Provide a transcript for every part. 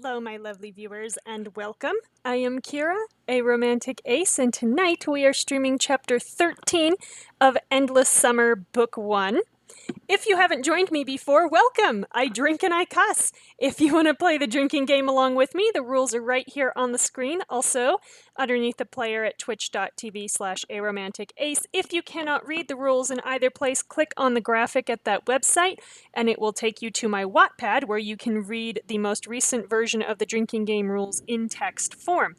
Hello, my lovely viewers, and welcome. I am Kira, a romantic ace, and tonight we are streaming chapter 13 of Endless Summer Book 1. If you haven't joined me before, welcome! I drink and I cuss. If you want to play the drinking game along with me, the rules are right here on the screen. Also, underneath the player at twitch.tv/aromanticace. If you cannot read the rules in either place, click on the graphic at that website, and it will take you to my Wattpad, where you can read the most recent version of the drinking game rules in text form.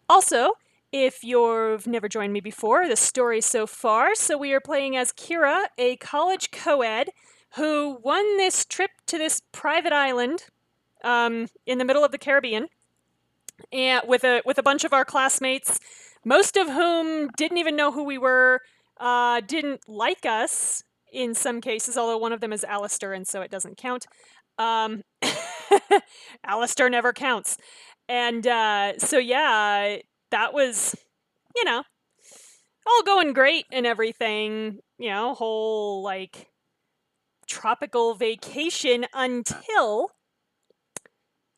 Also, if you've never joined me before, the story so far. So we are playing as Kira, a college co-ed who won this trip to this private island in the middle of the Caribbean, and with a bunch of our classmates, most of whom didn't even know who we were, didn't like us in some cases, although one of them is Alistair, and so it doesn't count. Alistair never counts. And so yeah, that was, you know, all going great and everything, whole like tropical vacation until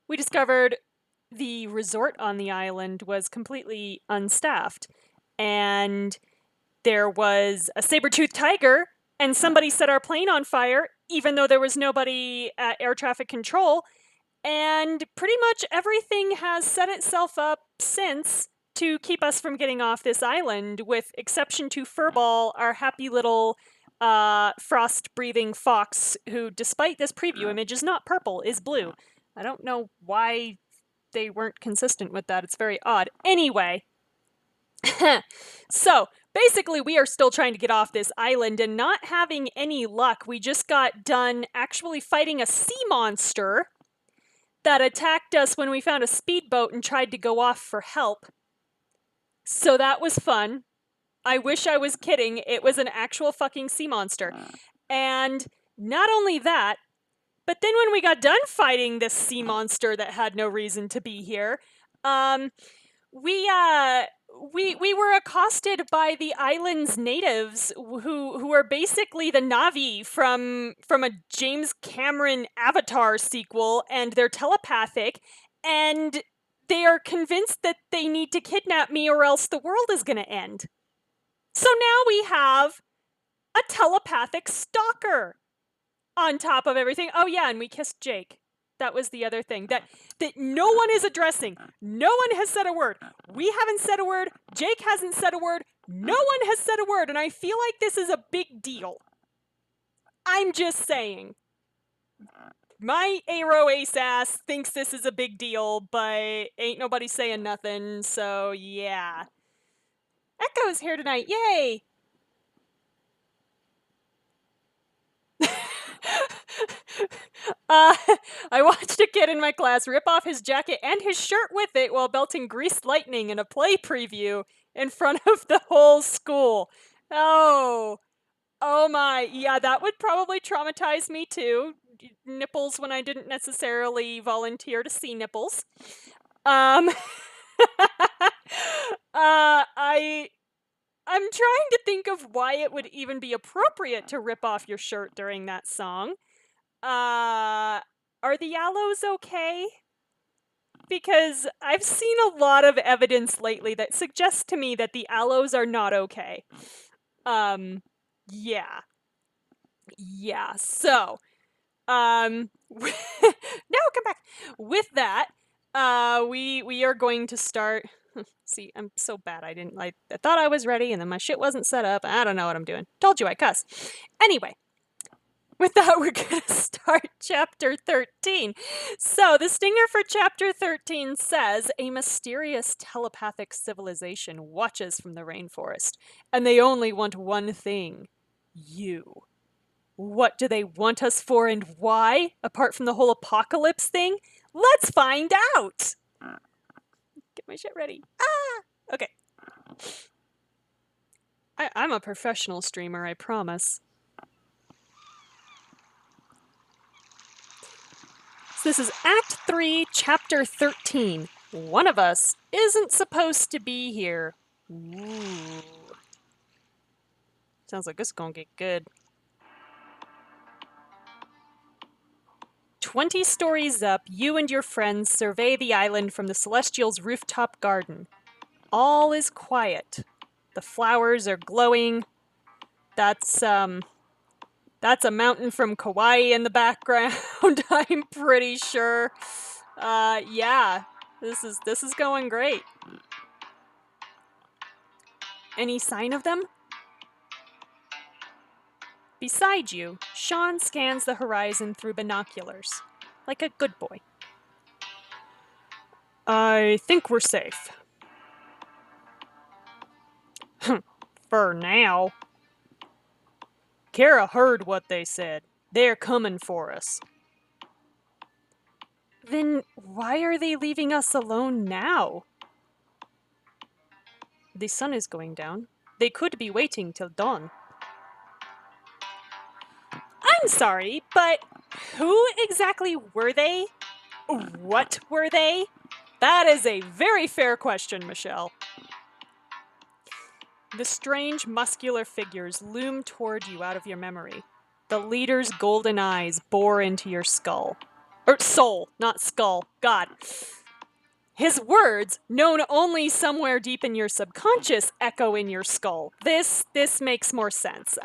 we discovered the resort on the island was completely unstaffed. And there was a saber-toothed tiger, and somebody set our plane on fire, even though there was nobody at air traffic control. And pretty much everything has set itself up since to keep us from getting off this island, with exception to Furball, our happy little frost-breathing fox, who, despite this preview image, is not purple, is blue. I don't know why they weren't consistent with that. It's very odd. Anyway, so basically we are still trying to get off this island and not having any luck. We just got done actually fighting a sea monster that attacked us when we found a speedboat and tried to go off for help. So that was fun. I wish I was kidding. It was an actual fucking sea monster. And not only that, but then when we got done fighting this sea monster that had no reason to be here, we were accosted by the island's natives, who are basically the Na'vi from a James Cameron Avatar sequel, and they're telepathic, and they are convinced that they need to kidnap me or else the world is going to end. So now we have a telepathic stalker on top of everything. Oh yeah, and we kissed Jake. That was the other thing that no one is addressing. No one has said a word. We haven't said a word. Jake hasn't said a word. No one has said a word, and I feel like this is a big deal. I'm just saying. My Aero Ace ass thinks this is a big deal, but ain't nobody saying nothing, so yeah. Echo's here tonight. Yay! I watched a kid in my class rip off his jacket and his shirt with it while belting Greased Lightning in a play preview in front of the whole school. Oh my, yeah, that would probably traumatize me too. Nipples when I didn't necessarily volunteer to see nipples. I'm trying to think of why it would even be appropriate to rip off your shirt during that song. Are the Aloes okay? Because I've seen a lot of evidence lately that suggests to me that the Aloes are not okay. Yeah. Yeah, so, no, come back. With that, we are going to start. See, I'm so bad. I thought I was ready, and then my shit wasn't set up. I don't know what I'm doing. Told you I cuss. Anyway, with that, we're going to start chapter 13. So, the stinger for chapter 13 says, a mysterious telepathic civilization watches from the rainforest, and they only want one thing: you. What do they want us for and why, apart from the whole apocalypse thing? Let's find out! Get my shit ready. Ah! Okay. I'm a professional streamer, I promise. So this is Act 3, Chapter 13. One of us isn't supposed to be here. Ooh. Sounds like this is gonna get good. 20 stories up, you and your friends survey the island from the Celestial's rooftop garden. All is quiet. The flowers are glowing. That's a mountain from Kauai in the background, I'm pretty sure. Yeah, this is going great. Any sign of them? Beside you, Sean scans the horizon through binoculars, like a good boy. I think we're safe. For now. Kara heard what they said. They're coming for us. Then why are they leaving us alone now? The sun is going down. They could be waiting till dawn. I'm sorry, but who exactly were they? What were they? That is a very fair question, Michelle. The strange, muscular figures loom toward you out of your memory. The leader's golden eyes bore into your skull. Or soul, not skull. God. His words, known only somewhere deep in your subconscious, echo in your skull. This makes more sense.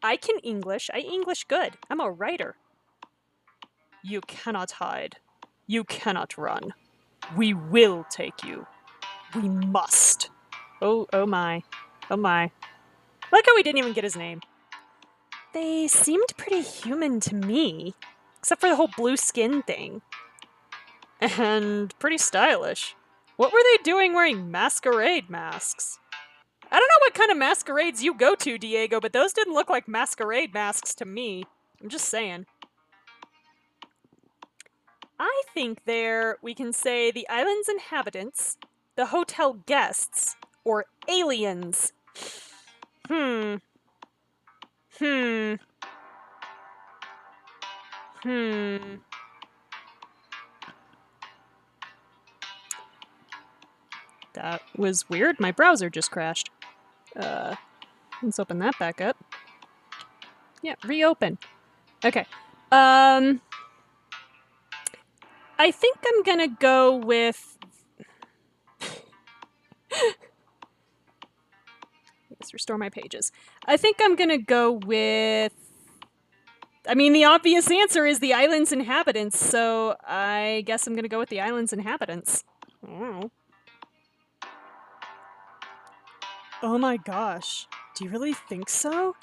I can English. I English good. I'm a writer. You cannot hide. You cannot run. We will take you. We must. Oh my. Oh my. Like how we didn't even get his name. They seemed pretty human to me. Except for the whole blue skin thing. And pretty stylish. What were they doing wearing masquerade masks? I don't know what kind of masquerades you go to, Diego, but those didn't look like masquerade masks to me. I'm just saying. I think we can say the island's inhabitants, the hotel guests, or aliens. That was weird. My browser just crashed. Let's open that back up. Yeah, reopen. Okay. I think I'm gonna go with... Let's restore my pages. I think I'm gonna go with... I mean, the obvious answer is the island's inhabitants, so I guess I'm gonna go with the island's inhabitants. Oh. Oh my gosh. Do you really think so?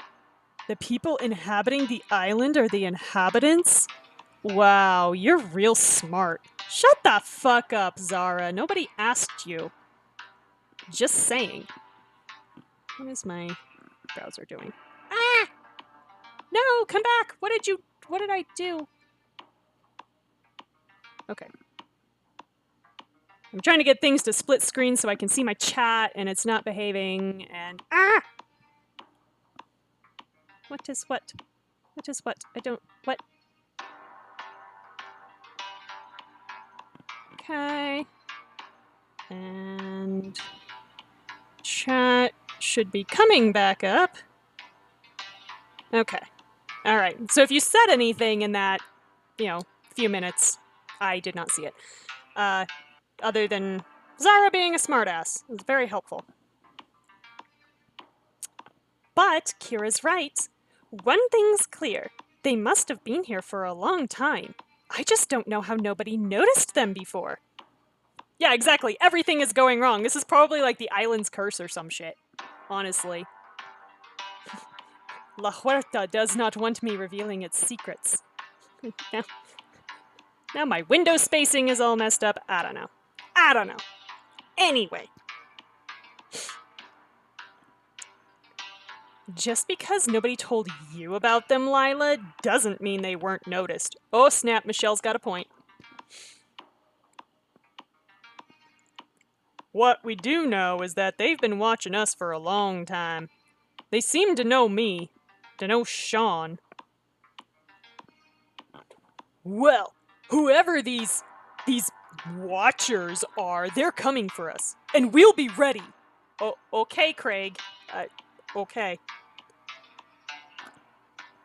The people inhabiting the island are the inhabitants? Wow, you're real smart. Shut the fuck up, Zara. Nobody asked you. Just saying. What is my browser doing? Ah! No, come back! What did I do? Okay. I'm trying to get things to split screen so I can see my chat and it's not behaving and... Ah! What is what? What is what? I don't... What? Okay. And... Chat should be coming back up. Okay. Alright. So if you said anything in that, few minutes, I did not see it. Other than Zara being a smartass. It was very helpful. But Kira's right. One thing's clear. They must have been here for a long time. I just don't know how nobody noticed them before. Yeah, exactly. Everything is going wrong. This is probably like the island's curse or some shit. Honestly. La Huerta does not want me revealing its secrets. Now my window spacing is all messed up. I don't know. Anyway. Just because nobody told you about them, Lila, doesn't mean they weren't noticed. Oh snap, Michelle's got a point. What we do know is that they've been watching us for a long time. They seem to know me, to know Sean. Well, whoever these watchers are, they're coming for us, and we'll be ready. Oh, okay, Craig. Okay.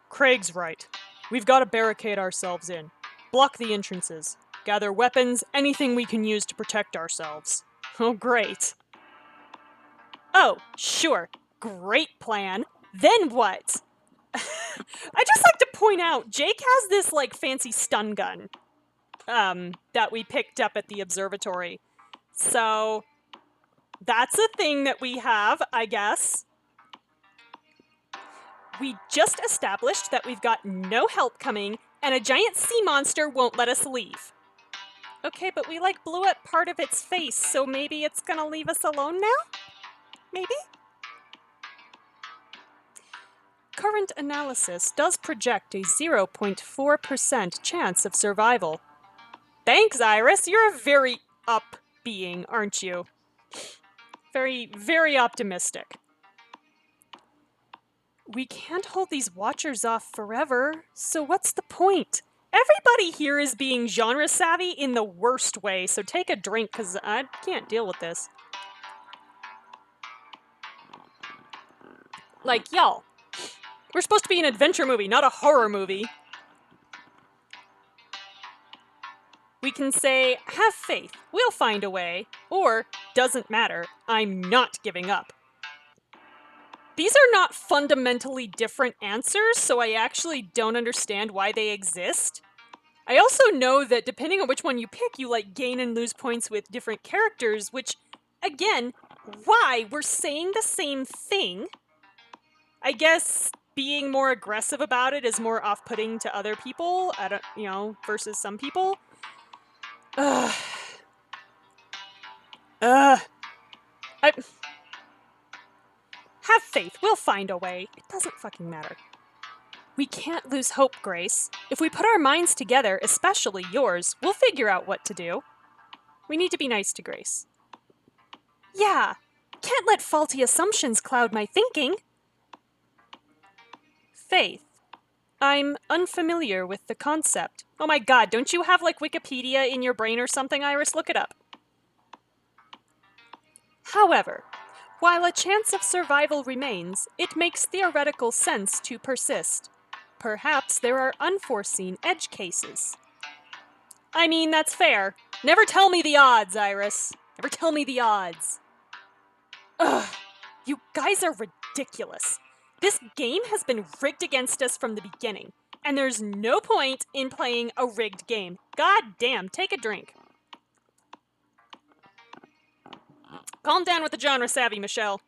Craig's right. We've got to barricade ourselves in. Block the entrances. Gather weapons, anything we can use to protect ourselves. Oh, great. Oh, sure. Great plan. Then what? I just like to point out, Jake has this, like, fancy stun gun that we picked up at the observatory. So, that's a thing that we have, I guess. We just established that we've got no help coming, and a giant sea monster won't let us leave. Okay, but we, like, blew up part of its face, so maybe it's gonna leave us alone now? Maybe? Current analysis does project a 0.4% chance of survival. Thanks, Iris. You're a very up being, aren't you? Very, very optimistic. We can't hold these watchers off forever, so what's the point? Everybody here is being genre savvy in the worst way, so take a drink, because I can't deal with this. Like, y'all, we're supposed to be an adventure movie, not a horror movie. We can say, have faith, we'll find a way, or, doesn't matter, I'm not giving up. These are not fundamentally different answers, so I actually don't understand why they exist. I also know that depending on which one you pick, you, like, gain and lose points with different characters, which, again, why? We're saying the same thing. I guess being more aggressive about it is more off-putting to other people, versus some people. Have faith, we'll find a way. It doesn't fucking matter. We can't lose hope, Grace. If we put our minds together, especially yours, we'll figure out what to do. We need to be nice to Grace. Yeah, can't let faulty assumptions cloud my thinking. Faith. I'm unfamiliar with the concept. Oh my god, don't you have, like, Wikipedia in your brain or something, Iris? Look it up. However, while a chance of survival remains, it makes theoretical sense to persist. Perhaps there are unforeseen edge cases. I mean, that's fair. Never tell me the odds, Iris. Never tell me the odds. Ugh, you guys are ridiculous. This game has been rigged against us from the beginning, and there's no point in playing a rigged game. God damn, take a drink. Calm down with the genre savvy, Michelle.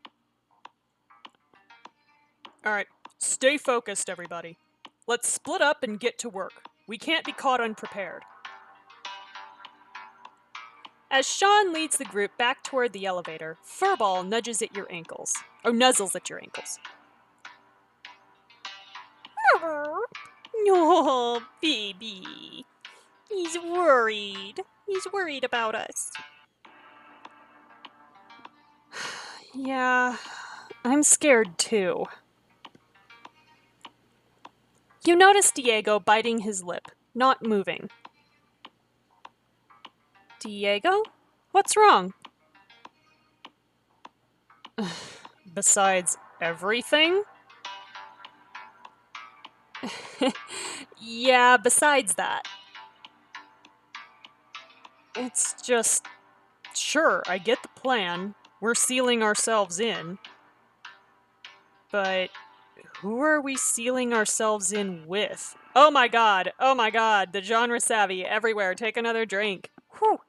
Alright, stay focused, everybody. Let's split up and get to work. We can't be caught unprepared. As Sean leads the group back toward the elevator, Furball nudges at your ankles. Or nuzzles at your ankles. Oh, baby. He's worried. He's worried about us. Yeah, I'm scared too. You notice Diego biting his lip, not moving. Diego? What's wrong? Besides everything? Yeah, besides that. It's just... Sure, I get the plan. We're sealing ourselves in. But who are we sealing ourselves in with? Oh my god, the genre savvy everywhere. Take another drink. Whew.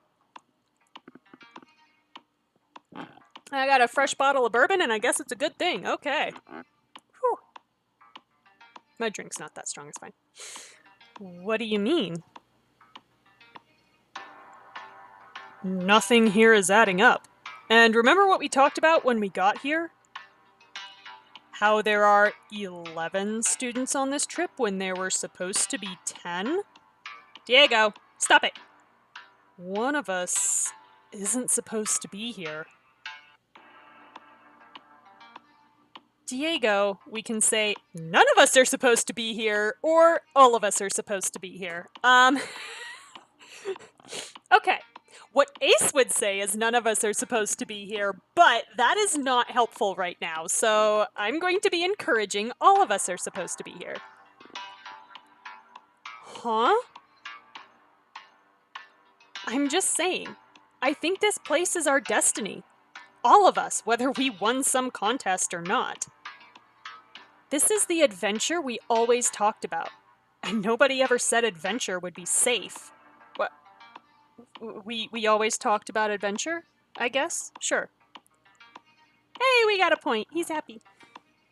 I got a fresh bottle of bourbon and I guess it's a good thing. Okay. Whew. My drink's not that strong, it's fine. What do you mean? Nothing here is adding up. And remember what we talked about when we got here? How there are 11 students on this trip when there were supposed to be 10? Diego, stop it! One of us isn't supposed to be here. Diego, we can say, none of us are supposed to be here, or all of us are supposed to be here. Okay. What Ace would say is none of us are supposed to be here, but that is not helpful right now, so I'm going to be encouraging all of us are supposed to be here. Huh? I'm just saying, I think this place is our destiny. All of us, whether we won some contest or not. This is the adventure we always talked about. And nobody ever said adventure would be safe. What? We always talked about adventure? I guess? Sure. Hey, we got a point. He's happy.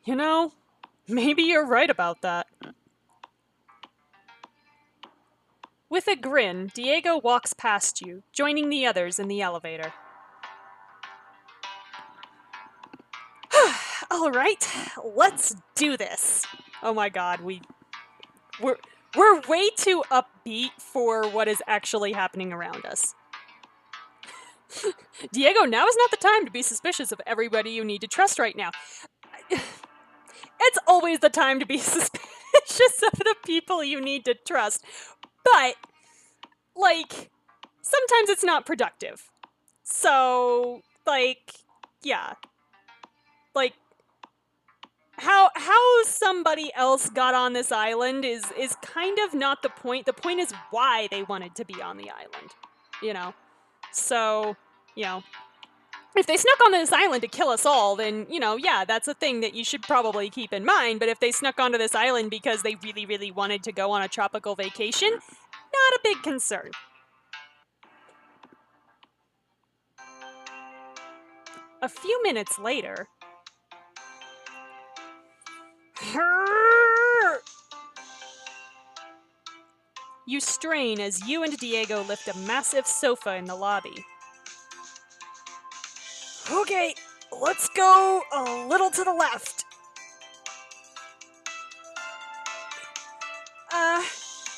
You know, maybe you're right about that. With a grin, Diego walks past you, joining the others in the elevator. All right, let's do this. Oh my god, we're way too upbeat for what is actually happening around us. Diego, now is not the time to be suspicious of everybody you need to trust right now. It's always the time to be suspicious of the people you need to trust. But, like, sometimes it's not productive. So, like, yeah. Like, how somebody else got on this island is kind of not the point. The point is why they wanted to be on the island, you know? So, you know, if they snuck onto this island to kill us all, then, you know, yeah, that's a thing that you should probably keep in mind. But if they snuck onto this island because they really, really wanted to go on a tropical vacation, not a big concern. A few minutes later... You strain as you and Diego lift a massive sofa in the lobby. Okay, let's go a little to the left.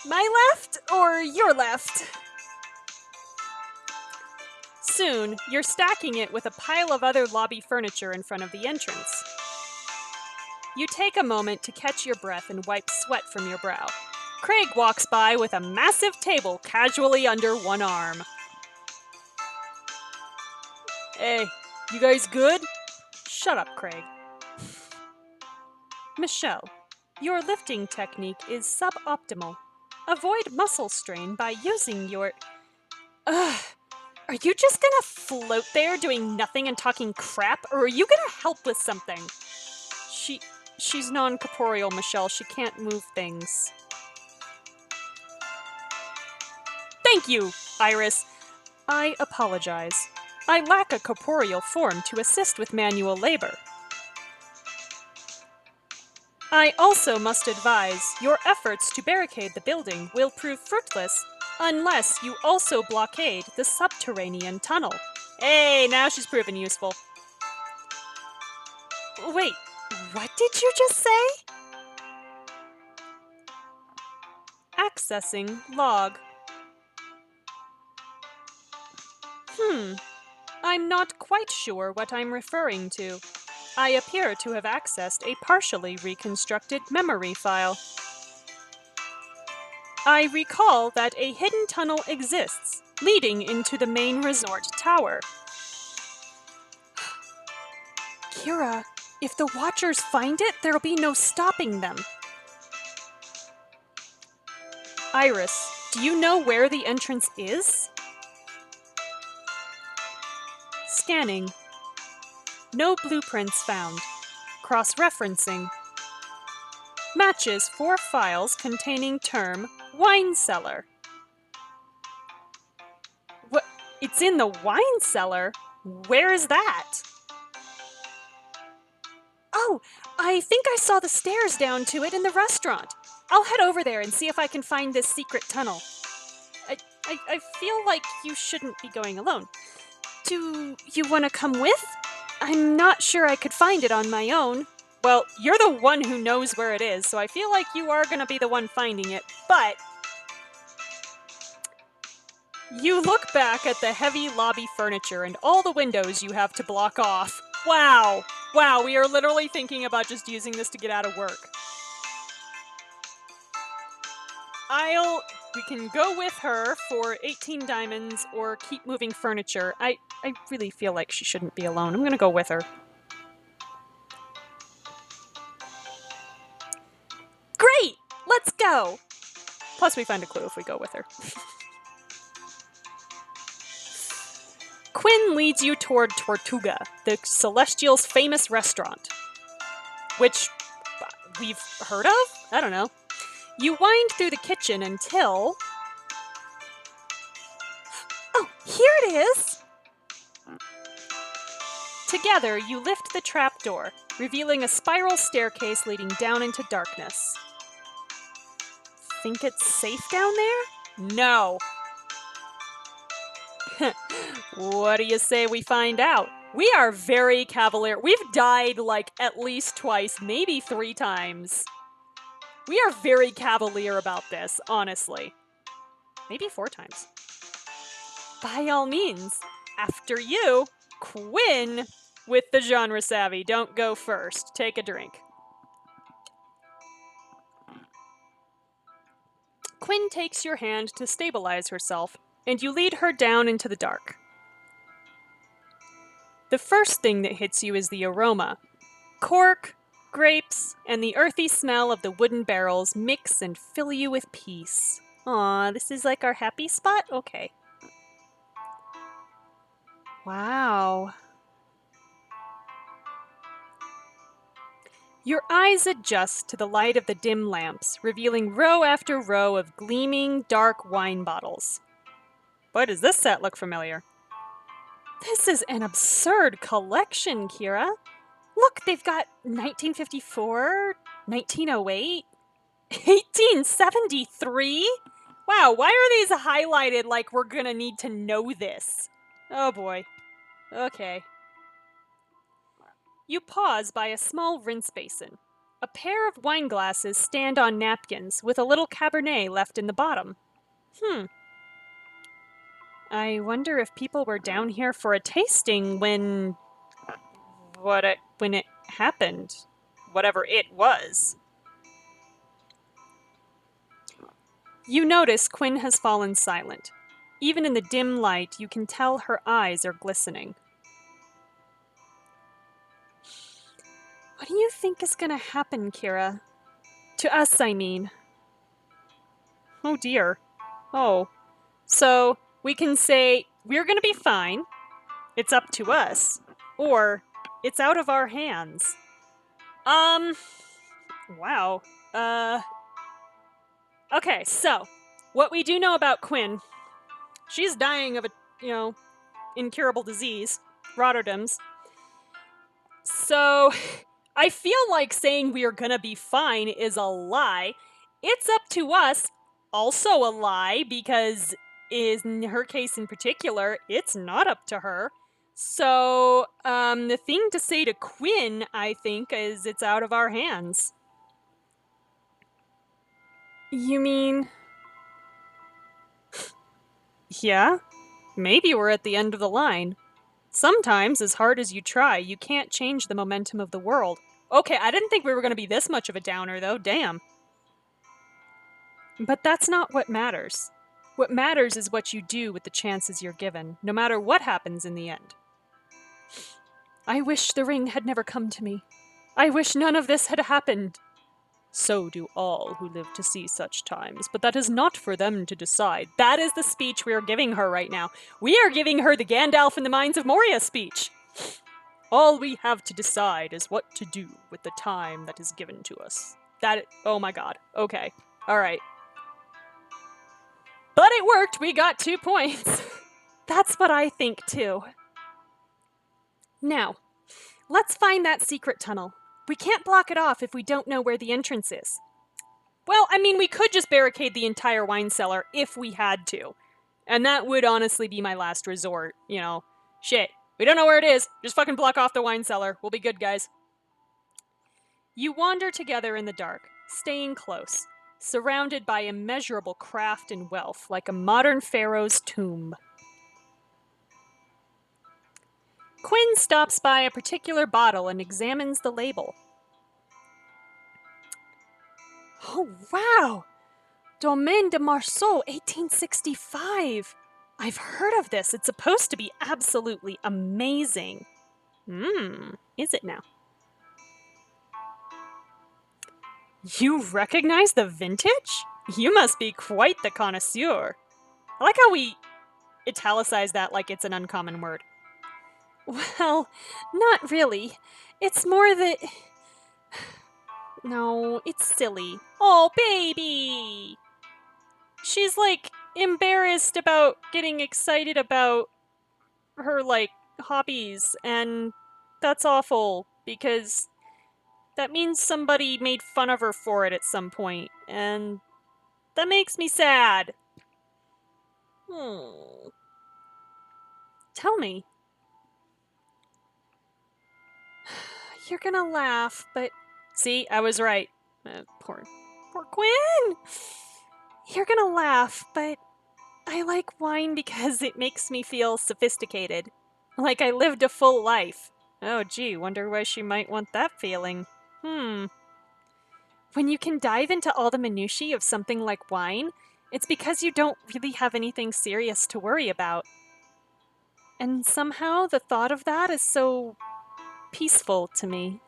My left or your left? Soon, you're stacking it with a pile of other lobby furniture in front of the entrance. You take a moment to catch your breath and wipe sweat from your brow. Craig walks by with a massive table casually under one arm. Hey, you guys good? Shut up, Craig. Michelle, your lifting technique is suboptimal. Avoid muscle strain by using your... Are you just gonna float there doing nothing and talking crap, or are you gonna help with something? She's non-corporeal, Michelle. She can't move things. Thank you, Iris. I apologize. I lack a corporeal form to assist with manual labor. I also must advise your efforts to barricade the building will prove fruitless unless you also blockade the subterranean tunnel. Hey, now she's proven useful. Wait, what did you just say? Accessing log. I'm not quite sure what I'm referring to. I appear to have accessed a partially reconstructed memory file. I recall that a hidden tunnel exists, leading into the main resort tower. Kira, if the Watchers find it, there'll be no stopping them. Iris, do you know where the entrance is? Scanning. No blueprints found. Cross-referencing. Matches 4 files containing term wine cellar. What? It's in the wine cellar? Where is that? Oh, I think I saw the stairs down to it in the restaurant. I'll head over there and see if I can find this secret tunnel. I feel like you shouldn't be going alone. Do you want to come with? I'm not sure I could find it on my own. Well, you're the one who knows where it is, so I feel like you are going to be the one finding it, but... You look back at the heavy lobby furniture and all the windows you have to block off. Wow! Wow, we are literally thinking about just using this to get out of work. We can go with her for 18 diamonds or keep moving furniture. I really feel like she shouldn't be alone. I'm gonna go with her. Great! Let's go! Plus we find a clue if we go with her. Quinn leads you toward Tortuga, the Celestial's famous restaurant. Which we've heard of? I don't know. You wind through the kitchen until... Oh, here it is! Together, you lift the trapdoor, revealing a spiral staircase leading down into darkness. Think it's safe down there? No. What do you say we find out? We are very cavalier. We've died like at least twice, maybe 3 times. We are very cavalier about this, honestly. Maybe 4 times. By all means, after you, Quinn with the genre savvy. Don't go first. Take a drink. Quinn takes your hand to stabilize herself, and you lead her down into the dark. The first thing that hits you is the aroma. Cork, grapes, and the earthy smell of the wooden barrels mix and fill you with peace. Aw, this is like our happy spot? Okay. Wow. Your eyes adjust to the light of the dim lamps, revealing row after row of gleaming, dark wine bottles. Boy, does this set look familiar. This is an absurd collection, Kira. Look, they've got 1954, 1908, 1873. Wow, why are these highlighted like we're gonna need to know this? Oh boy. Okay. You pause by a small rinse basin. A pair of wine glasses stand on napkins with a little Cabernet left in the bottom. I wonder if people were down here for a tasting when it happened. Whatever it was. You notice Quinn has fallen silent. Even in the dim light, you can tell her eyes are glistening. What do you think is gonna happen, Kira? To us, I mean. Oh dear. Oh. So, we can say, we're gonna be fine. It's up to us. Or, it's out of our hands. Wow. Okay, so, what we do know about Quinn, she's dying of a, incurable disease, Rotterdam's. So, I feel like saying we are gonna be fine is a lie. It's up to us, also a lie, because in her case in particular, it's not up to her. So, the thing to say to Quinn, I think, is it's out of our hands. You mean... Yeah, maybe we're at the end of the line. Sometimes, as hard as you try, you can't change the momentum of the world. Okay, I didn't think we were going to be this much of a downer, though. Damn. But that's not what matters. What matters is what you do with the chances you're given, no matter what happens in the end. I wish the ring had never come to me. I wish none of this had happened. So do all who live to see such times, but that is not for them to decide. That is the speech we are giving her right now. We are giving her the Gandalf in the Mines of Moria speech. All we have to decide is what to do with the time that is given to us. Oh my god. Okay. Alright. But it worked. We got 2 points. That's what I think too. Now, let's find that secret tunnel. We can't block it off if we don't know where the entrance is. Well, I mean, we could just barricade the entire wine cellar if we had to. And that would honestly be my last resort, Shit. We don't know where it is. Just fucking block off the wine cellar. We'll be good, guys. You wander together in the dark, staying close, surrounded by immeasurable craft and wealth, like a modern pharaoh's tomb. Quinn stops by a particular bottle and examines the label. Oh, wow! Domaine de Marceau, 1865. I've heard of this. It's supposed to be absolutely amazing. Is it now? You recognize the vintage? You must be quite the connoisseur. I like how we italicize that like it's an uncommon word. Well, not really. It's more that... No, it's silly. Oh, baby! She's, like, embarrassed about getting excited about her, like, hobbies, and that's awful, because that means somebody made fun of her for it at some point, and that makes me sad. Tell me. You're gonna laugh, but... See, I was right. Poor Quinn! You're gonna laugh, but I like wine because it makes me feel sophisticated. Like I lived a full life. Oh gee, wonder why she might want that feeling. When you can dive into all the minutiae of something like wine, it's because you don't really have anything serious to worry about. And somehow the thought of that is so peaceful to me.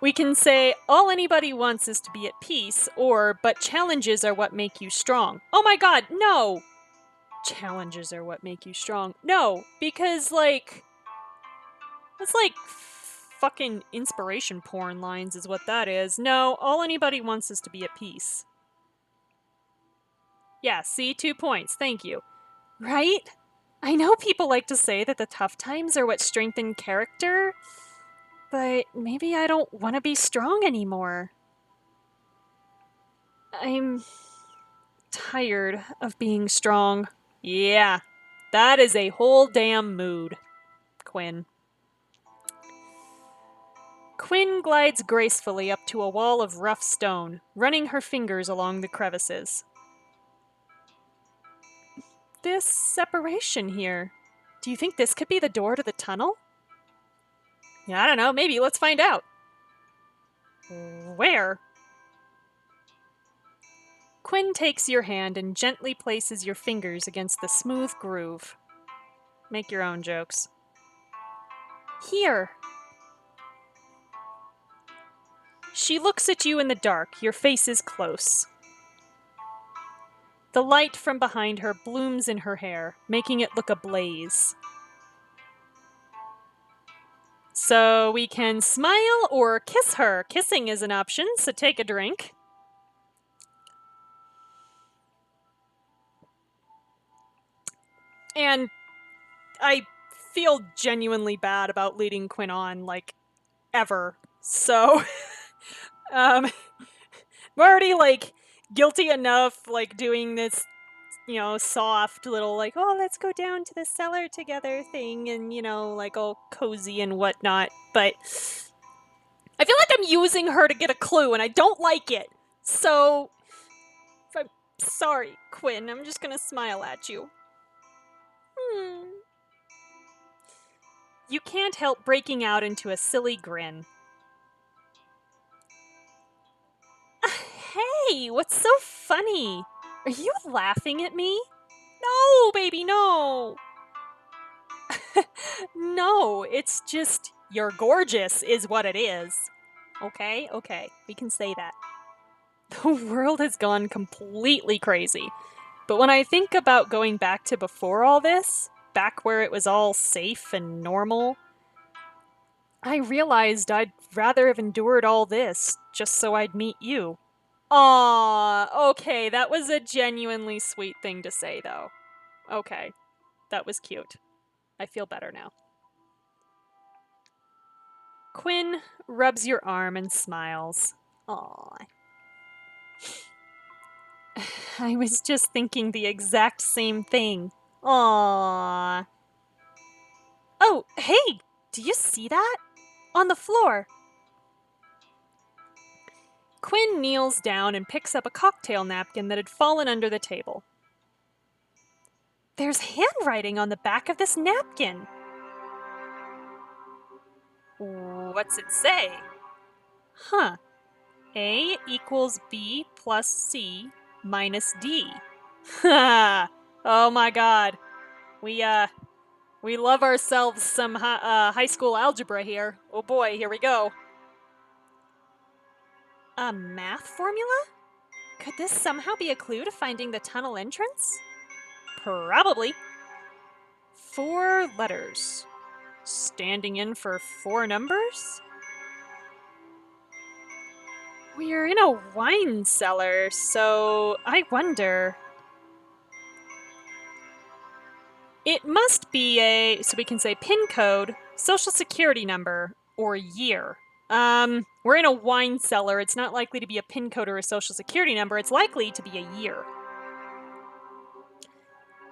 We can say, all anybody wants is to be at peace, or, but challenges are what make you strong. Oh my god, no! Challenges are what make you strong. No, because, like, that's like fucking inspiration porn lines is what that is. No, all anybody wants is to be at peace. Yeah, see, 2 points, thank you. Right? I know people like to say that the tough times are what strengthen character, but maybe I don't want to be strong anymore. I'm tired of being strong. Yeah, that is a whole damn mood, Quinn. Quinn glides gracefully up to a wall of rough stone, running her fingers along the crevices. This separation here, do you think this could be the door to the tunnel? Yeah, I don't know, maybe, let's find out. Where? Quinn takes your hand and gently places your fingers against the smooth groove. Make your own jokes. Here. She looks at you in the dark, your face is close. The light from behind her blooms in her hair, making it look ablaze. So we can smile or kiss her. Kissing is an option, so take a drink. And I feel genuinely bad about leading Quinn on, like, ever. So, I'm already, like, guilty enough, like, doing this, you know, soft little, like, oh, let's go down to the cellar together thing, and, you know, like, all cozy and whatnot, but I feel like I'm using her to get a clue, and I don't like it. So, I'm sorry, Quinn, I'm just gonna smile at you. You can't help breaking out into a silly grin. Hey, what's so funny? Are you laughing at me? No, baby, no. No, it's just, you're gorgeous is what it is. Okay, we can say that. The world has gone completely crazy. But when I think about going back to before all this, back where it was all safe and normal, I realized I'd rather have endured all this just so I'd meet you. Aww, okay, that was a genuinely sweet thing to say, though. Okay, that was cute. I feel better now. Quinn rubs your arm and smiles. Aww. I was just thinking the exact same thing. Aww. Oh, hey! Do you see that? On the floor. Quinn kneels down and picks up a cocktail napkin that had fallen under the table. There's handwriting on the back of this napkin. What's it say? Huh. A equals B plus C minus D. Oh my god. We love ourselves some high school algebra here. Oh boy, here we go. A math formula? Could this somehow be a clue to finding the tunnel entrance? Probably. 4 letters. Standing in for 4 numbers? We're in a wine cellar, so I wonder. It must be so we can say PIN code, social security number, or year. We're in a wine cellar. It's not likely to be a PIN code or a social security number. It's likely to be a year.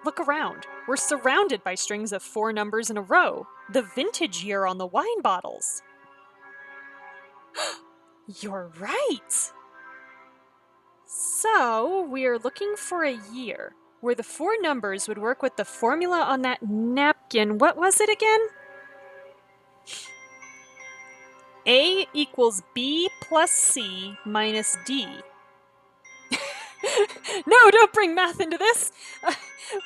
Look around. We're surrounded by strings of 4 numbers in a row. The vintage year on the wine bottles. You're right! So, we're looking for a year where the 4 numbers would work with the formula on that napkin. What was it again? A equals B plus C minus D. No, don't bring math into this!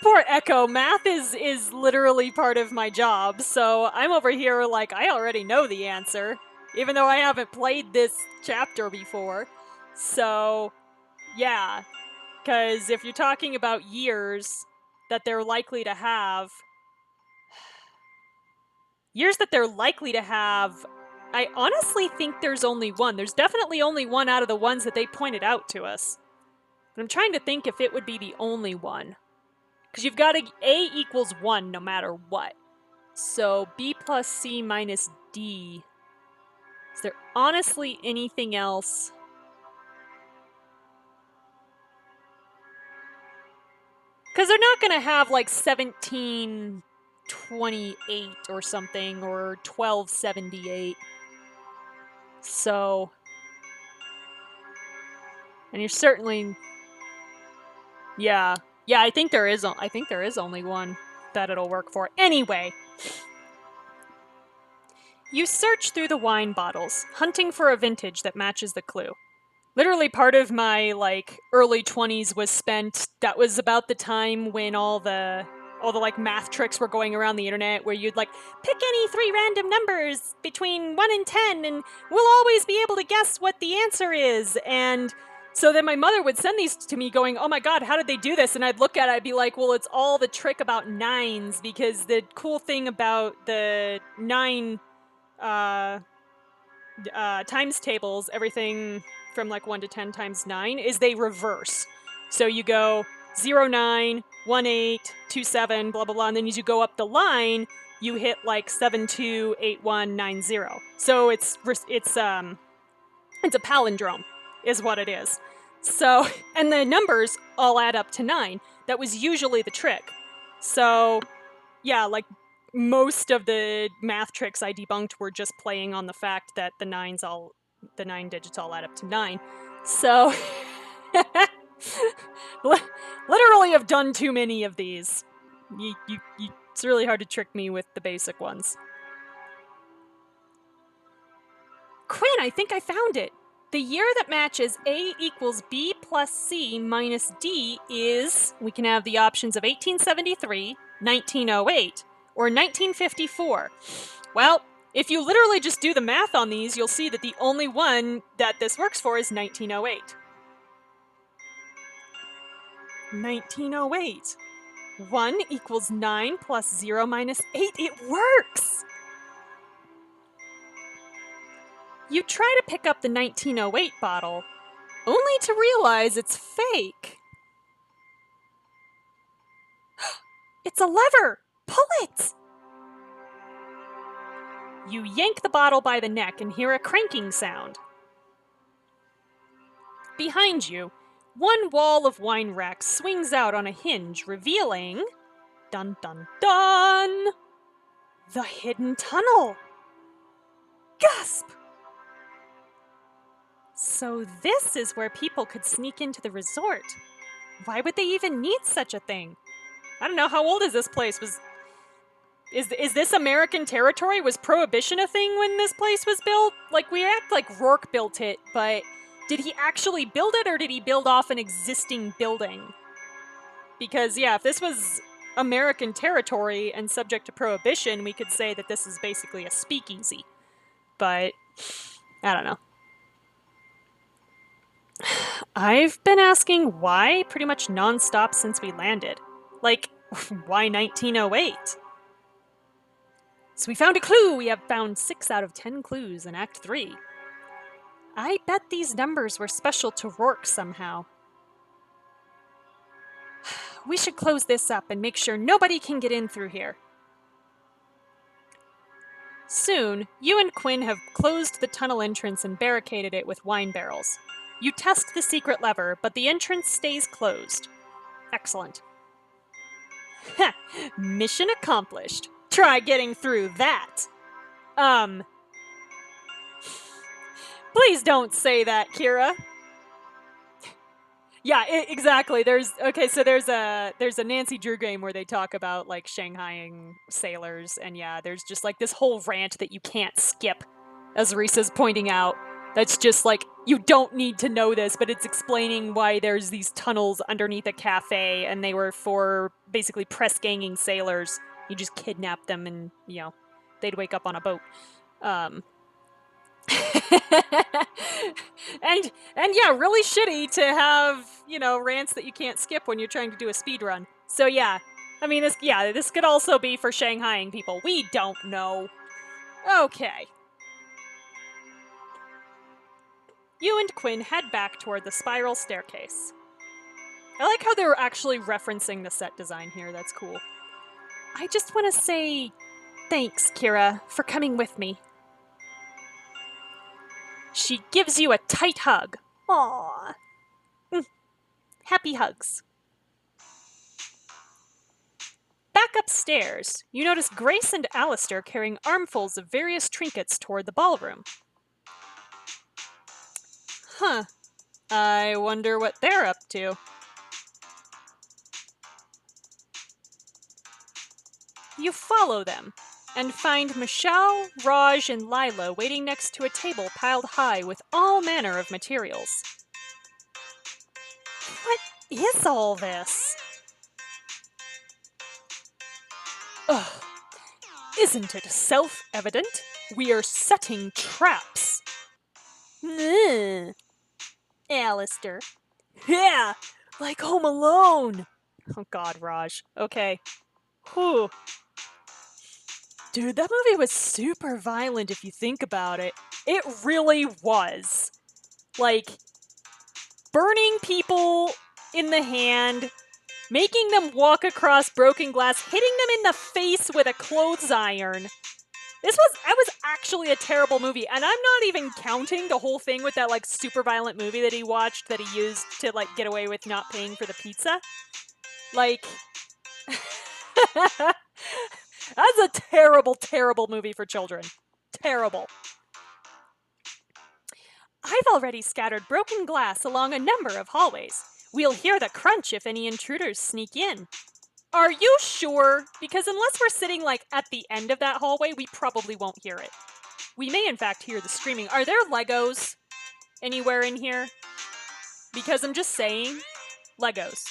Poor Echo. Math is literally part of my job, so I'm over here like I already know the answer, even though I haven't played this chapter before. So, yeah. Because if you're talking about years that they're likely to have... Years that they're likely to have... I honestly think there's only one. There's definitely only one out of the ones that they pointed out to us. But I'm trying to think if it would be the only one. Because you've got A equals 1 no matter what. So B plus C minus D. Is there honestly anything else? Because they're not going to have like 1728 or something, or 1278. So... And you're certainly... Yeah, I think there is only one that it'll work for. Anyway, you search through the wine bottles, hunting for a vintage that matches the clue. Literally part of my, like, early 20s was spent... That was about the time when all the like, math tricks were going around the internet, where you'd, like, pick any 3 random numbers between 1 and 10, and we'll always be able to guess what the answer is, and... So then my mother would send these to me going, oh my god, how did they do this? And I'd look at it, I'd be like, well, it's all the trick about 9s, because the cool thing about the 9 times tables, everything from like 1 to 10 times 9, is they reverse. So you go 0, 9, 1, 8, 2, 7, blah, blah, blah, and then as you go up the line, you hit like 7, 2, 8, 1, 9, 0. So it's a palindrome, is what it is. So, and the numbers all add up to 9. That was usually the trick. So, yeah, like, most of the math tricks I debunked were just playing on the fact that the 9 digits all add up to 9. So, literally have done too many of these. It's really hard to trick me with the basic ones. Quinn, I think I found it! The year that matches A equals B plus C minus D is... We can have the options of 1873, 1908, or 1954. Well, if you literally just do the math on these, you'll see that the only one that this works for is 1908. 1908. 1 equals 9 plus 0 minus 8. It works! You try to pick up the 1908 bottle, only to realize it's fake. It's a lever! Pull it! You yank the bottle by the neck and hear a cranking sound. Behind you, one wall of wine racks swings out on a hinge, revealing... Dun dun dun! The hidden tunnel! Gasp! So this is where people could sneak into the resort. Why would they even need such a thing? I don't know, how old is this place? Is this American territory? Was Prohibition a thing when this place was built? Like, we act like Rourke built it, but did he actually build it, or did he build off an existing building? Because, yeah, if this was American territory and subject to Prohibition, we could say that this is basically a speakeasy. But, I don't know. I've been asking why pretty much non-stop since we landed. Like, why 1908? So we found a clue! We have found 6 out of 10 clues in Act 3. I bet these numbers were special to Rourke somehow. We should close this up and make sure nobody can get in through here. Soon, you and Quinn have closed the tunnel entrance and barricaded it with wine barrels. You test the secret lever, but the entrance stays closed. Excellent. Ha! Mission accomplished. Try getting through that. Please don't say that, Kira. Yeah, exactly. There's a Nancy Drew game where they talk about like Shanghaiing sailors, and yeah, there's just like this whole rant that you can't skip, as Risa's pointing out. That's just like, you don't need to know this, but it's explaining why there's these tunnels underneath a cafe, and they were for basically press ganging sailors. You just kidnap them, and they'd wake up on a boat. and yeah, really shitty to have, rants that you can't skip when you're trying to do a speed run. So yeah, I mean, this could also be for Shanghaiing people. We don't know. Okay. You and Quinn head back toward the spiral staircase. I like how they're actually referencing the set design here. That's cool. I just want to say thanks, Kira, for coming with me. She gives you a tight hug. Aww. Happy hugs. Back upstairs, you notice Grace and Alistair carrying armfuls of various trinkets toward the ballroom. Huh. I wonder what they're up to. You follow them, and find Michelle, Raj, and Lila waiting next to a table piled high with all manner of materials. What is all this? Ugh. Isn't it self-evident? We are setting traps. Alistair. Yeah, like Home Alone. Oh god, Raj. Okay. Whew. Dude, that movie was super violent if you think about it. It really was. Like, burning people in the hand, making them walk across broken glass, hitting them in the face with a clothes iron. That was actually a terrible movie, and I'm not even counting the whole thing with that, like, super violent movie that he watched that he used to, like, get away with not paying for the pizza. Like, that's a terrible, terrible movie for children. Terrible. I've already scattered broken glass along a number of hallways. We'll hear the crunch if any intruders sneak in. Are you sure? Because unless we're sitting, like, at the end of that hallway, we probably won't hear it. We may, in fact, hear the screaming. Are there Legos anywhere in here? Because I'm just saying, Legos.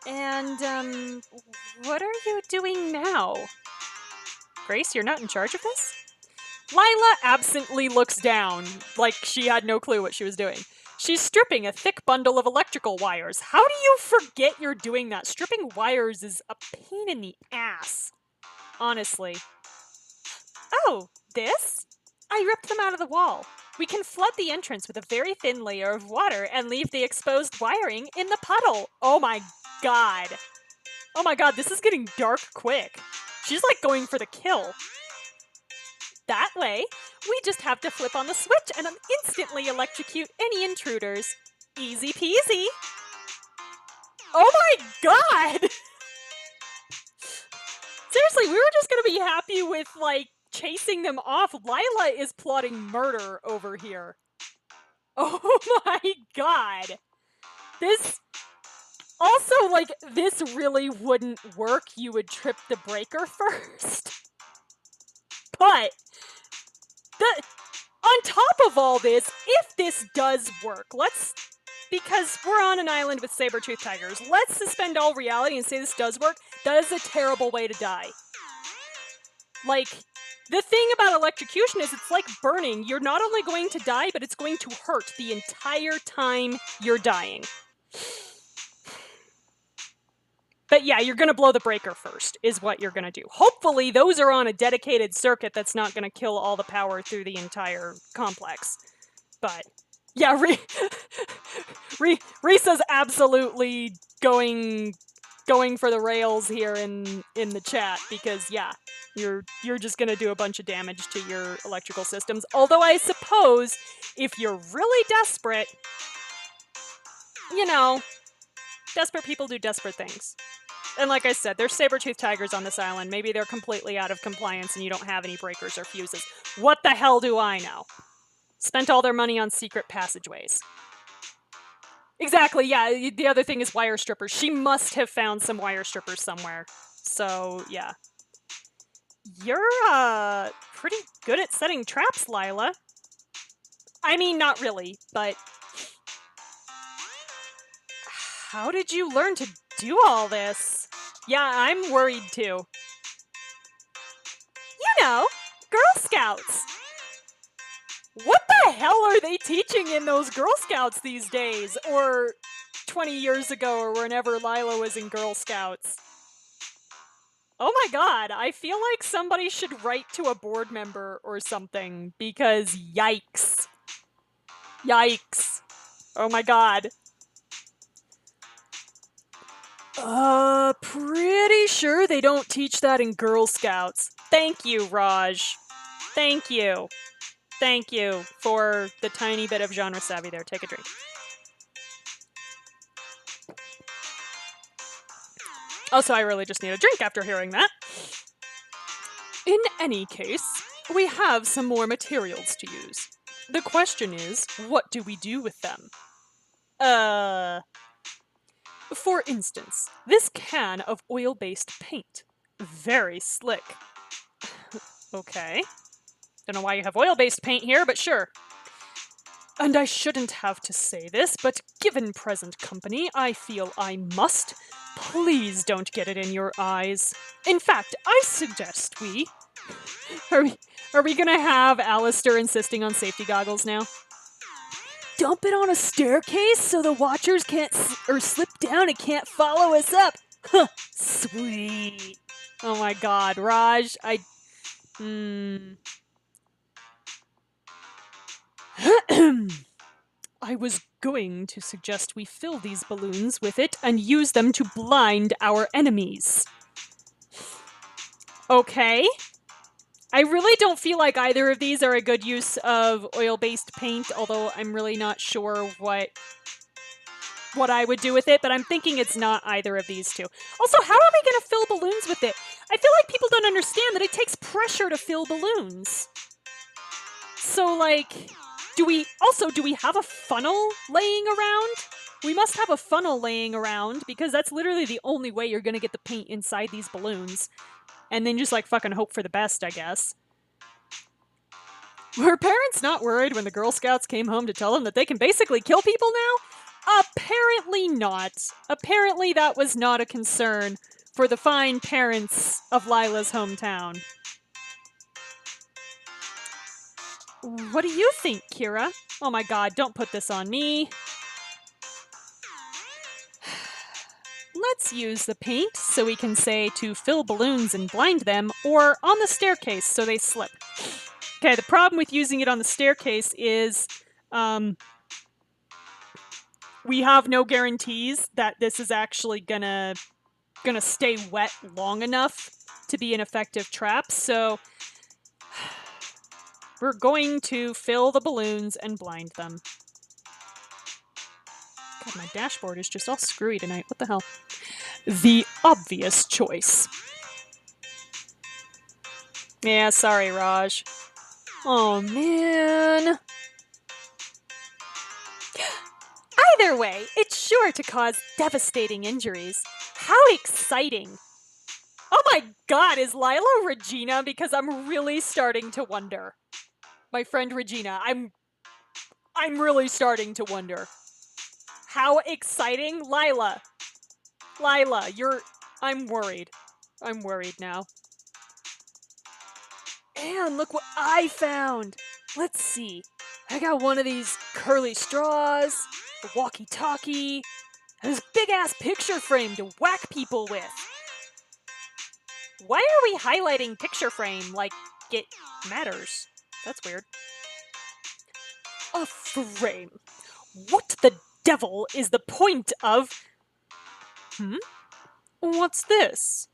And, what are you doing now? Grace, you're not in charge of this? Lila absently looks down, like she had no clue what she was doing. She's stripping a thick bundle of electrical wires. How do you forget you're doing that? Stripping wires is a pain in the ass. Honestly. Oh, this? I ripped them out of the wall. We can flood the entrance with a very thin layer of water and leave the exposed wiring in the puddle. Oh my god. Oh my god, this is getting dark quick. She's like going for the kill. That way, we just have to flip on the switch and instantly electrocute any intruders. Easy peasy. Oh my god! Seriously, we were just gonna be happy with, like, chasing them off. Lila is plotting murder over here. Oh my god. This... Also, like, this really wouldn't work. You would trip the breaker first. But... on top of all this, if this does work, because we're on an island with saber-toothed tigers, let's suspend all reality and say this does work. That is a terrible way to die. Like, The thing about electrocution is it's like burning. You're not only going to die, but it's going to hurt the entire time you're dying. But yeah, you're going to blow the breaker first, is what you're going to do. Hopefully, those are on a dedicated circuit that's not going to kill all the power through the entire complex. But yeah, Risa's absolutely going for the rails here in the chat because yeah, you're just going to do a bunch of damage to your electrical systems. Although I suppose if you're really desperate, you know, desperate people do desperate things. And like I said, there's saber-toothed tigers on this island. Maybe they're completely out of compliance and you don't have any breakers or fuses. What the hell do I know? Spent all their money on secret passageways. Exactly, yeah. The other thing is wire strippers. She must have found some wire strippers somewhere. So, yeah. You're, pretty good at setting traps, Lila. I mean, not really, but... How did you learn to do all this? Yeah, I'm worried too. You know, Girl Scouts. What the hell are they teaching in those Girl Scouts these days? Or 20 years ago, or whenever Lila was in Girl Scouts? Oh my god, I feel like somebody should write to a board member or something, because yikes. Yikes. Oh my god. Pretty sure they don't teach that in Girl Scouts. Thank you, Raj. Thank you. Thank you for the tiny bit of genre savvy there. Take a drink. Also, I really just need a drink after hearing that. In any case, we have some more materials to use. The question is, what do we do with them? For instance, this can of oil-based paint. Very slick. Okay. Don't know why you have oil-based paint here, but sure. And I shouldn't have to say this, but given present company, I feel I must. Please don't get it in your eyes. In fact, I suggest we... Are we gonna have Alistair insisting on safety goggles now? Dump it on a staircase so the watchers can't slip down and can't follow us up. Huh, sweet. Oh my god, Raj, I was going to suggest we fill these balloons with it and use them to blind our enemies. Okay. I really don't feel like either of these are a good use of oil-based paint, although I'm really not sure what I would do with it, but I'm thinking it's not either of these two. Also, how are we going to fill balloons with it? I feel like people don't understand that it takes pressure to fill balloons. So, like, do we have a funnel laying around? We must have a funnel laying around, because that's literally the only way you're going to get the paint inside these balloons. And then just, like, fucking hope for the best, I guess. Were parents not worried when the Girl Scouts came home to tell them that they can basically kill people now? Apparently not. Apparently that was not a concern for the fine parents of Lila's hometown. What do you think, Kira? Oh my god, don't put this on me. Let's use the paint so we can say to fill balloons and blind them, or on the staircase so they slip. Okay, the problem with using it on the staircase is we have no guarantees that this is actually gonna stay wet long enough to be an effective trap, so we're going to fill the balloons and blind them. God, my dashboard is just all screwy tonight. What the hell? The obvious choice. Yeah, sorry, Raj. Oh, man. Either way, it's sure to cause devastating injuries. How exciting. Oh my god, is Lila Regina? Because I'm really starting to wonder. My friend Regina, I'm really starting to wonder. How exciting? Lila, I'm worried. I'm worried now. And look what I found! Let's see. I got one of these curly straws, a walkie-talkie, and this big-ass picture frame to whack people with. Why are we highlighting picture frame like it matters? That's weird. A frame. What the devil is the point of... What's this?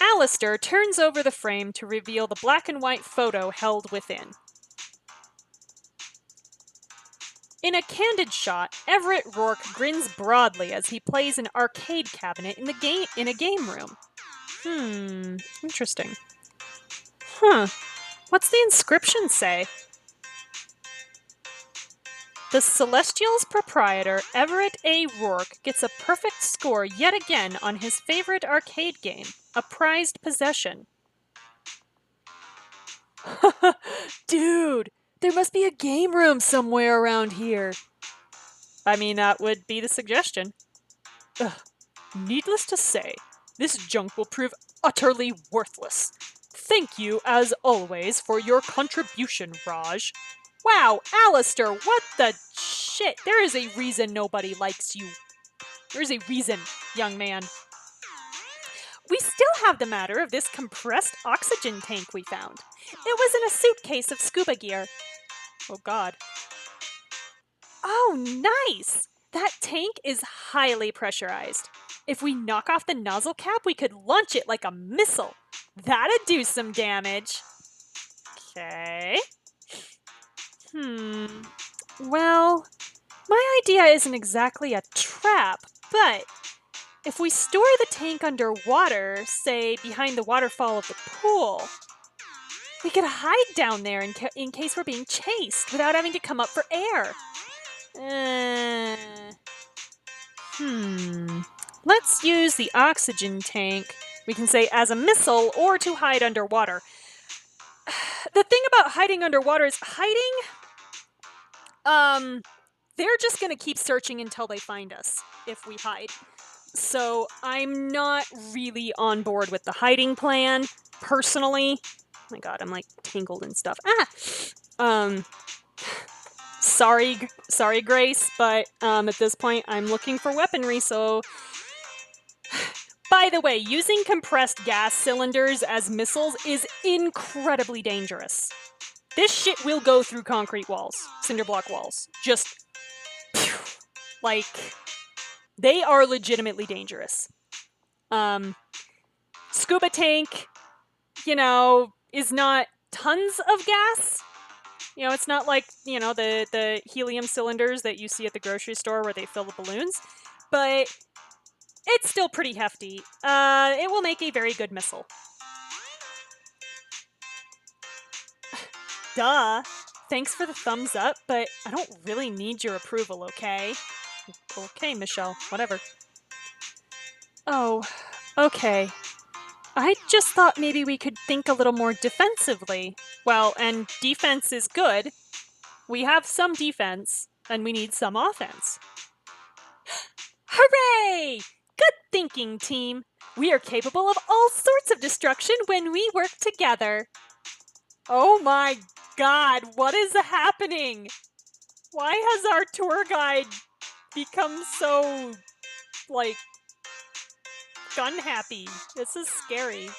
Alistair turns over the frame to reveal the black and white photo held within. In a candid shot, Everett Rourke grins broadly as he plays an arcade cabinet in a game room. Interesting. What's the inscription say? The Celestial's proprietor, Everett A. Rourke, gets a perfect score yet again on his favorite arcade game, a prized possession. Dude, there must be a game room somewhere around here. I mean, that would be the suggestion. Needless to say, this junk will prove utterly worthless. Thank you, as always, for your contribution, Raj. Wow, Alistair, what the shit? There is a reason nobody likes you. There's a reason, young man. We still have the matter of this compressed oxygen tank we found. It was in a suitcase of scuba gear. Oh, God. Oh, nice! That tank is highly pressurized. If we knock off the nozzle cap, we could launch it like a missile. That'd do some damage. Okay. Well, my idea isn't exactly a trap, but if we store the tank underwater, say behind the waterfall of the pool, we could hide down there in case we're being chased without having to come up for air. Let's use the oxygen tank, we can say, as a missile or to hide underwater. The thing about hiding underwater is they're just gonna keep searching until they find us if we hide. So I'm not really on board with the hiding plan, personally. Oh my god, I'm like tangled and stuff. Sorry, Grace, but at this point I'm looking for weaponry, so... By the way, using compressed gas cylinders as missiles is incredibly dangerous. This shit will go through concrete walls, cinder block walls. Just, like, they are legitimately dangerous. Scuba tank, is not tons of gas. It's not like, the helium cylinders that you see at the grocery store where they fill the balloons. But it's still pretty hefty. It will make a very good missile. Duh. Thanks for the thumbs up, but I don't really need your approval, okay? Okay, Michelle, whatever. Oh, okay. I just thought maybe we could think a little more defensively. Well, and defense is good. We have some defense, and we need some offense. Hooray! Good thinking, team. We are capable of all sorts of destruction when we work together. Oh my god, what is happening? Why has our tour guide become so, gun happy? This is scary.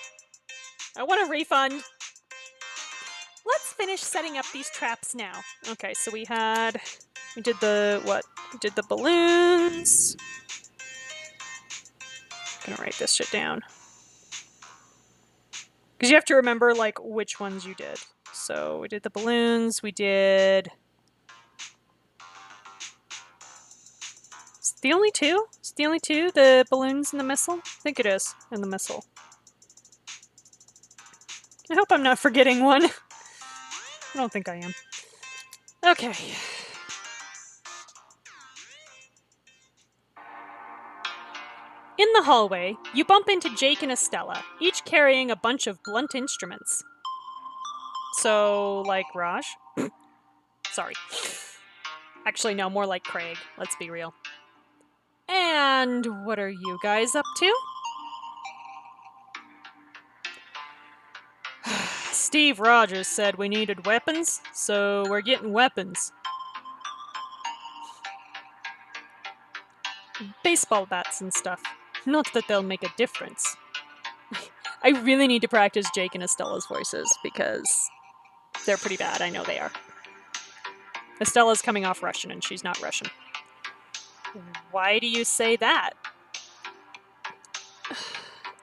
I want a refund. Let's finish setting up these traps now. Okay, so we did the, what? We did the balloons. I'm gonna write this shit down. Because you have to remember, which ones you did. So we did the balloons, we did... Is it the only two? Is it the only two? The balloons and the missile? I think it is. And the missile. I hope I'm not forgetting one. I don't think I am. Okay. In the hallway, you bump into Jake and Estella, each carrying a bunch of blunt instruments. So, like Raj? Sorry. Actually, no, more like Craig. Let's be real. And what are you guys up to? Steve Rogers said we needed weapons, so we're getting weapons. Baseball bats and stuff. Not that they'll make a difference. I really need to practice Jake and Estella's voices because they're pretty bad. I know they are. Estella's coming off Russian and she's not Russian. Why do you say that?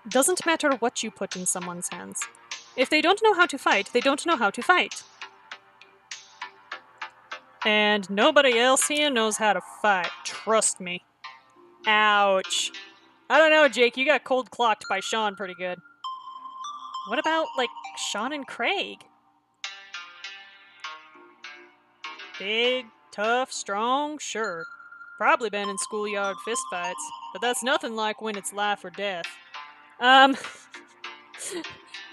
Doesn't matter what you put in someone's hands. If they don't know how to fight, they don't know how to fight. And nobody else here knows how to fight. Trust me. Ouch. I don't know, Jake. You got cold clocked by Sean pretty good. What about, like, Sean and Craig? Big, tough, strong, sure. Probably been in schoolyard fistfights, but that's nothing like when it's life or death.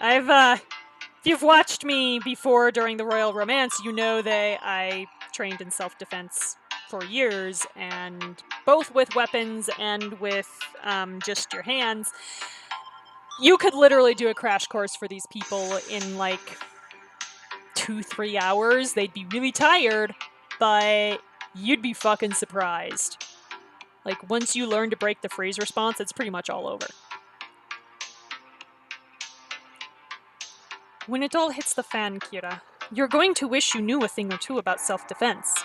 If you've watched me before during the Royal Romance, you know that I trained in self-defense for years, and both with weapons and with just your hands. You could literally do a crash course for these people in like 2-3 hours. They'd be really tired, but you'd be fucking surprised. Like, once you learn to break the freeze response, it's pretty much all over. When it all hits the fan, Kira, you're going to wish you knew a thing or two about self-defense.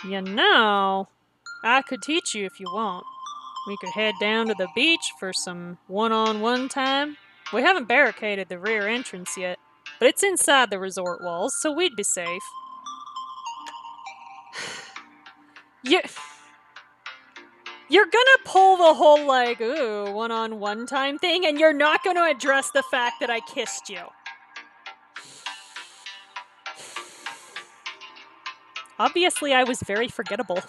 You know, I could teach you if you want. We could head down to the beach for some one-on-one time. We haven't barricaded the rear entrance yet, but it's inside the resort walls, so we'd be safe. You're gonna pull the whole, like, ooh, one-on-one time thing, and you're not gonna address the fact that I kissed you. Obviously, I was very forgettable.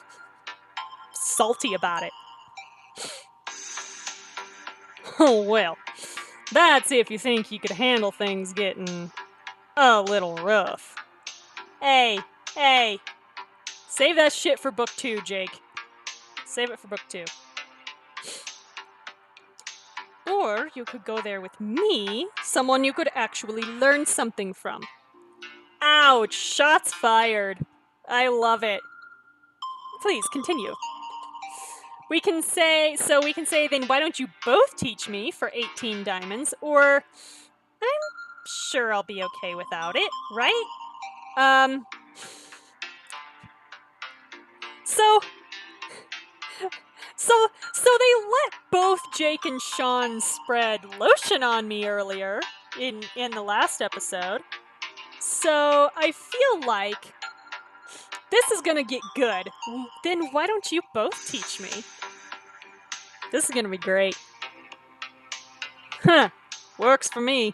Salty about it. Oh, well. That's if you think you could handle things getting a little rough. Hey. Save that shit for book 2, Jake. Save it for book 2. Or you could go there with me, someone you could actually learn something from. Ouch! Shots fired. I love it. Please, continue. We can say, then why don't you both teach me for 18 diamonds, or I'm sure I'll be okay without it, right? So they let both Jake and Sean spread lotion on me earlier in the last episode. So I feel like this is gonna get good. Then why don't you both teach me? This is gonna be great. Huh. Works for me.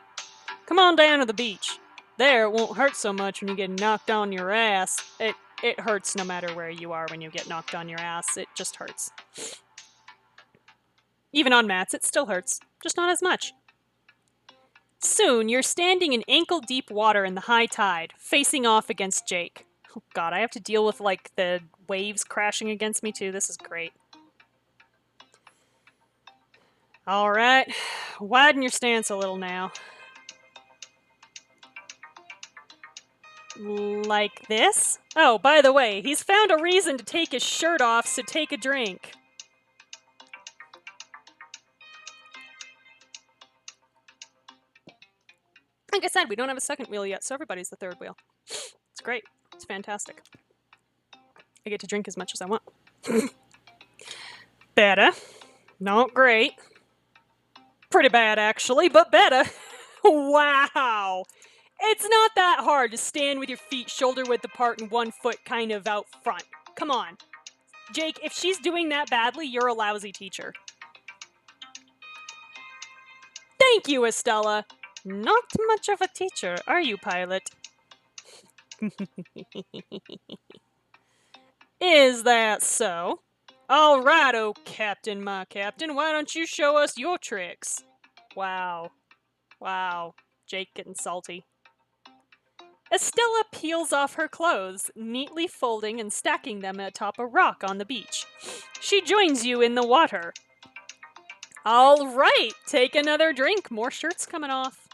Come on down to the beach. There, it won't hurt so much when you get knocked on your ass. It hurts no matter where you are when you get knocked on your ass. It just hurts. Even on mats, it still hurts. Just not as much. Soon, you're standing in ankle-deep water in the high tide, facing off against Jake. Oh god, I have to deal with, like, the waves crashing against me, too. This is great. Alright, widen your stance a little now. Like this? Oh, by the way, he's found a reason to take his shirt off, so take a drink. Like I said, we don't have a second wheel yet, so everybody's the third wheel. It's great. It's fantastic. I get to drink as much as I want. Better. Not great. Pretty bad, actually, but better. Wow. It's not that hard to stand with your feet shoulder-width apart and 1 foot kind of out front. Come on. Jake, if she's doing that badly, you're a lousy teacher. Thank you, Estella. Not much of a teacher, are you, Pilot? Is that so? All right, oh Captain, my Captain, why don't you show us your tricks? Wow. Wow. Jake getting salty. Estella peels off her clothes, neatly folding and stacking them atop a rock on the beach. She joins you in the water. All right, take another drink. More shirts coming off.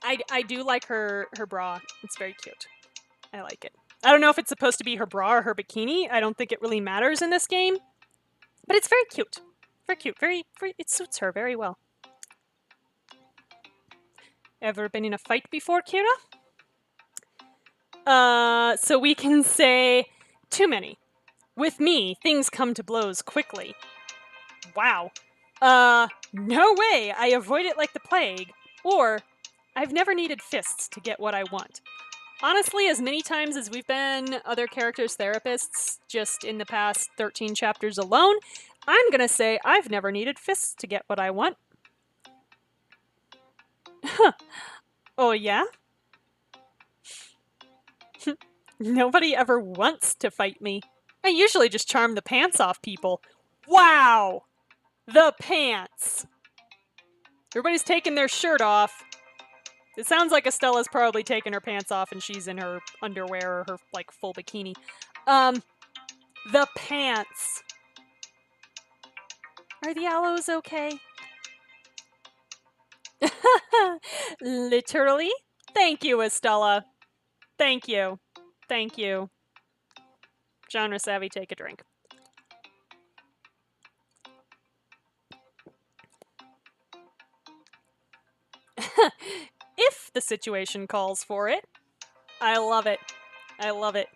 I do like her bra. It's very cute. I like it. I don't know if it's supposed to be her bra or her bikini. I don't think it really matters in this game. But it's very cute. Very cute. Very it suits her very well. Ever been in a fight before, Kira? So we can say too many. With me, things come to blows quickly. Wow. No way. I avoid it like the plague. Or, I've never needed fists to get what I want. Honestly, as many times as we've been other characters' therapists, just in the past 13 chapters alone, I'm gonna say I've never needed fists to get what I want. Oh yeah? Nobody ever wants to fight me. I usually just charm the pants off people. Wow! The pants! Everybody's taking their shirt off. It sounds like Estella's probably taking her pants off and she's in her underwear or her, like, full bikini. The pants. Are the aloes okay? Literally? Thank you, Estella. Thank you. Thank you. Genre savvy, take a drink. If the situation calls for it. I love it. I love it.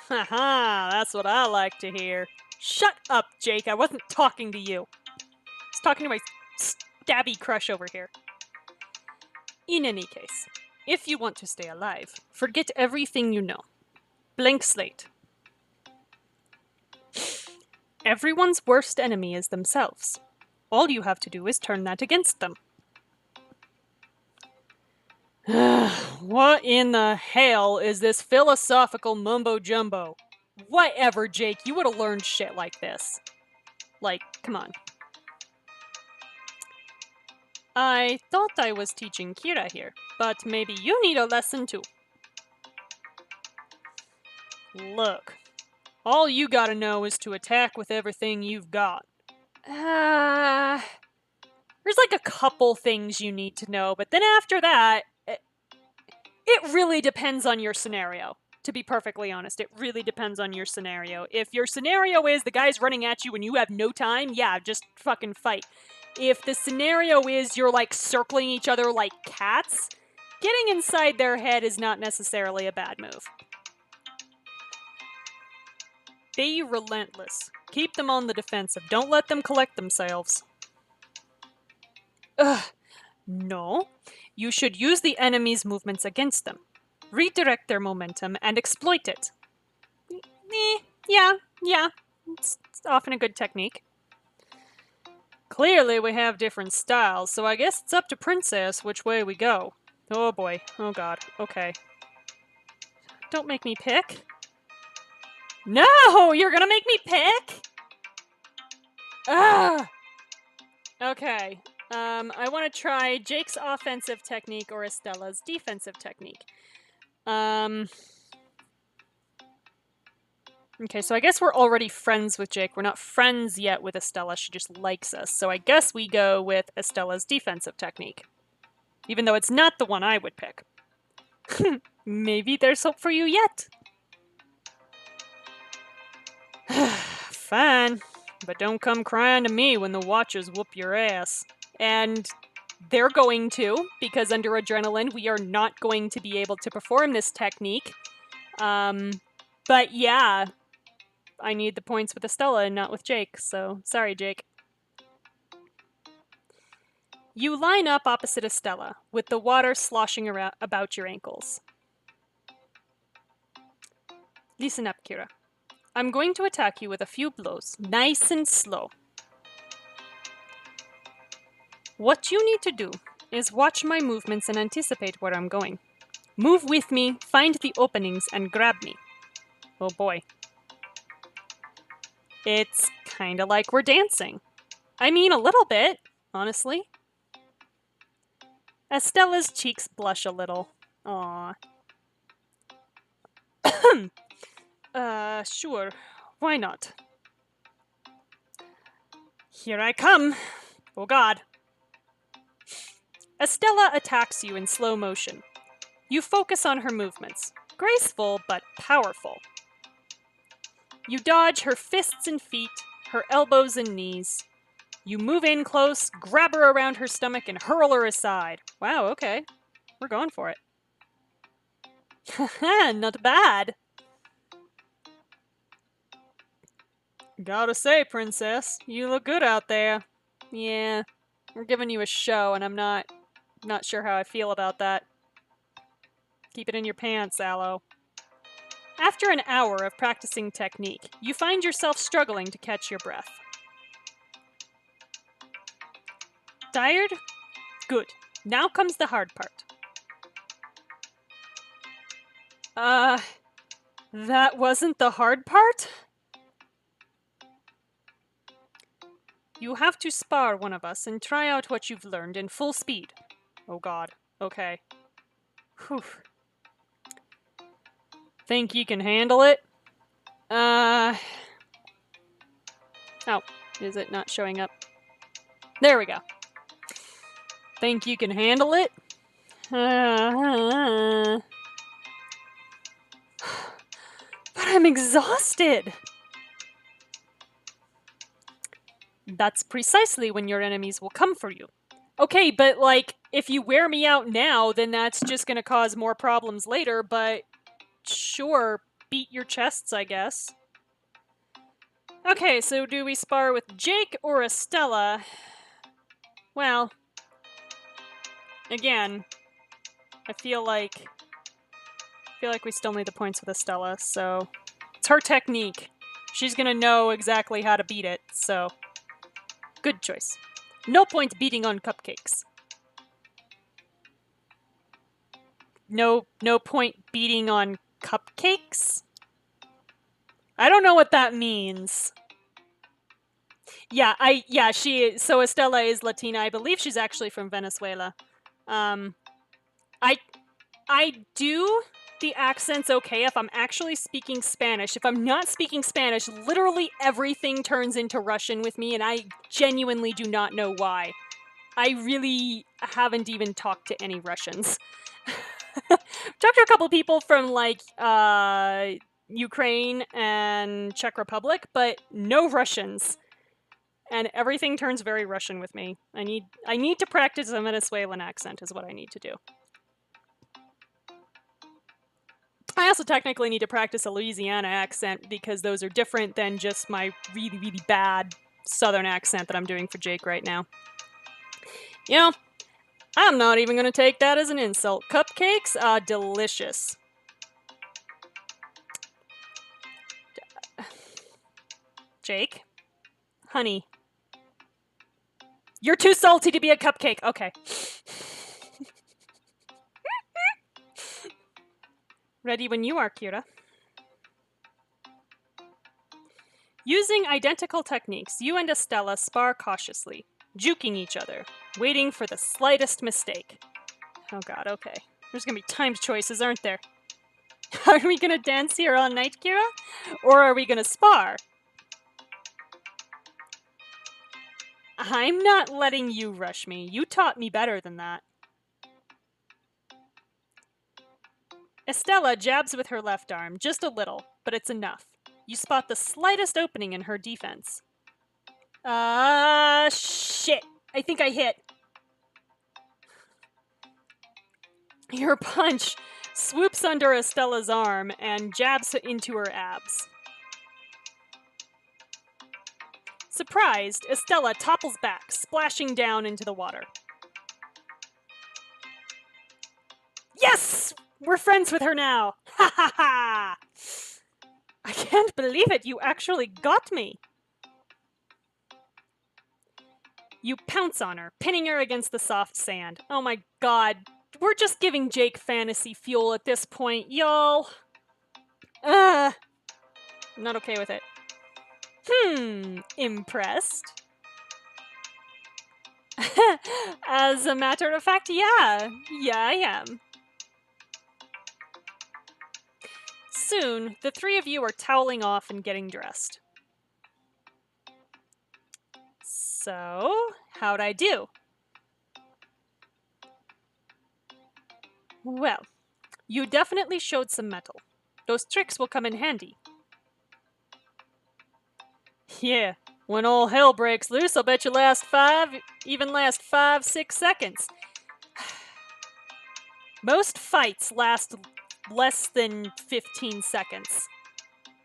Haha, that's what I like to hear. Shut up, Jake. I wasn't talking to you. I was talking to my stabby crush over here. In any case, if you want to stay alive, forget everything you know. Blank slate. Everyone's worst enemy is themselves. All you have to do is turn that against them. What in the hell is this philosophical mumbo-jumbo? Whatever, Jake, you would have learned shit like this. Like, come on. I thought I was teaching Kira here, but maybe you need a lesson too. Look, all you gotta know is to attack with everything you've got. There's like a couple things you need to know, but then after that, it really depends on your scenario. To be perfectly honest, it really depends on your scenario. If your scenario is the guy's running at you and you have no time, yeah, just fucking fight. If the scenario is you're like circling each other like cats, getting inside their head is not necessarily a bad move. Be relentless. Keep them on the defensive. Don't let them collect themselves. No. You should use the enemy's movements against them. Redirect their momentum and exploit it. Yeah. It's often a good technique. Clearly we have different styles, so I guess it's up to Princess which way we go. Oh boy. Oh god. Okay. Don't make me pick. No! You're gonna make me pick? Ugh! Okay. I want to try Jake's offensive technique or Estella's defensive technique. Okay, so I guess we're already friends with Jake. We're not friends yet with Estella. She just likes us. So I guess we go with Estella's defensive technique. Even though it's not the one I would pick. Maybe there's hope for you yet. Fine. But don't come crying to me when the Watchers whoop your ass. And they're going to, because under Adrenaline, we are not going to be able to perform this technique. But yeah, I need the points with Estella and not with Jake, so sorry, Jake. You line up opposite Estella, with the water sloshing around about your ankles. Listen up, Kira. I'm going to attack you with a few blows, nice and slow. What you need to do is watch my movements and anticipate where I'm going. Move with me, find the openings, and grab me. Oh boy. It's kinda like we're dancing. I mean, a little bit, honestly. Estella's cheeks blush a little. Aww. Sure. Why not? Here I come. Oh god. Estella attacks you in slow motion. You focus on her movements. Graceful, but powerful. You dodge her fists and feet, her elbows and knees. You move in close, grab her around her stomach, and hurl her aside. Wow, okay. We're going for it. Haha, not bad. Gotta say, princess, you look good out there. Yeah, we're giving you a show, and I'm not sure how I feel about that. Keep it in your pants, Aloe. After an hour of practicing technique, you find yourself struggling to catch your breath. Tired? Good. Now comes the hard part. That wasn't the hard part? You have to spar one of us and try out what you've learned in full speed. Oh god. Okay. Whew. Think you can handle it? Oh, is it not showing up? There we go. Think you can handle it? But I'm exhausted! That's precisely when your enemies will come for you. Okay, but like, if you wear me out now, then that's just gonna cause more problems later, but sure, beat your chests, I guess. Okay, so do we spar with Jake or Estella? Well, again, I feel like we still need the points with Estella, so it's her technique. She's gonna know exactly how to beat it, so good choice. No point beating on cupcakes. No point beating on cupcakes? I don't know what that means. So Estella is Latina. I believe she's actually from Venezuela. I do the accents okay if I'm actually speaking Spanish. If I'm not speaking Spanish, literally everything turns into Russian with me, and I genuinely do not know why. I really haven't even talked to any Russians. Talked to a couple people from, like, Ukraine and Czech Republic, but no Russians. And everything turns very Russian with me. I need to practice a Venezuelan accent is what I need to do. I also technically need to practice a Louisiana accent because those are different than just my really, really bad Southern accent that I'm doing for Jake right now. You know, I'm not even going to take that as an insult. Cupcakes are delicious. Jake? Honey. You're too salty to be a cupcake. Okay. Ready when you are, Kira. Using identical techniques, you and Estella spar cautiously, juking each other, waiting for the slightest mistake. Oh god, okay. There's gonna be timed choices, aren't there? Are we gonna dance here all night, Kira? Or are we gonna spar? I'm not letting you rush me. You taught me better than that. Estella jabs with her left arm, just a little, but it's enough. You spot the slightest opening in her defense. Shit. I think I hit. Your punch swoops under Estella's arm and jabs into her abs. Surprised, Estella topples back, splashing down into the water. Yes! We're friends with her now! Ha ha ha! I can't believe it, you actually got me! You pounce on her, pinning her against the soft sand. Oh my god, we're just giving Jake fantasy fuel at this point, y'all. I'm not okay with it. Impressed? As a matter of fact, yeah, I am. soon, the three of you are toweling off and getting dressed. So, how'd I do? Well, you definitely showed some mettle. Those tricks will come in handy. Yeah, when all hell breaks loose, I'll bet you last 5, 6 seconds. Most fights last less than 15 seconds,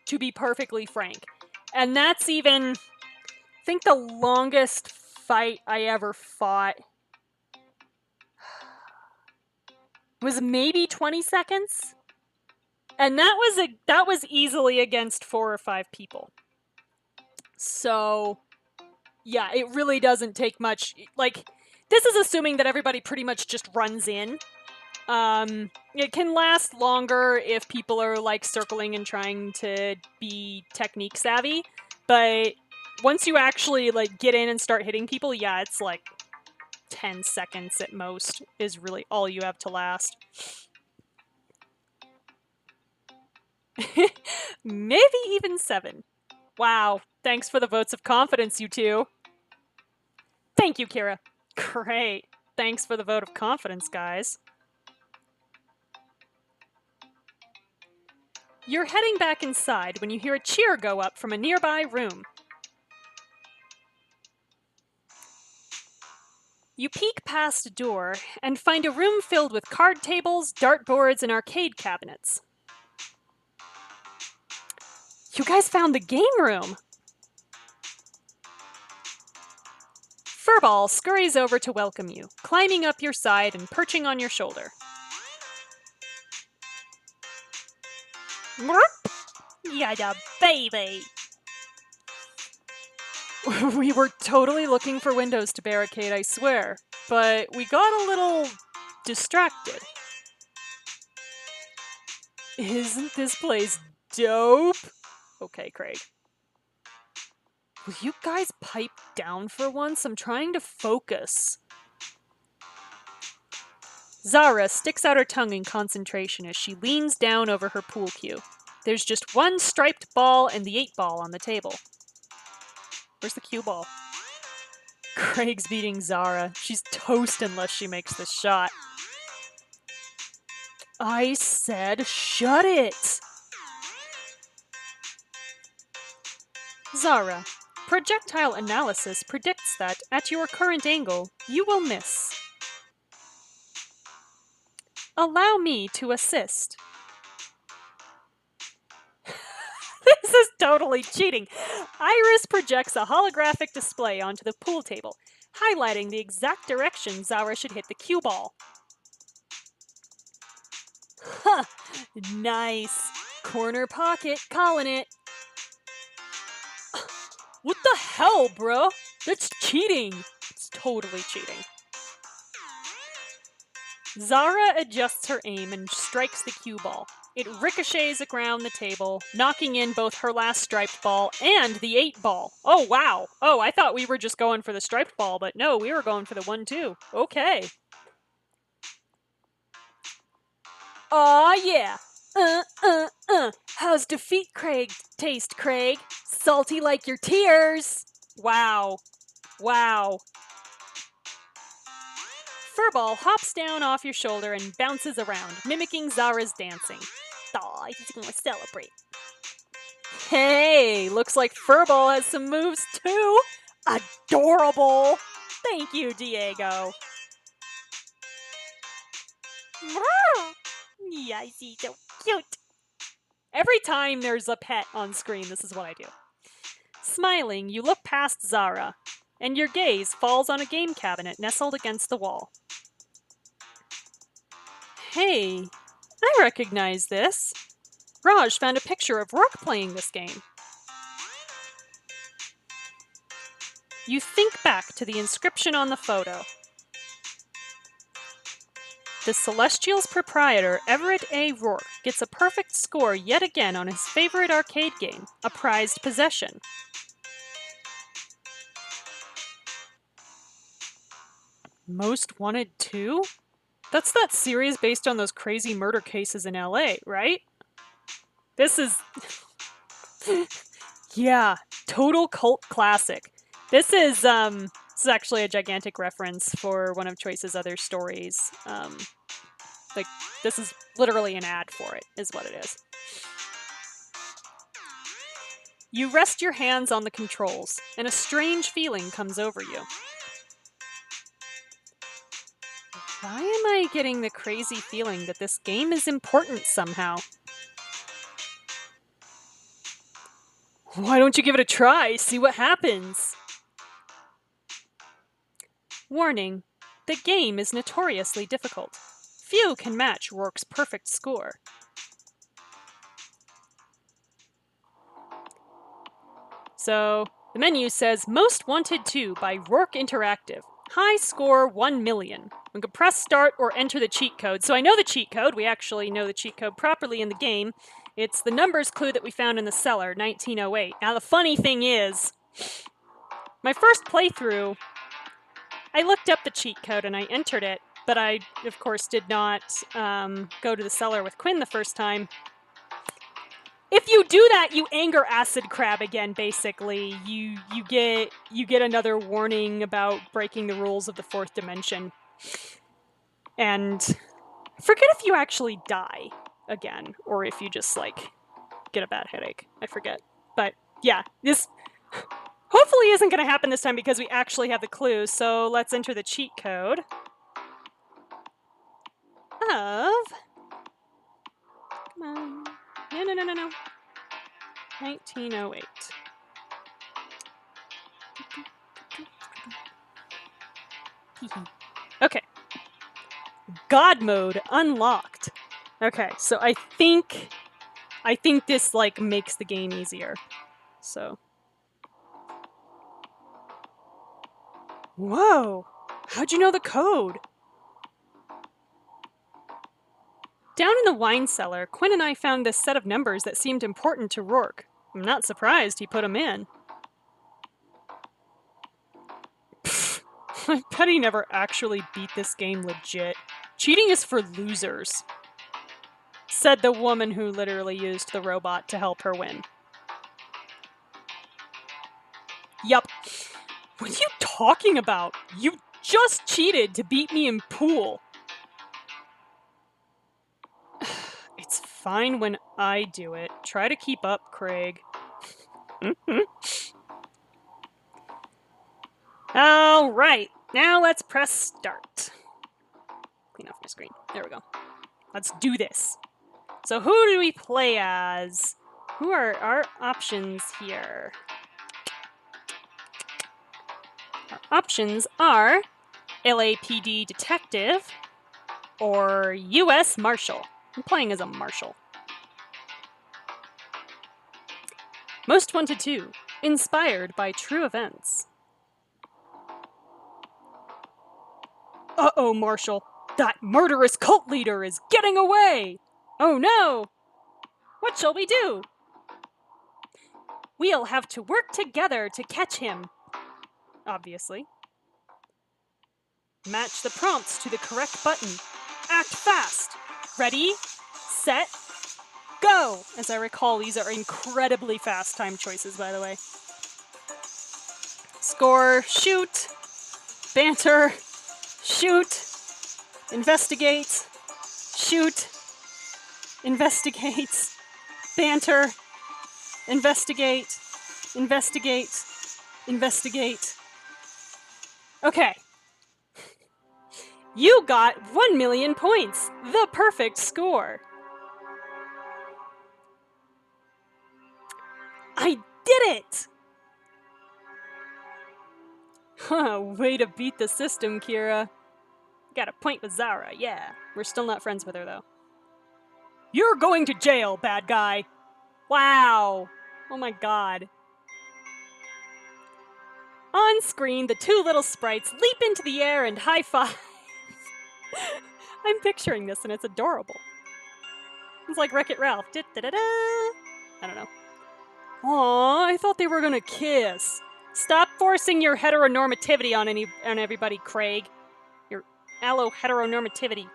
to be perfectly frank. And that's even, I think the longest fight I ever fought was maybe 20 seconds. And that was easily against 4 or 5 people. So, yeah, it really doesn't take much. Like, this is assuming that everybody pretty much just runs in. It can last longer if people are, like, circling and trying to be technique savvy. But once you actually, like, get in and start hitting people, yeah, it's like 10 seconds at most is really all you have to last. Maybe even 7. Wow, thanks for the votes of confidence, you two. Thank you, Kira. Great. Thanks for the vote of confidence, guys. You're heading back inside when you hear a cheer go up from a nearby room. You peek past a door and find a room filled with card tables, dartboards, and arcade cabinets. You guys found the game room! Furball scurries over to welcome you, climbing up your side and perching on your shoulder. Yeah, baby! We were totally looking for windows to barricade, I swear, but we got a little distracted. Isn't this place dope? Okay, Craig. Will you guys pipe down for once? I'm trying to focus. Zara sticks out her tongue in concentration as she leans down over her pool cue. There's just one striped ball and the 8-ball on the table. Where's the cue ball? Craig's beating Zara. She's toast unless she makes this shot. I said shut it! Zara, projectile analysis predicts that, at your current angle, you will miss. Allow me to assist. This is totally cheating. Iris projects a holographic display onto the pool table, highlighting the exact direction Zara should hit the cue ball. Huh, nice. Corner pocket, calling it. What the hell, bro? That's cheating. It's totally cheating. Zara adjusts her aim and strikes the cue ball. It ricochets around the table, knocking in both her last striped ball and the 8-ball. Oh, wow. Oh, I thought we were just going for the striped ball, but no, we were going for the 1, too. Okay. Aw, yeah. How's defeat taste, Craig? Salty like your tears. Wow. Wow. Furball hops down off your shoulder and bounces around, mimicking Zara's dancing. Aw, he's gonna celebrate. Hey, looks like Furball has some moves too. Adorable. Thank you, Diego. Yeah, I see, so cute. Every time there's a pet on screen, this is what I do. Smiling, you look past Zara, and your gaze falls on a game cabinet nestled against the wall. Hey, I recognize this. Raj found a picture of Rook playing this game. You think back to the inscription on the photo. The Celestial's proprietor, Everett A. Rourke, gets a perfect score yet again on his favorite arcade game, a prized possession. Most Wanted 2? That's that series based on those crazy murder cases in LA, right? This is... yeah, total cult classic. This is actually a gigantic reference for one of Choice's other stories. Like, this is literally an ad for it, is what it is. You rest your hands on the controls, and a strange feeling comes over you. Why am I getting the crazy feeling that this game is important somehow? Why don't you give it a try? See what happens. Warning. The game is notoriously difficult. Few can match Rourke's perfect score. So, the menu says Most Wanted 2 by Rourke Interactive. High score 1 million. We can press start or enter the cheat code. So I know the cheat code. We actually know the cheat code properly in the game. It's the numbers clue that we found in the cellar, 1908. Now the funny thing is, my first playthrough, I looked up the cheat code and I entered it, but I, of course, did not go to the cellar with Quinn the first time. If you do that, you anger Acid Crab again, basically. You get another warning about breaking the rules of the fourth dimension. And forget if you actually die again, or if you just, like, get a bad headache. I forget. But, yeah, this hopefully isn't going to happen this time because we actually have the clue. So let's enter the cheat code of... Come on. No. 1908. Okay. God mode unlocked. Okay, so I think this, like, makes the game easier. So. Whoa! How'd you know the code? Down in the wine cellar, Quinn and I found this set of numbers that seemed important to Rourke. I'm not surprised he put them in. Pfft, I bet he never actually beat this game legit. Cheating is for losers, said the woman who literally used the robot to help her win. Yup. What are you talking about? You just cheated to beat me in pool. It's fine when I do it. Try to keep up, Craig. All right, now let's press start. Clean off my screen. There we go. Let's do this. So who do we play as? Who are our options here? Our options are LAPD detective or US Marshal. I'm playing as a Marshal. Most Wanted 2, inspired by true events. Uh-oh, Marshal. That murderous cult leader is getting away! Oh no! What shall we do? We'll have to work together to catch him. Obviously. Match the prompts to the correct button. Act fast. Ready, set, go! As I recall, these are incredibly fast time choices, by the way. Score, shoot, banter, shoot, investigate, shoot, investigate, banter, investigate, investigate, investigate. Okay. You got 1 million points, the perfect score. I did it! Huh, way to beat the system, Kira. Got a point with Zara, yeah. We're still not friends with her, though. You're going to jail, bad guy. Wow. Oh my god. On screen, the two little sprites leap into the air and high-five. I'm picturing this and it's adorable. It's like Wreck-It Ralph. Da-da-da-da. I don't know. Aw, I thought they were gonna kiss. Stop forcing your heteronormativity on everybody, Craig. Your allo-heteronormativity.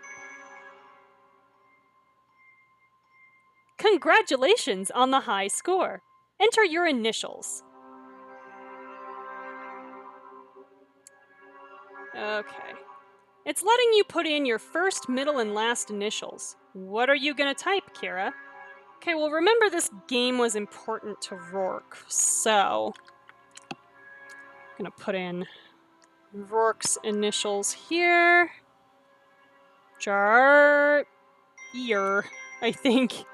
Congratulations on the high score. Enter your initials. Okay. It's letting you put in your first, middle, and last initials. What are you gonna type, Kira? Okay, well, remember this game was important to Rourke, so I'm gonna put in Rourke's initials here. Jar... Ear, I think.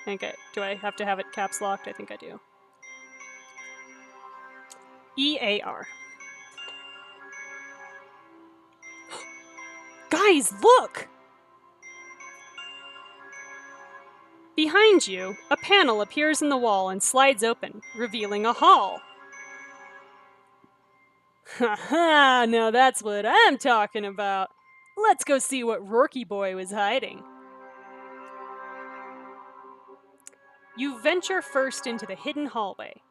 Okay, do I have to have it caps locked? I think I do. E-A-R. Guys, look! Behind you, a panel appears in the wall and slides open, revealing a hall. Haha, now that's what I'm talking about. Let's go see what Rourke boy was hiding. You venture first into the hidden hallway.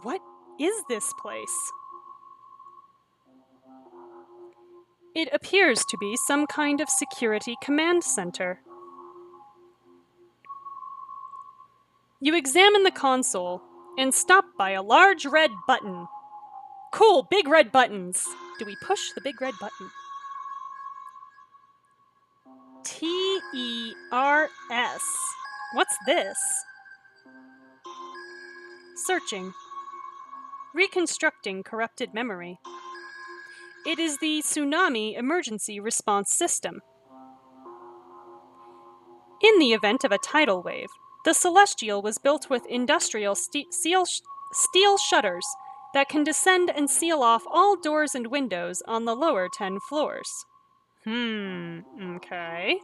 What is this place? It appears to be some kind of security command center. You examine the console and stop by a large red button. Cool, big red buttons. Do we push the big red button? T-E-R-S. What's this? Searching. Reconstructing corrupted memory. It is the Tsunami Emergency Response System. In the event of a tidal wave, the Celestial was built with industrial steel shutters that can descend and seal off all doors and windows on the lower 10 floors. Okay.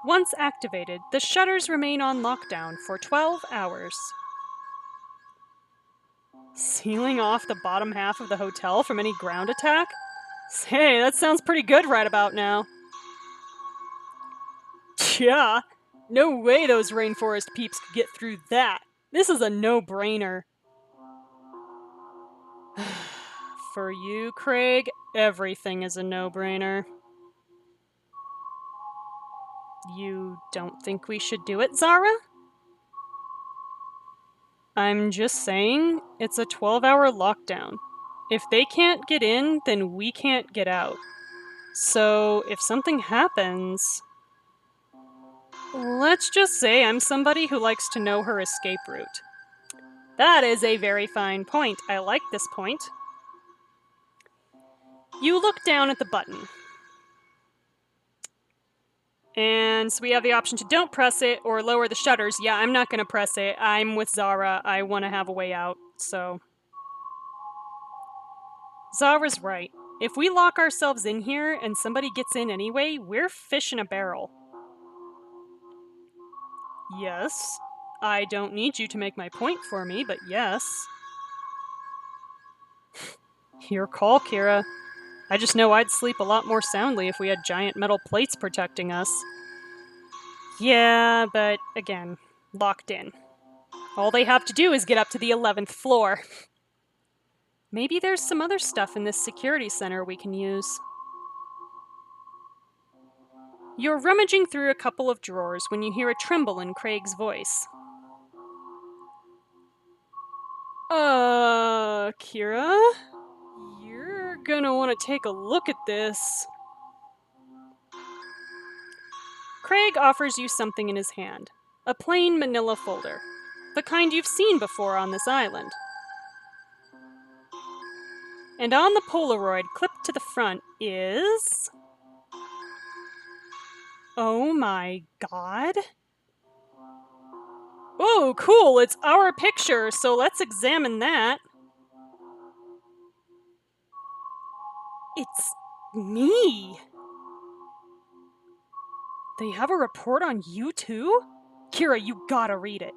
Once activated, the shutters remain on lockdown for 12 hours. Sealing off the bottom half of the hotel from any ground attack? Hey, that sounds pretty good right about now. Yeah, no way those rainforest peeps could get through that. This is a no-brainer. For you, Craig, everything is a no-brainer. You don't think we should do it, Zara? I'm just saying, it's a 12-hour lockdown. If they can't get in, then we can't get out. So, if something happens... Let's just say I'm somebody who likes to know her escape route. That is a very fine point. I like this point. You look down at the button. And so we have the option to don't press it or lower the shutters. Yeah, I'm not going to press it. I'm with Zara. I want to have a way out, so... Zara's right. If we lock ourselves in here and somebody gets in anyway, we're fish in a barrel. Yes. I don't need you to make my point for me, but yes. Your call, Kira. I just know I'd sleep a lot more soundly if we had giant metal plates protecting us. Yeah, but again, locked in. All they have to do is get up to the 11th floor. Maybe there's some other stuff in this security center we can use. You're rummaging through a couple of drawers when you hear a tremble in Craig's voice. Kira? You're gonna want to take a look at this. Craig offers you something in his hand. A plain manila folder. The kind you've seen before on this island. And on the Polaroid clipped to the front is... Oh my god. Oh, cool, it's our picture, so let's examine that. It's me. They have a report on you too? Kira, you gotta read it.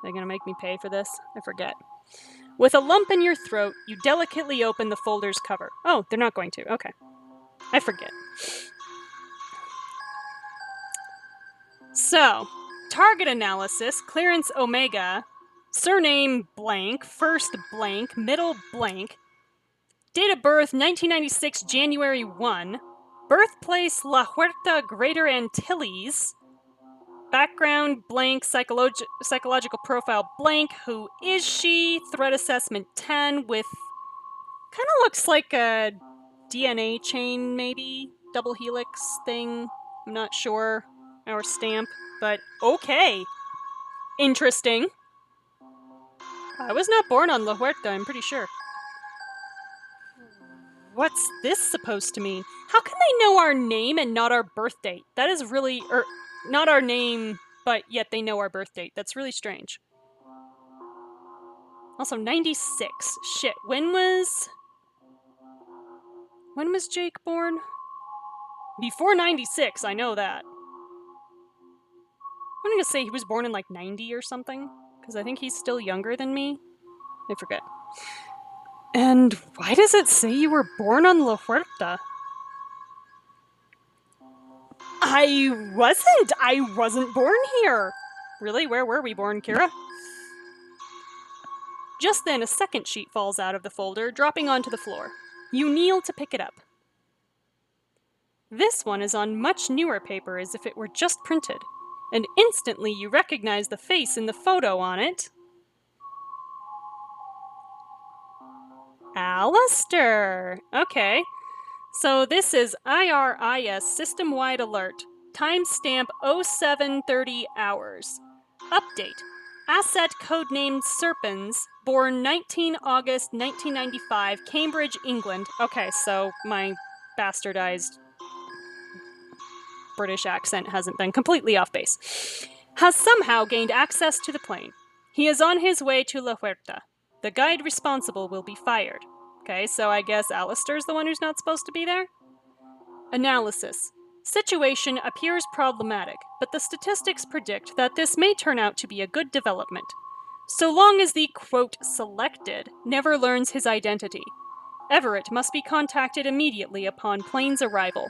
They're gonna make me pay for this? I forget. With a lump in your throat, you delicately open the folder's cover. Oh, they're not going to. Okay. I forget. So, target analysis, clearance Omega, surname blank, first blank, middle blank, Date of birth, 1996, January 1. Birthplace, La Huerta, Greater Antilles. Background, blank. Psychological profile, blank. Who is she? Threat assessment, 10, with... kind of looks like a DNA chain, maybe? Double helix thing? I'm not sure. Or stamp, but okay. Interesting. I was not born on La Huerta, I'm pretty sure. What's this supposed to mean? How can they know our name and not our birth date? That is really... not our name, but yet they know our birth date. That's really strange. Also, 96. Shit, when was Jake born? Before 96, I know that. I'm gonna say he was born in like 90 or something, because I think he's still younger than me. I forget. And why does it say you were born on La Huerta? I wasn't born here! Really? Where were we born, Kira? Just then, a second sheet falls out of the folder, dropping onto the floor. You kneel to pick it up. This one is on much newer paper, as if it were just printed, and instantly you recognize the face in the photo on it. Alistair! Okay. So this is IRIS System-Wide Alert. Timestamp 0730 hours. Update. Asset codenamed Serpens, born 19 August 1995, Cambridge, England. Okay, so my bastardized British accent hasn't been completely off base. Has somehow gained access to the plane. He is on his way to La Huerta. The guide responsible will be fired. Okay, so I guess Alistair's the one who's not supposed to be there? Analysis. Situation appears problematic, but the statistics predict that this may turn out to be a good development, so long as the, quote, selected never learns his identity. Everett must be contacted immediately upon plane's arrival.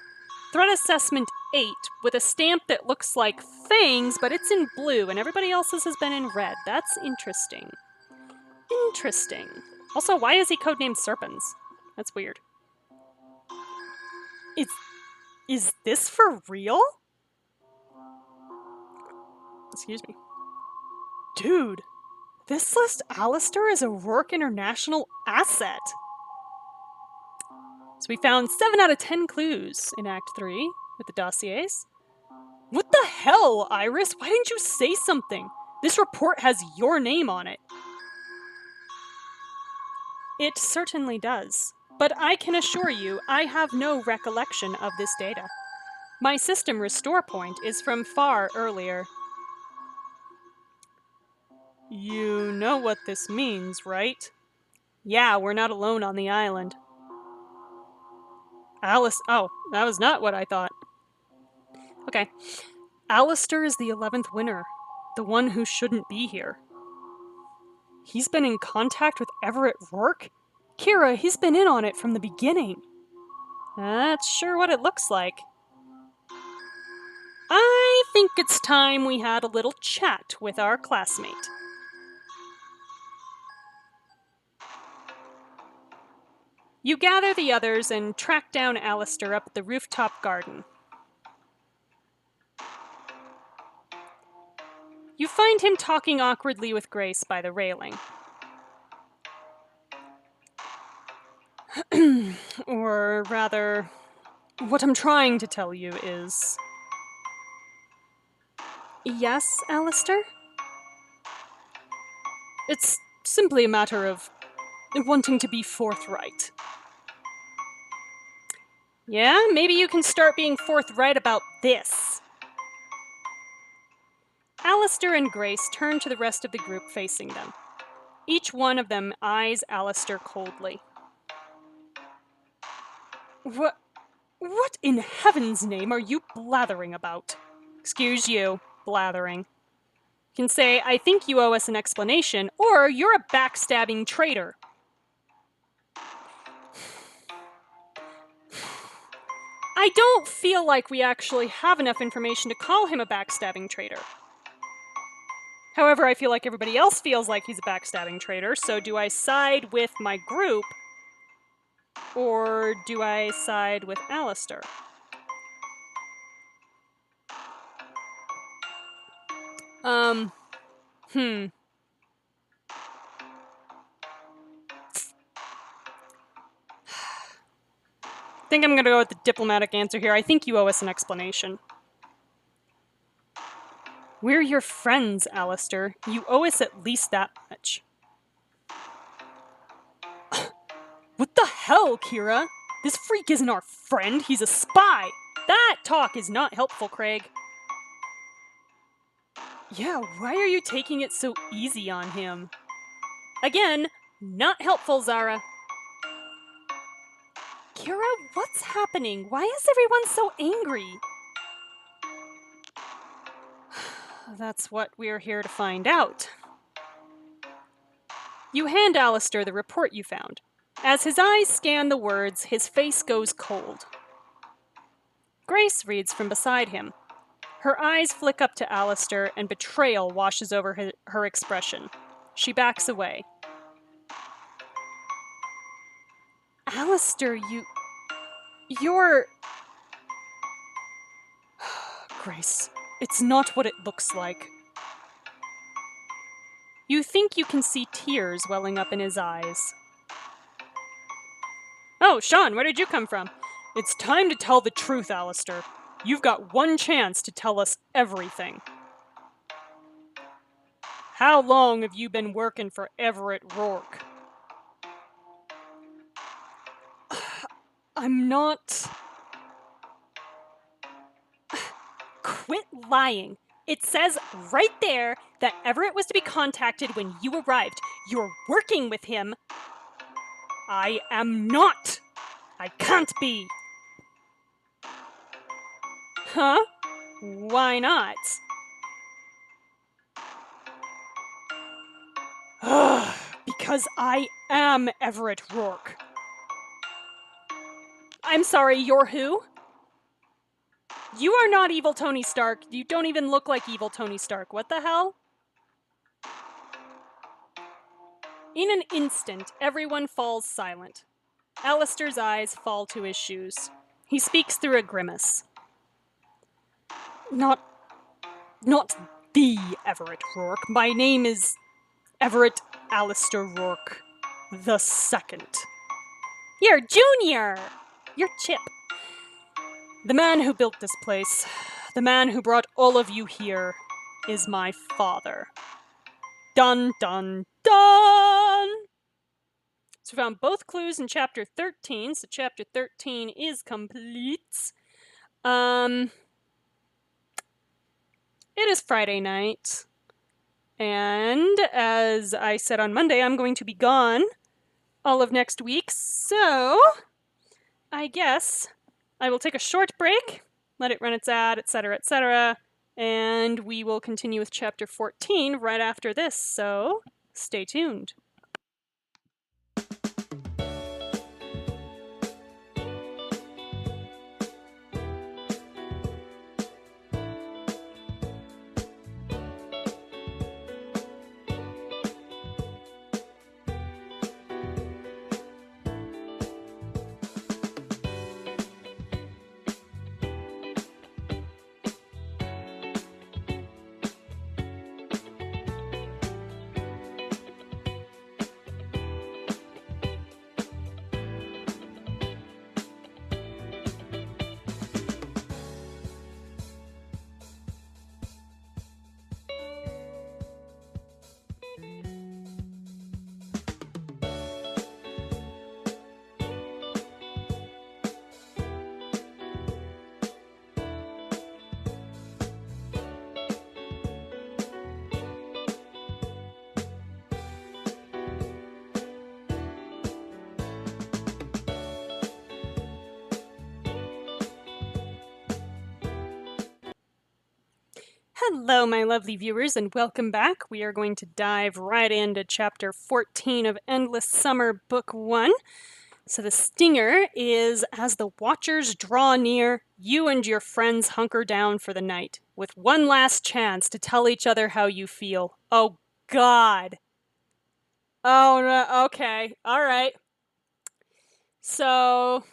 Threat assessment 8, with a stamp that looks like fangs, but it's in blue, and everybody else's has been in red. That's interesting. Interesting. Also, why is he codenamed Serpens? That's weird. Is this for real? Excuse me. Dude, this lists Alistair as a Rourke International asset. So we found 7 out of 10 clues in Act 3 with the dossiers. What the hell, Iris? Why didn't you say something? This report has your name on it. It certainly does. But I can assure you, I have no recollection of this data. My system restore point is from far earlier. You know what this means, right? Yeah, we're not alone on the island. Oh, that was not what I thought. Okay. Alistair is the 11th winner, the one who shouldn't be here. He's been in contact with Everett Rourke? Kira, he's been in on it from the beginning. That's sure what it looks like. I think it's time we had a little chat with our classmate. You gather the others and track down Alistair up at the rooftop garden. You find him talking awkwardly with Grace by the railing. Or rather, what I'm trying to tell you is... Yes, Alistair? It's simply a matter of wanting to be forthright. Yeah, maybe you can start being forthright about this. Alistair and Grace turn to the rest of the group facing them. Each one of them eyes Alistair coldly. What in heaven's name are you blathering about? Excuse you, blathering. You can say, I think you owe us an explanation, or you're a backstabbing traitor. I don't feel like we actually have enough information to call him a backstabbing traitor. However, I feel like everybody else feels like he's a backstabbing traitor, so do I side with my group? Or do I side with Alistair? Hmm. I think I'm gonna go with the diplomatic answer here. I think you owe us an explanation. We're your friends, Alistair. You owe us at least that much. What the hell, Kira? This freak isn't our friend, he's a spy! That talk is not helpful, Craig. Yeah, why are you taking it so easy on him? Again, not helpful, Zara. Kira, what's happening? Why is everyone so angry? That's what we're here to find out. You hand Alistair the report you found. As his eyes scan the words, his face goes cold. Grace reads from beside him. Her eyes flick up to Alistair, and betrayal washes over her expression. She backs away. Alistair, you're... Grace, it's not what it looks like. You think you can see tears welling up in his eyes. Oh, Sean, where did you come from? It's time to tell the truth, Alistair. You've got one chance to tell us everything. How long have you been working for Everett Rourke? I'm not... Quit lying. It says right there that Everett was to be contacted when you arrived. You're working with him. I am not. I can't be. Huh? Why not? Because I am Everett Rourke. I'm sorry, you're who? You are not evil Tony Stark. You don't even look like evil Tony Stark. What the hell? In an instant, everyone falls silent. Alistair's eyes fall to his shoes. He speaks through a grimace. Not the Everett Rourke. My name is Everett Alistair Rourke the Second. You're Junior! You're Chip. The man who built this place, the man who brought all of you here, is my father. Dun, dun, dun! So we found both clues in Chapter 13, so Chapter 13 is complete. It is Friday night, and as I said on Monday, I'm going to be gone all of next week, so I guess I will take a short break, let it run its ad, etc., and we will continue with Chapter 14 right after this, so stay tuned. Hello, my lovely viewers, and welcome back. We are going to dive right into Chapter 14 of Endless Summer, Book 1. So the stinger is, as the Watchers draw near, you and your friends hunker down for the night, with one last chance to tell each other how you feel. Oh, God. Oh, no, okay, all right. So,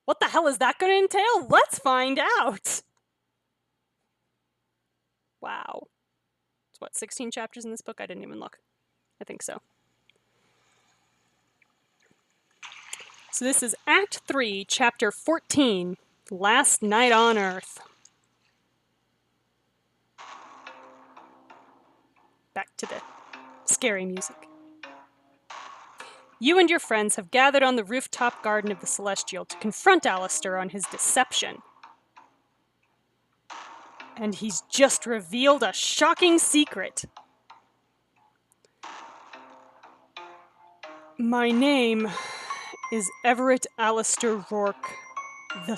what the hell is that going to entail? Let's find out! Wow. It's what, 16 chapters in this book? I didn't even look. I think so. So this is Act 3, Chapter 14, Last Night on Earth. Back to the scary music. You and your friends have gathered on the rooftop garden of the Celestial to confront Alistair on his deception. And he's just revealed a shocking secret. My name is Everett Alistair Rourke II.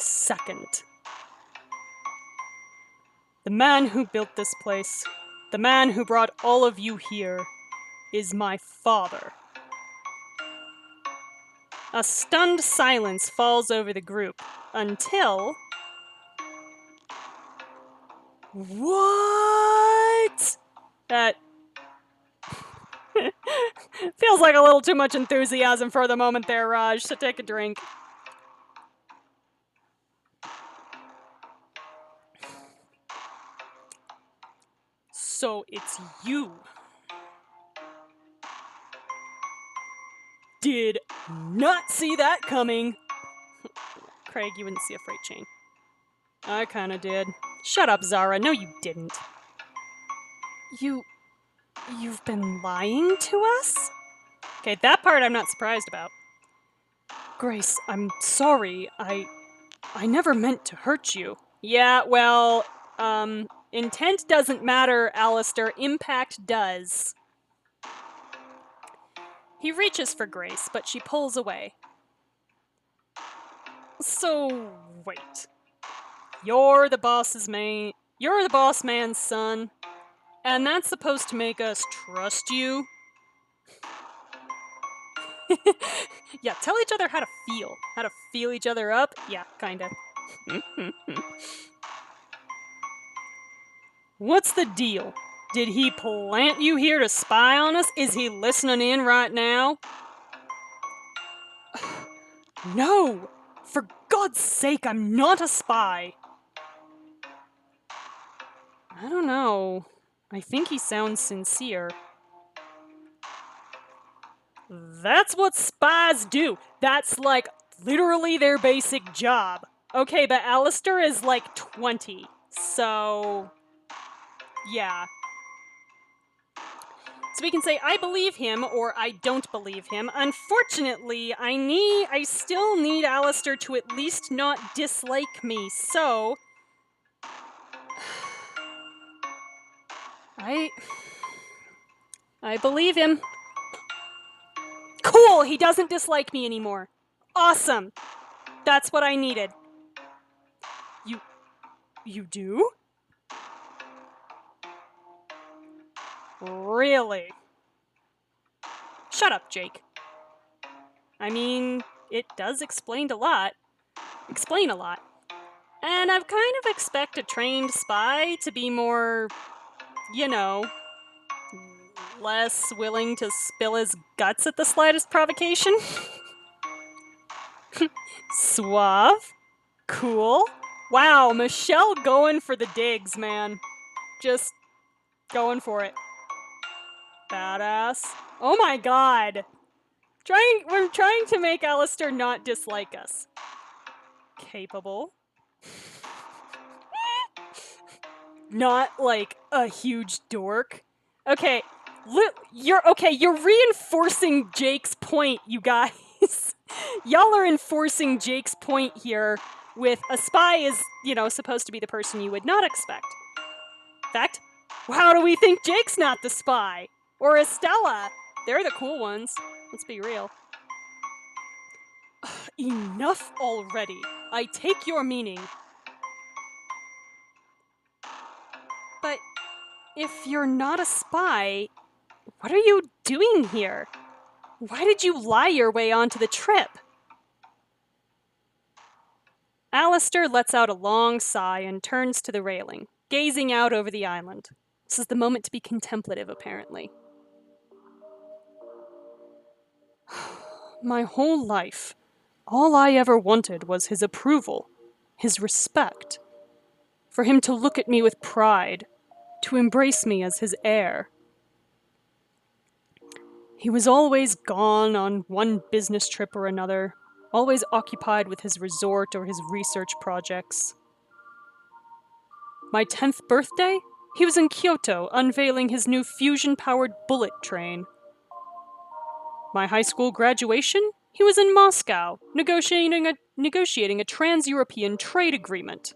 The man who built this place, the man who brought all of you here, is my father. A stunned silence falls over the group until... What? That feels like a little too much enthusiasm for the moment there, Raj, so take a drink. So it's you. Did not see that coming. Craig, you wouldn't see a freight chain. I kinda did. Shut up, Zara. No, you didn't. You've been lying to us? Okay, that part I'm not surprised about. Grace, I'm sorry. I never meant to hurt you. Yeah, well, intent doesn't matter, Alistair. Impact does. He reaches for Grace, but she pulls away. So, wait. You're the boss man's son, and that's supposed to make us trust you? Yeah, tell each other how to feel each other up. Yeah, kinda. What's the deal? Did he plant you here to spy on us? Is he listening in right now? No! For God's sake, I'm not a spy! I don't know. I think he sounds sincere. That's what spies do. That's like literally their basic job. Okay, but Alistair is like 20, so yeah. So we can say I believe him or I don't believe him. Unfortunately, I still need Alistair to at least not dislike me. So I believe him. Cool, he doesn't dislike me anymore. Awesome. That's what I needed. You do? Really? Shut up, Jake. I mean, it does explain a lot. And I've kind of expect a trained spy to be more, less willing to spill his guts at the slightest provocation. Suave. Cool. Wow, Michelle going for the digs, man. Just going for it. Badass. Oh my god. We're trying to make Alistair not dislike us. Capable. Not like a huge dork. Okay, you're reinforcing Jake's point, you guys. Y'all are enforcing Jake's point here with a spy is, supposed to be the person you would not expect. In fact, how do we think Jake's not the spy? Or Estella? They're the cool ones. Let's be real. Enough already. I take your meaning. But if you're not a spy, what are you doing here? Why did you lie your way onto the trip? Alistair lets out a long sigh and turns to the railing, gazing out over the island. This is the moment to be contemplative, apparently. My whole life, All I ever wanted was his approval, his respect, for him to look at me with pride, to embrace me as his heir. He was always gone on one business trip or another, always occupied with his resort or his research projects. My 10th birthday, he was in Kyoto unveiling his new fusion-powered bullet train. My high school graduation, he was in Moscow, negotiating a trans-European trade agreement.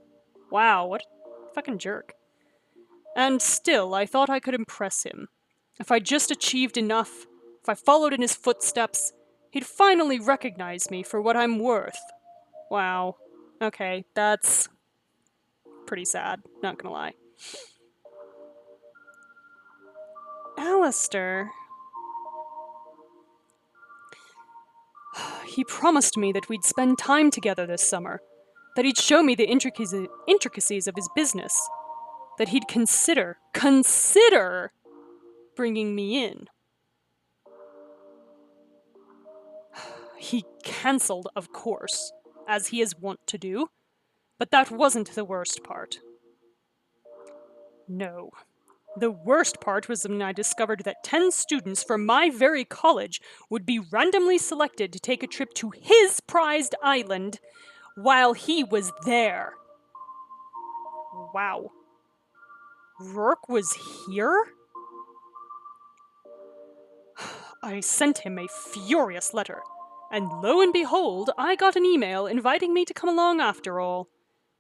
Wow, what a fucking jerk. And still, I thought I could impress him. If I just achieved enough, if I followed in his footsteps, he'd finally recognize me for what I'm worth. Wow. Okay, that's pretty sad, not gonna lie. Alistair... He promised me that we'd spend time together this summer, that he'd show me the intricacies of his business, that he'd consider bringing me in. He cancelled, of course, as he is wont to do, but that wasn't the worst part. No. The worst part was when I discovered that 10 students from my very college would be randomly selected to take a trip to his prized island while he was there. Wow. Rourke was here? I sent him a furious letter, and lo and behold, I got an email inviting me to come along after all.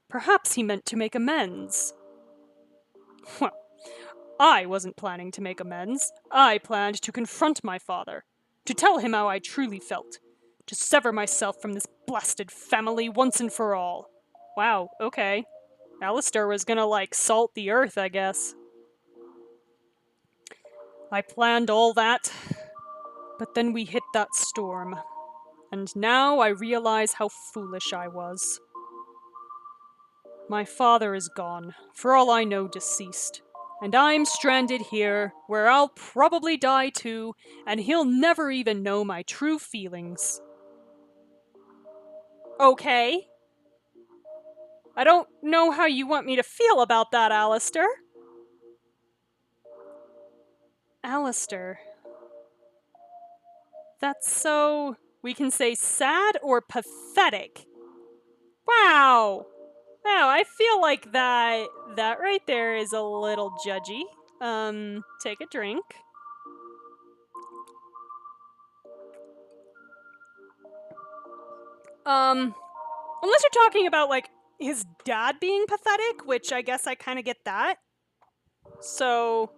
Perhaps he meant to make amends. Well, I wasn't planning to make amends. I planned to confront my father, to tell him how I truly felt, to sever myself from this blasted family once and for all. Wow, okay. Alistair was gonna, salt the earth, I guess. I planned all that, but then we hit that storm, and now I realize how foolish I was. My father is gone, for all I know deceased. And I'm stranded here, where I'll probably die too, and he'll never even know my true feelings. Okay. I don't know how you want me to feel about that, Alistair. Alistair. That's so, we can say sad or pathetic. Wow. Wow, I feel like that right there is a little judgy. Take a drink. Unless you're talking about, his dad being pathetic, which I guess I kind of get that. So...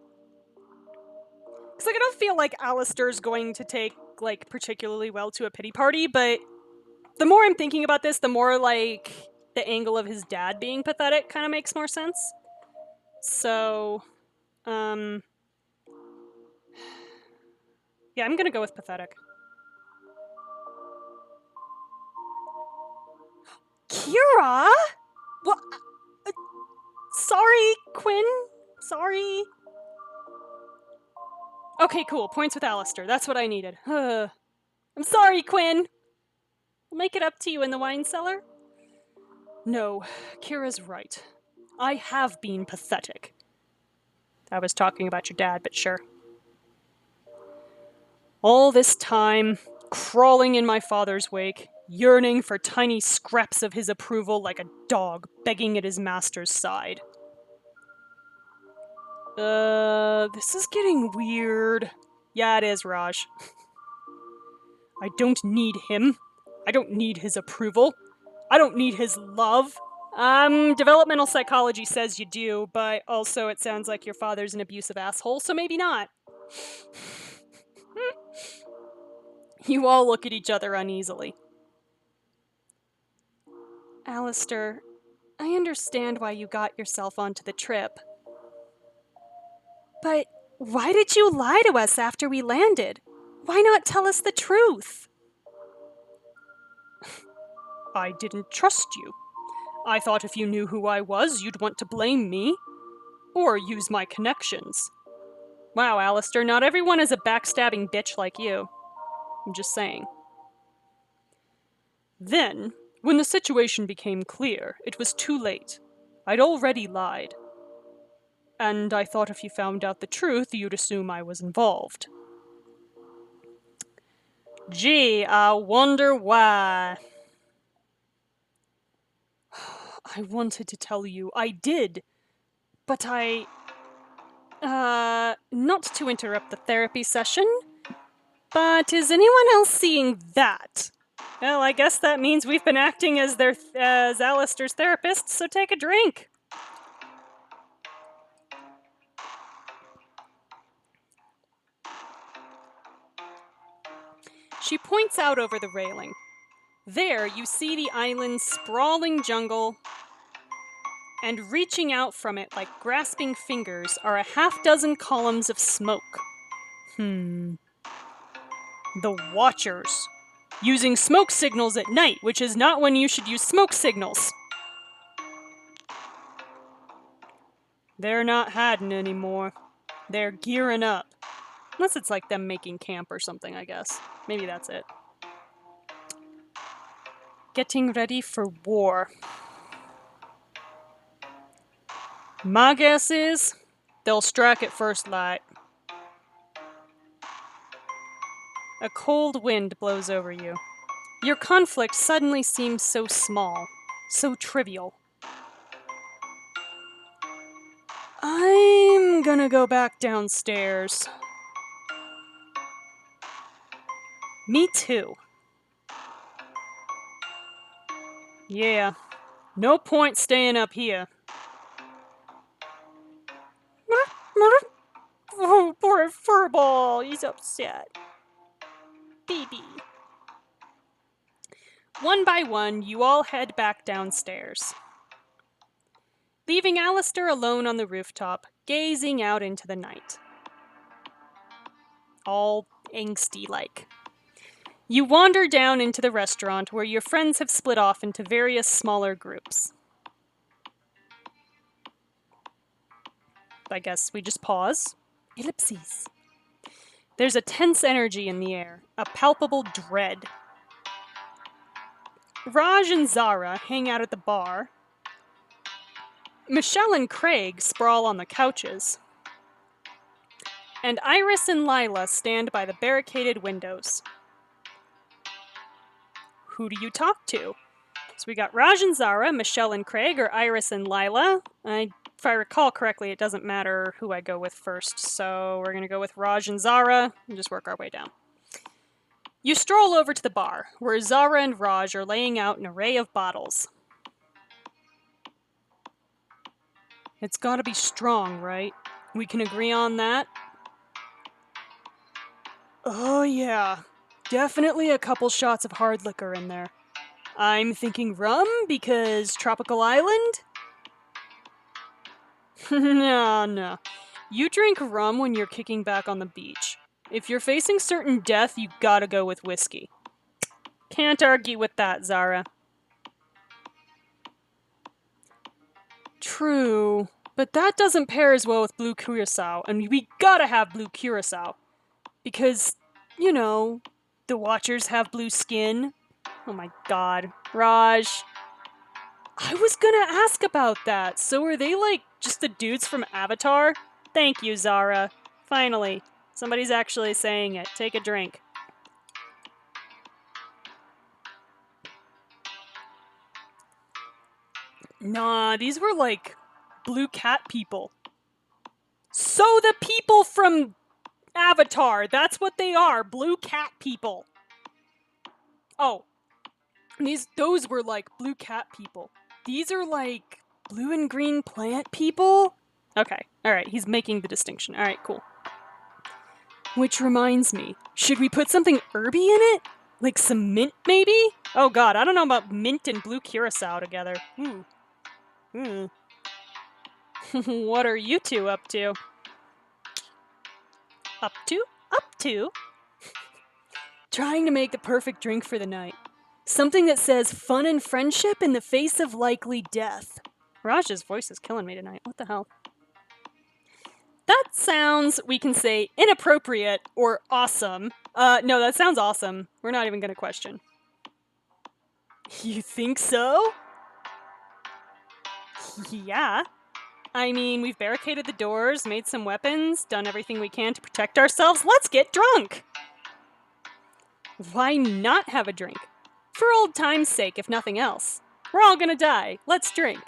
Because, I don't feel like Alistair's going to take, particularly well to a pity party, but the more I'm thinking about this, the more, the angle of his dad being pathetic kind of makes more sense. So, yeah, I'm gonna go with pathetic. Kira? What? Sorry, Quinn. Sorry. Okay, cool. Points with Alistair. That's what I needed. I'm sorry, Quinn. I'll make it up to you in the wine cellar. No, Kira's right. I have been pathetic. I was talking about your dad, but sure. All this time, crawling in my father's wake, yearning for tiny scraps of his approval like a dog begging at his master's side. This is getting weird. Yeah, it is, Raj. I don't need him. I don't need his approval. I don't need his love. Developmental psychology says you do, but also it sounds like your father's an abusive asshole, so maybe not. You all look at each other uneasily. Alistair, I understand why you got yourself onto the trip. But why did you lie to us after we landed? Why not tell us the truth? I didn't trust you. I thought if you knew who I was, you'd want to blame me. Or use my connections. Wow, Alistair, not everyone is a backstabbing bitch like you. I'm just saying. Then, when the situation became clear, it was too late. I'd already lied. And I thought if you found out the truth, you'd assume I was involved. Gee, I wonder why. I wanted to tell you, I did. But not to interrupt the therapy session, but is anyone else seeing that? Well, I guess that means we've been acting as Alistair's therapists, so take a drink. She points out over the railing. There, you see the island's sprawling jungle, and reaching out from it like grasping fingers are a half-dozen columns of smoke. The Watchers. Using smoke signals at night, which is not when you should use smoke signals. They're not hiding anymore. They're gearing up. Unless it's like them making camp or something, I guess. Maybe that's it. Getting ready for war. My guess is they'll strike at first light. A cold wind blows over you. Your conflict suddenly seems so small, so trivial. I'm gonna go back downstairs. Me too. Yeah, no point staying up here. Oh, poor furball, he's upset. Baby. One by one, you all head back downstairs, leaving Alistair alone on the rooftop, gazing out into the night. All angsty-like. You wander down into the restaurant where your friends have split off into various smaller groups. I guess we just pause. Ellipses. There's a tense energy in the air, a palpable dread. Raj and Zara hang out at the bar. Michelle and Craig sprawl on the couches. And Iris and Lila stand by the barricaded windows. Who do you talk to? So we got Raj and Zara, Michelle and Craig, or Iris and Lila. If I recall correctly, it doesn't matter who I go with first, so we're going to go with Raj and Zara and just work our way down. You stroll over to the bar, where Zara and Raj are laying out an array of bottles. It's gotta be strong, right? We can agree on that? Oh yeah, definitely a couple shots of hard liquor in there. I'm thinking rum because tropical island? No. You drink rum when you're kicking back on the beach. If you're facing certain death, you gotta go with whiskey. Can't argue with that, Zara. True, but that doesn't pair as well with blue curacao, and we gotta have blue curacao. Because, you know, the Watchers have blue skin. Oh my god. Raj. I was gonna ask about that. So are they like just the dudes from Avatar? Thank you, Zara. Finally, somebody's actually saying it. Take a drink. Nah, these were like blue cat people. So the people from Avatar, that's what they are, blue cat people. Oh, those were like blue cat people. These are like blue and green plant people? Okay, alright, he's making the distinction. Alright, cool. Which reminds me, should we put something herby in it? Like some mint, maybe? Oh god, I don't know about mint and blue curacao together. What are you two up to? Up to? Trying to make the perfect drink for the night. Something that says fun and friendship in the face of likely death. Raj's voice is killing me tonight. What the hell? That sounds, we can say, inappropriate or awesome. No, that sounds awesome. We're not even going to question. You think so? Yeah. I mean, we've barricaded the doors, made some weapons, done everything we can to protect ourselves. Let's get drunk! Why not have a drink? For old time's sake, if nothing else. We're all gonna die. Let's drink.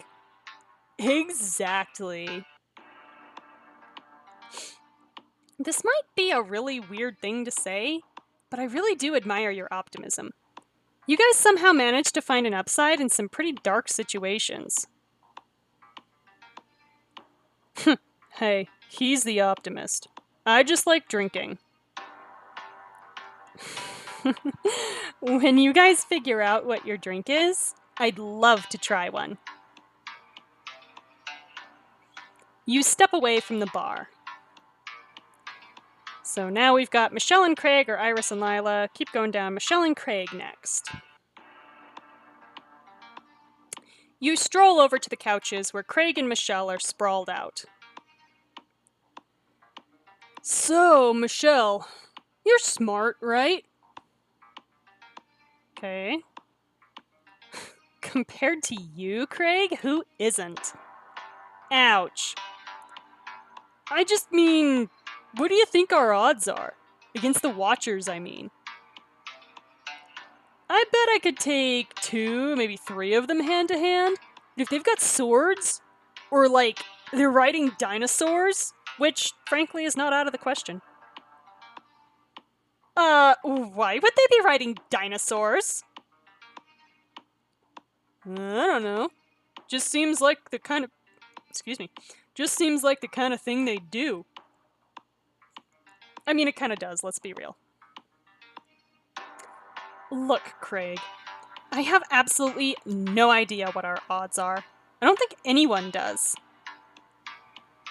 Exactly. This might be a really weird thing to say, but I really do admire your optimism. You guys somehow managed to find an upside in some pretty dark situations. Hey, he's the optimist. I just like drinking. When you guys figure out what your drink is, I'd love to try one. You step away from the bar. So now we've got Michelle and Craig, or Iris and Lila. Keep going down. Michelle and Craig next. You stroll over to the couches where Craig and Michelle are sprawled out. So, Michelle, you're smart, right? Okay. Compared to you, Craig, who isn't? Ouch. I just mean, what do you think our odds are? Against the Watchers, I mean. I bet I could take 2, maybe 3 of them hand to hand. But if they've got swords, or like, they're riding dinosaurs, which frankly is not out of the question. Why would they be riding dinosaurs? I don't know. Just seems like the kind of... Just seems like the kind of thing they do. I mean, it kind of does, let's be real. Look, Craig. I have absolutely no idea what our odds are. I don't think anyone does.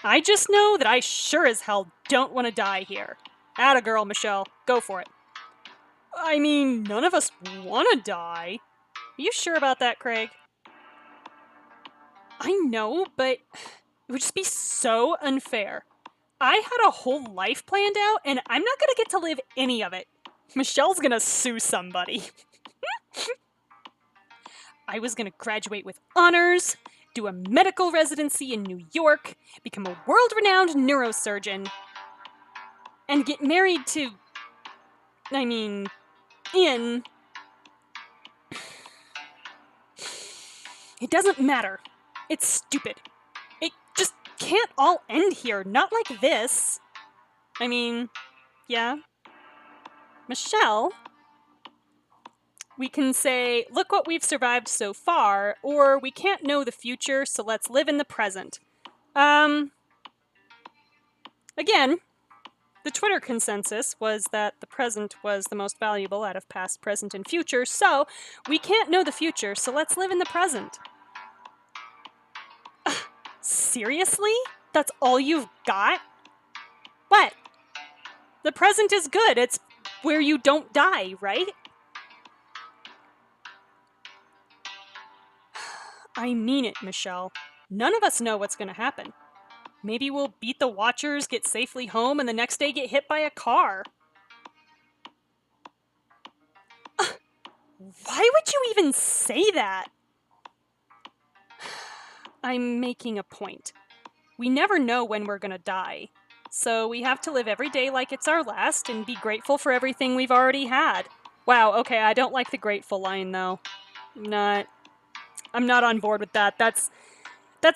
I just know that I sure as hell don't want to die here. Atta girl, Michelle. Go for it. I mean, none of us want to die. Are you sure about that, Craig? I know, but it would just be so unfair. I had a whole life planned out, and I'm not gonna get to live any of it. Michelle's gonna sue somebody. I was gonna graduate with honors, do a medical residency in New York, become a world-renowned neurosurgeon, and get married to... Ian. It doesn't matter. It's stupid. It just can't all end here, not like this. Yeah. Michelle, we can say, look what we've survived so far, or we can't know the future, so let's live in the present. Again, the Twitter consensus was that the present was the most valuable out of past, present, and future, so we can't know the future, so let's live in the present. Seriously? That's all you've got? What? The present is good. It's where you don't die, right? I mean it, Michelle. None of us know what's gonna happen. Maybe we'll beat the Watchers, get safely home, and the next day get hit by a car. Why would you even say that? I'm making a point. We never know when we're gonna die. So we have to live every day like it's our last and be grateful for everything we've already had. Wow, okay, I don't like the grateful line, though. I'm not on board with that. That's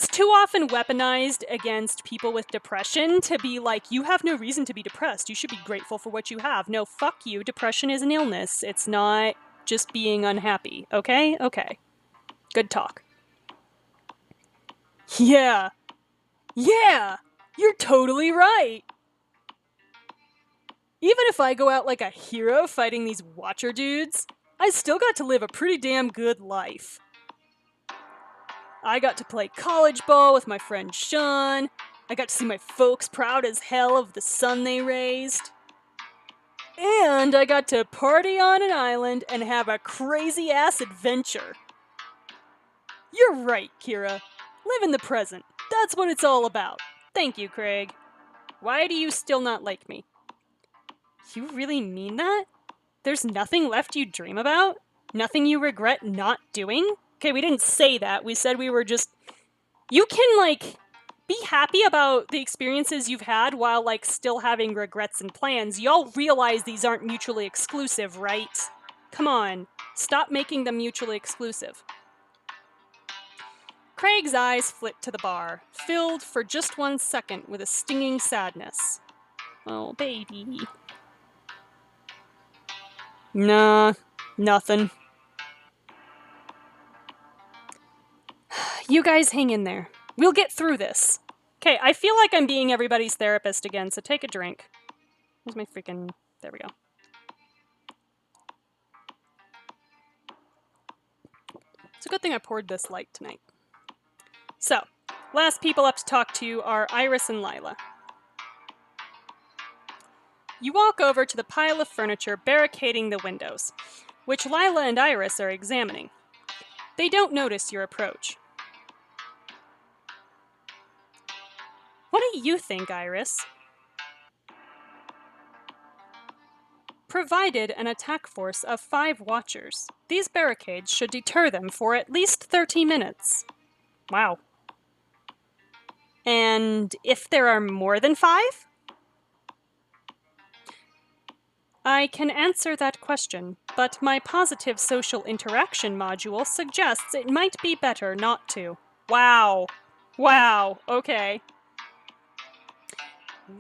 too often weaponized against people with depression to be like, you have no reason to be depressed. You should be grateful for what you have. No, fuck you. Depression is an illness. It's not just being unhappy. Okay? Okay. Good talk. Yeah. Yeah! You're totally right! Even if I go out like a hero fighting these Watcher dudes, I still got to live a pretty damn good life. I got to play college ball with my friend Sean. I got to see my folks proud as hell of the son they raised. And I got to party on an island and have a crazy-ass adventure. You're right, Kira. Live in the present. That's what it's all about. Thank you, Craig. Why do you still not like me? You really mean that? There's nothing left you dream about? Nothing you regret not doing? Okay, we didn't say that. We said we were just... You can, like, be happy about the experiences you've had while, like, still having regrets and plans. Y'all realize these aren't mutually exclusive, right? Come on. Stop making them mutually exclusive. Craig's eyes flicked to the bar, filled for just 1 second with a stinging sadness. Oh, baby. Nah, nothing. You guys hang in there. We'll get through this. Okay, I feel like I'm being everybody's therapist again, so take a drink. Where's my freaking... There we go. It's a good thing I poured this light tonight. So, last people up to talk to are Iris and Lila. You walk over to the pile of furniture barricading the windows, which Lila and Iris are examining. They don't notice your approach. What do you think, Iris? Provided an attack force of 5 watchers, these barricades should deter them for at least 30 minutes. Wow. And if there are more than 5? I can answer that question, but my positive social interaction module suggests it might be better not to. Wow. Wow. Okay.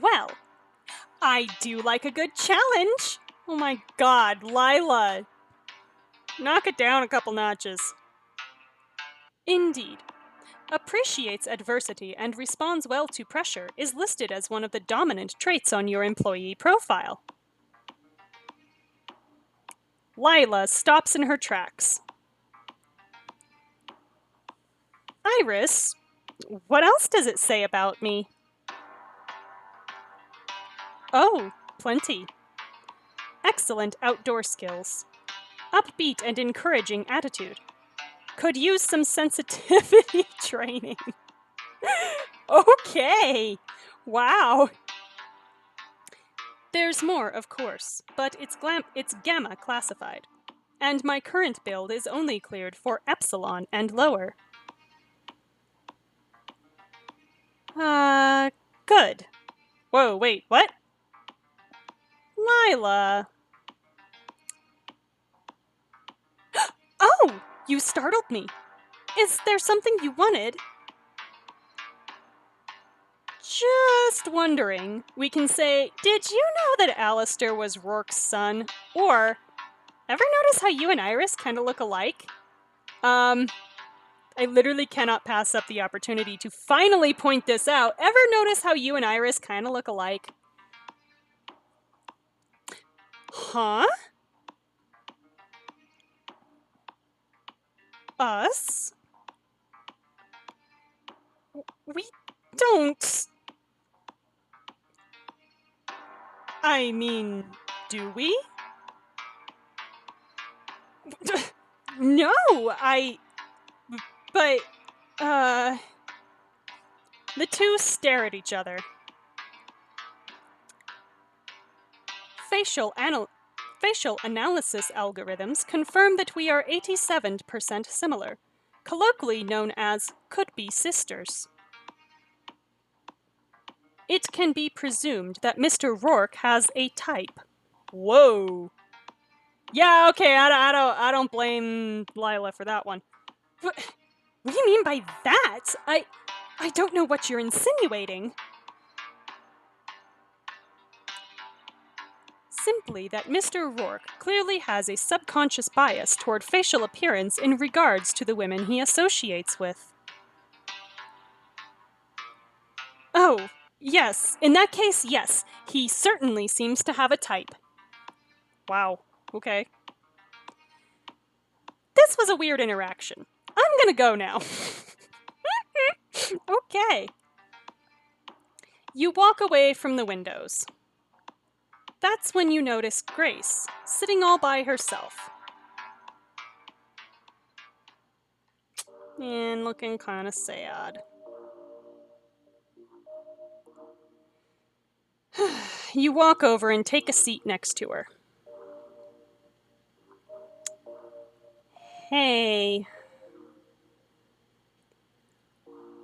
Well, I do like a good challenge. Oh my god, Lila. Knock it down a couple notches. Indeed. Appreciates adversity and responds well to pressure is listed as one of the dominant traits on your employee profile. Lila stops in her tracks. Iris, what else does it say about me? Oh, plenty. Excellent outdoor skills. Upbeat and encouraging attitude. Could use some sensitivity training. Okay. Wow. There's more, of course, but it's Gamma classified. And my current build is only cleared for Epsilon and lower. Good. Whoa, wait, what? Lila. Oh, you startled me. Is there something you wanted? Just wondering. We can say, did you know that Alistair was Rourke's son? Or, ever notice how you and Iris kind of look alike? I literally cannot pass up the opportunity to finally point this out. Ever notice how you and Iris kind of look alike? Huh? Us? We don't... I mean, do we? No, But, the two stare at each other. Facial analysis algorithms confirm that we are 87% similar, colloquially known as could-be sisters. It can be presumed that Mr. Rourke has a type. Whoa. Yeah, okay, I don't blame Lila for that one. What do you mean by that? I don't know what you're insinuating. Simply that Mr. Rourke clearly has a subconscious bias toward facial appearance in regards to the women he associates with. Oh, yes. In that case, yes. He certainly seems to have a type. Wow. Okay. This was a weird interaction. I'm gonna go now. Okay. You walk away from the windows. That's when you notice Grace, sitting all by herself. And looking kind of sad. You walk over and take a seat next to her. Hey.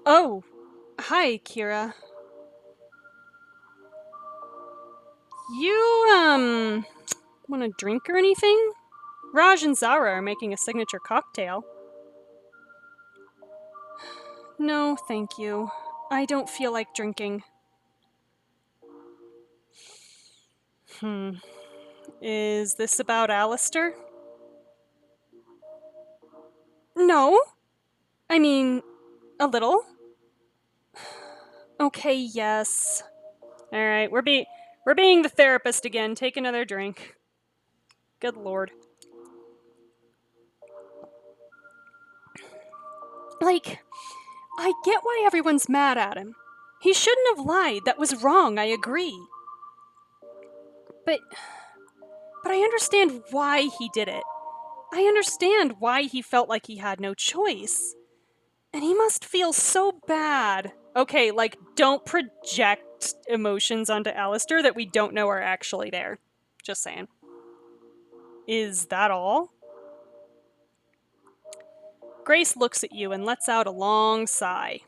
Oh, hi, Kira. You, want a drink or anything? Raj and Zara are making a signature cocktail. No, thank you. I don't feel like drinking. Is this about Alistair? No. I mean, a little. Okay, yes. Alright, we're being the therapist again. Take another drink. Good lord. Like, I get why everyone's mad at him. He shouldn't have lied. That was wrong, I agree. But I understand why he did it. I understand why he felt like he had no choice. And he must feel so bad. Okay, like, don't project emotions onto Alistair that we don't know are actually there. Just saying. Is that all? Grace looks at you and lets out a long sigh.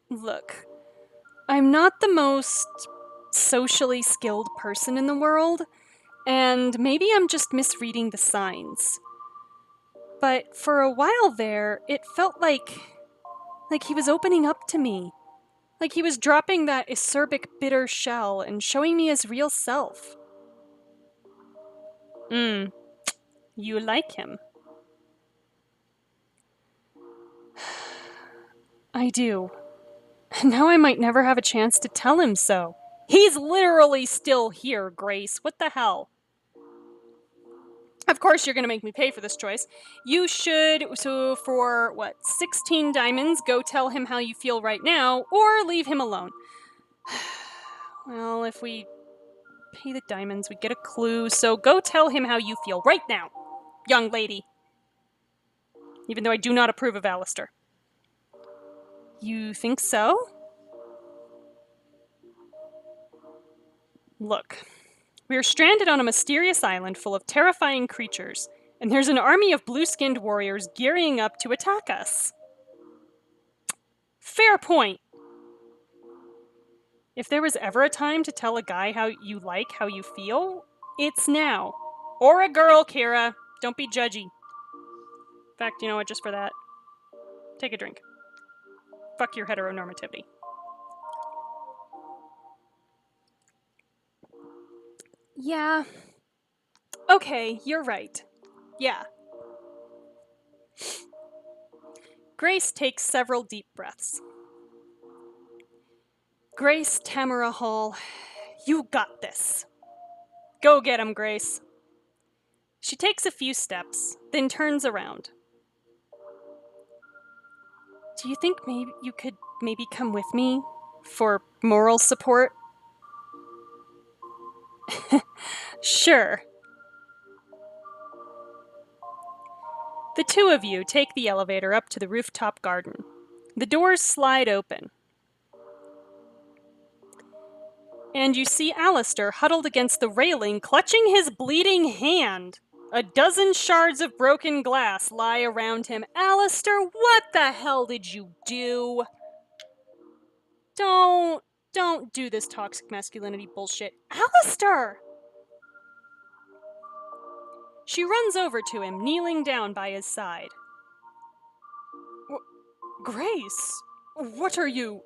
Look, I'm not the most socially skilled person in the world, and maybe I'm just misreading the signs. But for a while there, it felt like he was opening up to me. Like he was dropping that acerbic bitter shell and showing me his real self. You like him? I do. Now I might never have a chance to tell him so. He's literally still here, Grace. What the hell? Of course, you're going to make me pay for this choice. You should, so for what, 16 diamonds, go tell him how you feel right now, or leave him alone. Well, if we pay the diamonds, we get a clue, so go tell him how you feel right now, young lady. Even though I do not approve of Alistair. You think so? Look, we are stranded on a mysterious island full of terrifying creatures, and there's an army of blue-skinned warriors gearing up to attack us. Fair point. If there was ever a time to tell a guy how you feel, it's now. Or a girl, Kira. Don't be judgy. In fact, you know what, just for that, take a drink. Fuck your heteronormativity. Yeah. Okay, you're right. Yeah. Grace takes several deep breaths. Grace Tamara Hall, you got this. Go get him, Grace. She takes a few steps, then turns around. Do you think maybe you could come with me for moral support? Sure. The two of you take the elevator up to the rooftop garden. The doors slide open. And you see Alistair huddled against the railing, clutching his bleeding hand. A dozen shards of broken glass lie around him. Alistair, what the hell did you do? Don't do this toxic masculinity bullshit. Alistair! She runs over to him, kneeling down by his side. Grace, what are you...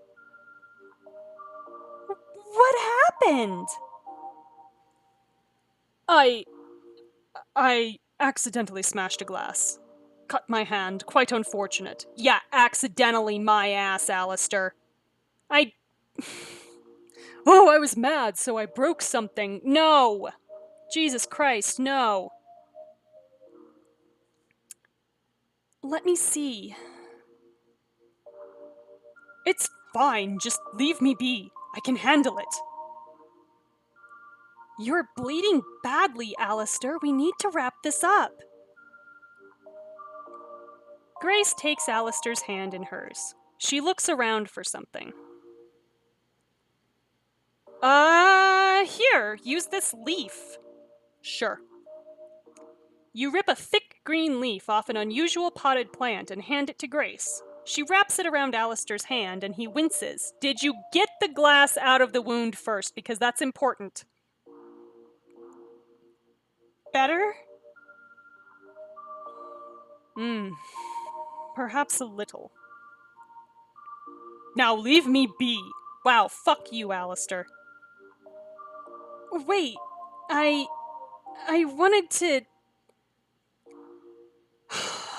What happened? I accidentally smashed a glass. Cut my hand. Quite unfortunate. Yeah, accidentally my ass, Alistair. Oh, I was mad, so I broke something. No! Jesus Christ, no. Let me see. It's fine, just leave me be. I can handle it. You're bleeding badly, Alistair. We need to wrap this up. Grace takes Alistair's hand in hers. She looks around for something. Here, use this leaf. Sure. You rip a thick green leaf off an unusual potted plant and hand it to Grace. She wraps it around Alistair's hand and he winces. Did you get the glass out of the wound first? Because that's important. Better? Perhaps a little. Now leave me be. Wow, fuck you, Alistair. Wait, I wanted to...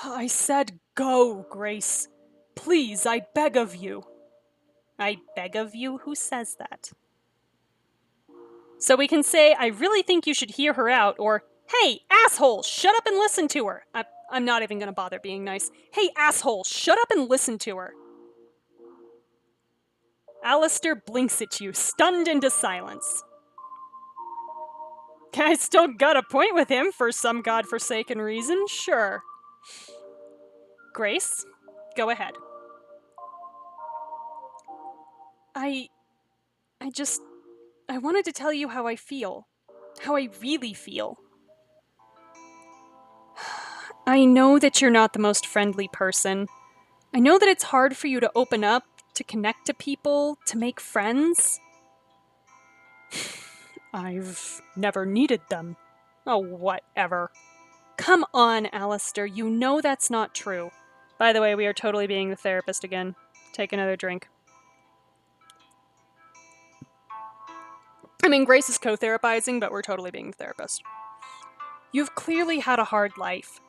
I said go, Grace. Please, I beg of you. I beg of you? Who says that? So we can say, I really think you should hear her out, or, hey, asshole, shut up and listen to her. I'm not even gonna bother being nice. Hey, asshole, shut up and listen to her. Alistair blinks at you, stunned into silence. I still got a point with him for some godforsaken reason, sure. Grace, go ahead. I wanted to tell you how I feel. How I really feel. I know that you're not the most friendly person. I know that it's hard for you to open up, to connect to people, to make friends. I've never needed them. Oh, whatever. Come on, Alistair, you know that's not true. By the way, we are totally being the therapist again. Take another drink. I mean, Grace is co-therapizing, but we're totally being the therapist. You've clearly had a hard life.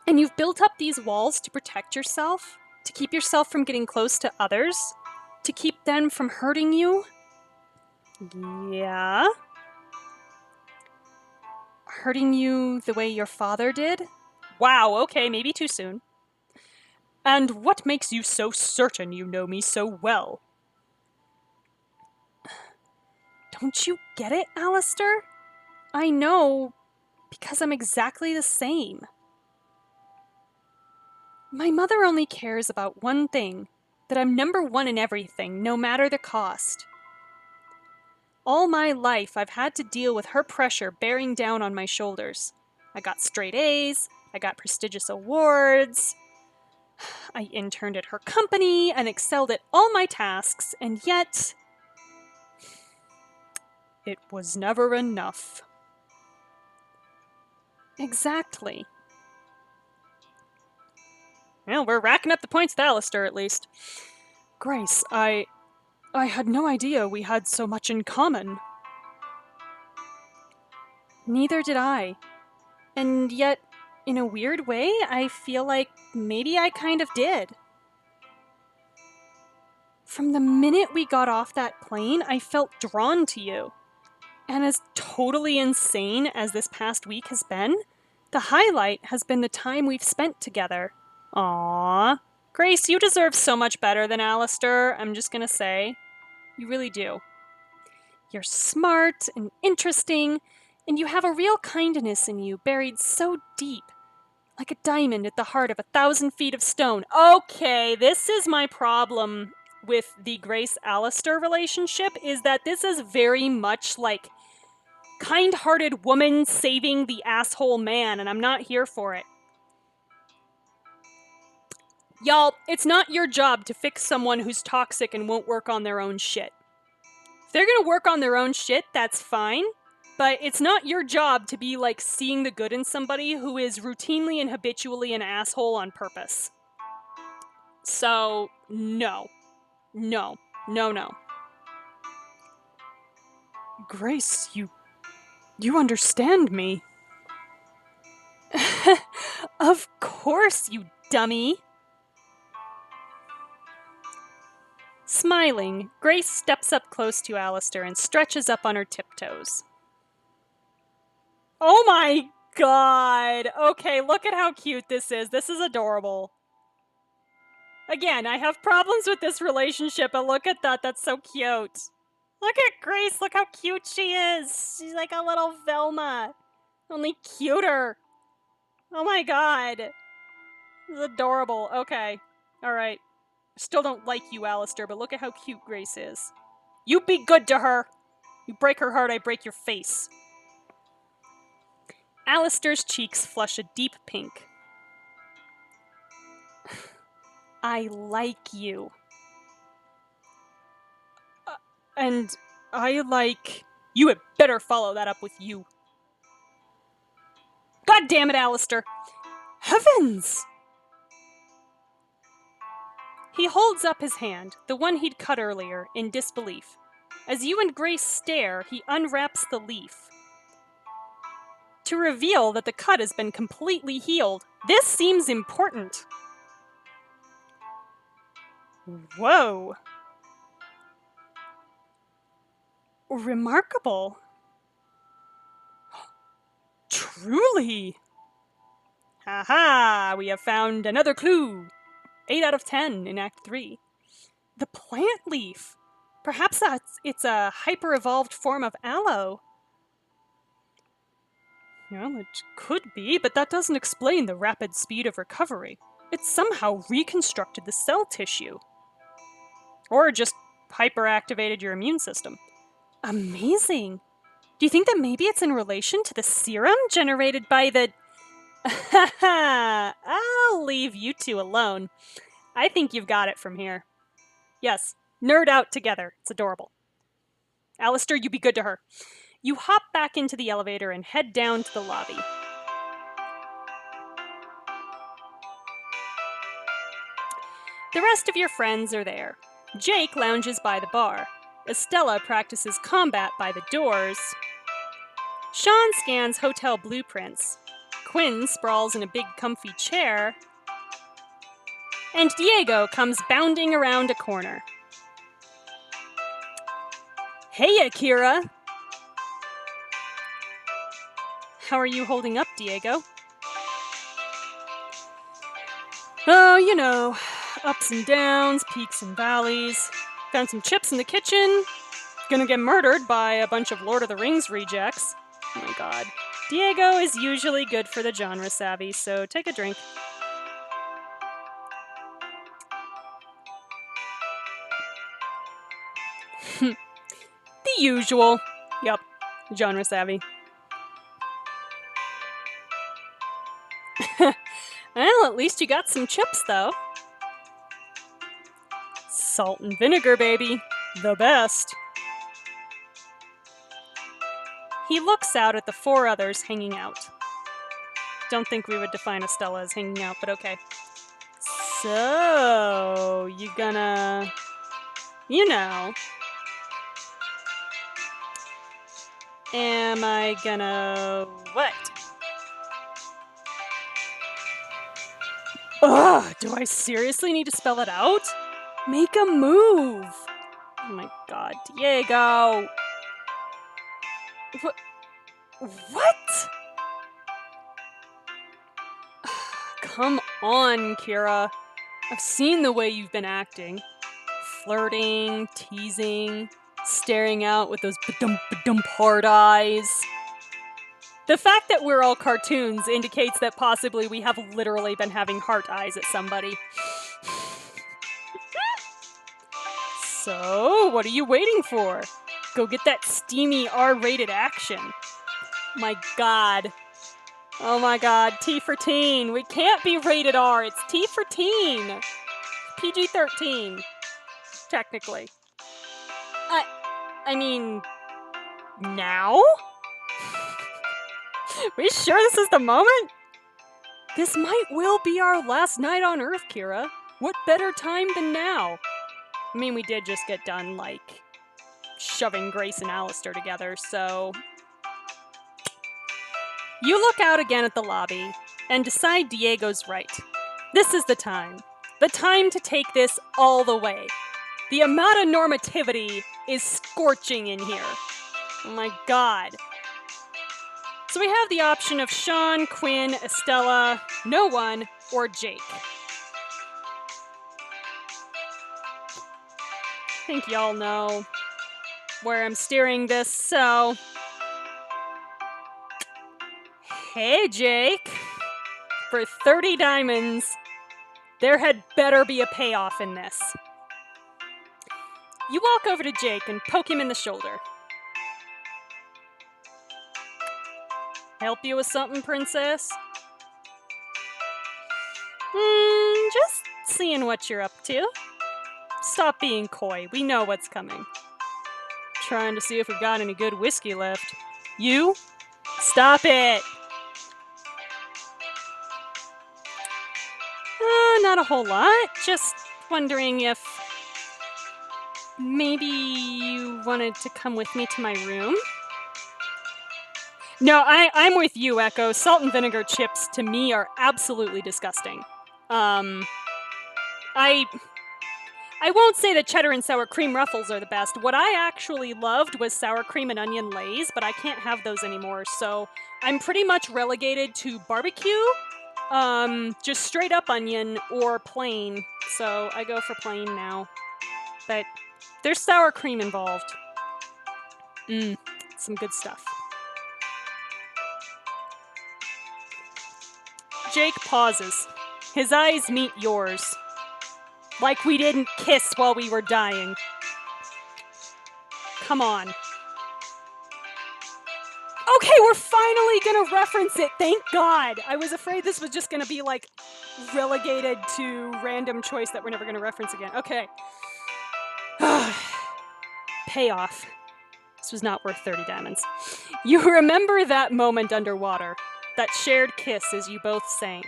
And you've built up these walls to protect yourself, to keep yourself from getting close to others, to keep them from hurting you. Yeah? Hurting you the way your father did? Wow, okay, maybe too soon. And what makes you so certain you know me so well? Don't you get it, Alistair? I know, because I'm exactly the same. My mother only cares about one thing, that I'm number one in everything, no matter the cost. All my life, I've had to deal with her pressure bearing down on my shoulders. I got straight A's, I got prestigious awards, I interned at her company and excelled at all my tasks, and yet... it was never enough. Exactly. Well, we're racking up the points with Alistair, at least. Grace, I had no idea we had so much in common. Neither did I. And yet, in a weird way, I feel like maybe I kind of did. From the minute we got off that plane, I felt drawn to you. And as totally insane as this past week has been, the highlight has been the time we've spent together. Aww. Grace, you deserve so much better than Alistair, I'm just gonna say. You really do. You're smart and interesting, and you have a real kindness in you buried so deep, like a diamond at the heart of 1,000 feet of stone. Okay, this is my problem with the Grace-Alistair relationship, is that this is very much like kind-hearted woman saving the asshole man, and I'm not here for it. Y'all, it's not your job to fix someone who's toxic and won't work on their own shit. If they're gonna work on their own shit, that's fine. But it's not your job to be, like, seeing the good in somebody who is routinely and habitually an asshole on purpose. So, no. No. No, no. Grace, you understand me. Of course, you dummy. Smiling, Grace steps up close to Alistair and stretches up on her tiptoes. Oh my god! Okay, look at how cute this is. This is adorable. Again, I have problems with this relationship, but look at that. That's so cute. Look at Grace. Look how cute she is. She's like a little Velma. Only cuter. Oh my god. This is adorable. Okay. Alright. Still don't like you, Alistair, but look at how cute Grace is. You be good to her! You break her heart, I break your face. Alistair's cheeks flush a deep pink. I like you. And I like... You had better follow that up with you. God damn it, Alistair! Heavens! He holds up his hand, the one he'd cut earlier, in disbelief. As you and Grace stare, he unwraps the leaf to reveal that the cut has been completely healed. This seems important. Whoa. Remarkable. Truly. Haha, we have found another clue. 8 out of 10 in Act 3. The plant leaf. Perhaps it's a hyper-evolved form of aloe. Well, it could be, but that doesn't explain the rapid speed of recovery. It somehow reconstructed the cell tissue. Or just hyperactivated your immune system. Amazing! Do you think that maybe it's in relation to the serum generated by the... I'll leave you two alone. I think you've got it from here. Yes, nerd out together. It's adorable. Alistair, you be good to her. You hop back into the elevator and head down to the lobby. The rest of your friends are there. Jake lounges by the bar. Estella practices combat by the doors. Sean scans hotel blueprints. Quinn sprawls in a big comfy chair. And Diego comes bounding around a corner. Hey, Akira! How are you holding up, Diego? Oh, you know, ups and downs, peaks and valleys. Found some chips in the kitchen. Gonna get murdered by a bunch of Lord of the Rings rejects. Oh my god. Diego is usually good for the genre savvy, so take a drink. The usual. Yup, genre savvy. Well, at least you got some chips, though. Salt and vinegar, baby. The best. He looks out at the 4 others hanging out. Don't think we would define Estella as hanging out, but okay. So, you gonna... You know... Am I gonna... what? Ugh, do I seriously need to spell it out? Make a move! Oh my god, Diego! What? Come on, Kira. I've seen the way you've been acting. Flirting, teasing, staring out with those ba-dump hard eyes. The fact that we're all cartoons indicates that possibly we have literally been having heart eyes at somebody. So, what are you waiting for? Go get that steamy R-rated action. My god. Oh my god, T for teen. We can't be rated R, it's T for teen. PG-13. Technically. I mean... now? We sure this is the moment? This might well be our last night on Earth, Kira. What better time than now? I mean, we did just get done, like, shoving Grace and Alistair together, so... You look out again at the lobby, and decide Diego's right. This is the time. The time to take this all the way. The amount of normativity is scorching in here. Oh my god. So we have the option of Sean, Quinn, Estella, no one, or Jake. I think y'all know where I'm steering this, so... Hey, Jake. For 30 diamonds, there had better be a payoff in this. You walk over to Jake and poke him in the shoulder. Help you with something, princess? Just seeing what you're up to. Stop being coy. We know what's coming. Trying to see if we've got any good whiskey left. You? Stop it! Not a whole lot. Just wondering if maybe you wanted to come with me to my room? No, I'm with you, Echo. Salt and vinegar chips, to me, are absolutely disgusting. I won't say that cheddar and sour cream ruffles are the best. What I actually loved was sour cream and onion Lay's, but I can't have those anymore, so I'm pretty much relegated to barbecue, just straight up onion, or plain, so I go for plain now. But there's sour cream involved. Some good stuff. Jake pauses. His eyes meet yours. Like we didn't kiss while we were dying. Come on. Okay, we're finally gonna reference it, thank God! I was afraid this was just gonna be, like, relegated to random choice that we're never gonna reference again. Okay. Payoff. This was not worth 30 diamonds. You remember that moment underwater? That shared kiss as you both sank?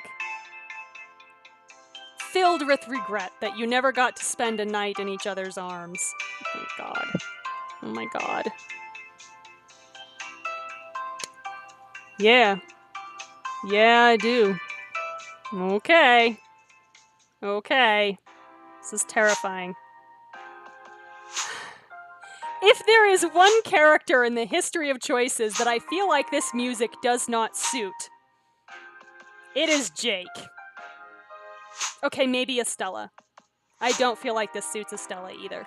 Filled with regret that you never got to spend a night in each other's arms. Oh my God. Oh my God. Yeah. Yeah, I do. Okay. Okay. This is terrifying. If there is one character in the history of choices that I feel like this music does not suit, it is Jake. Okay, maybe Estella. I don't feel like this suits Estella either.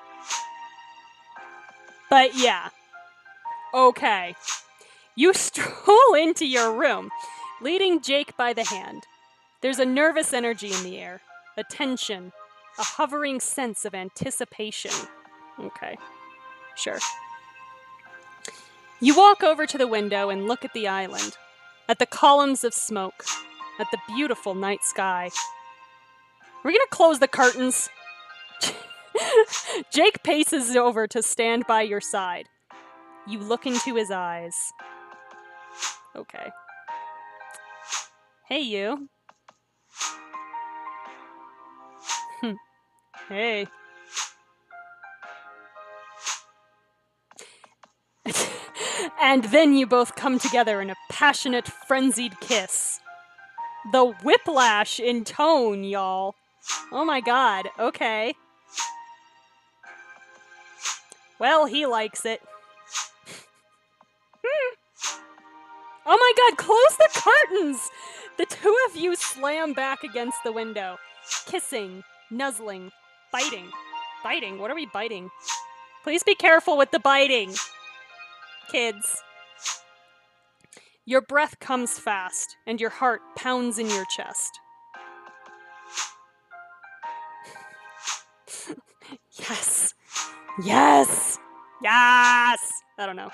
But yeah. Okay. You stroll into your room, leading Jake by the hand. There's a nervous energy in the air, a tension, a hovering sense of anticipation. Okay. Sure. You walk over to the window and look at the island, at the columns of smoke, at the beautiful night sky. We're gonna close the curtains. Jake paces over to stand by your side. You look into his eyes. Okay. Hey, you. Hey. And then you both come together in a passionate, frenzied kiss. The whiplash in tone, y'all. Oh my God, okay. Well, he likes it. Oh my God, close the curtains! The two of you slam back against the window. Kissing, nuzzling, biting. Biting? What are we biting? Please be careful with the biting. Kids. Your breath comes fast, and your heart pounds in your chest. Yes! Yes! Yes! I don't know.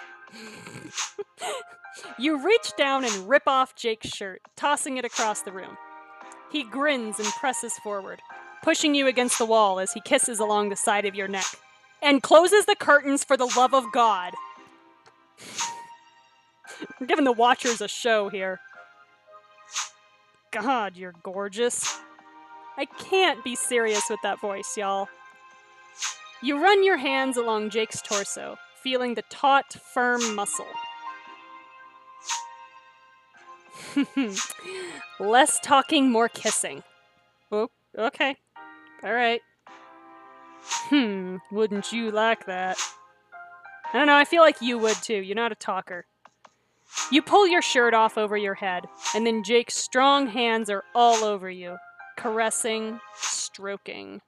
You reach down and rip off Jake's shirt, tossing it across the room. He grins and presses forward, pushing you against the wall as he kisses along the side of your neck, and closes the curtains for the love of God. We're giving the watchers a show here. God, you're gorgeous. I can't be serious with that voice, y'all. You run your hands along Jake's torso, feeling the taut, firm muscle. Less talking, more kissing. Oh, okay. Alright. Wouldn't you like that? I don't know, I feel like you would too. You're not a talker. You pull your shirt off over your head, and then Jake's strong hands are all over you, caressing, stroking.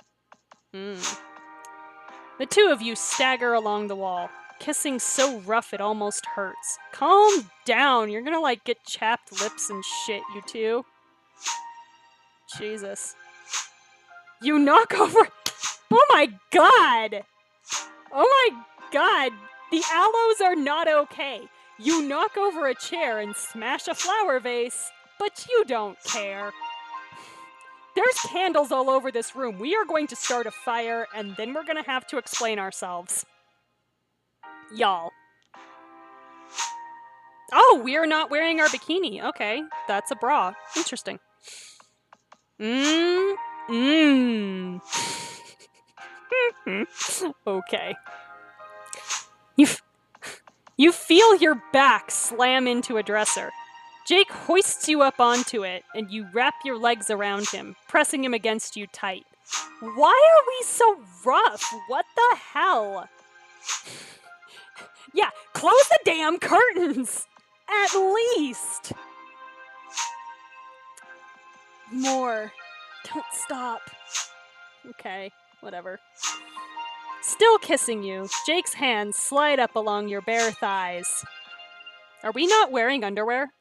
The two of you stagger along the wall, kissing so rough it almost hurts. Calm down, you're gonna like get chapped lips and shit, you two. Jesus. You knock over... Oh my God! Oh my God! The aloes are not okay. You knock over a chair and smash a flower vase, but you don't care. There's candles all over this room. We are going to start a fire, and then we're going to have to explain ourselves. Y'all. Oh, we are not wearing our bikini. Okay, that's a bra. Interesting. Okay. You feel your back slam into a dresser. Jake hoists you up onto it, and you wrap your legs around him, pressing him against you tight. Why are we so rough? What the hell? Yeah, close the damn curtains! At least! More. Don't stop. Okay, whatever. Still kissing you, Jake's hands slide up along your bare thighs. Are we not wearing underwear?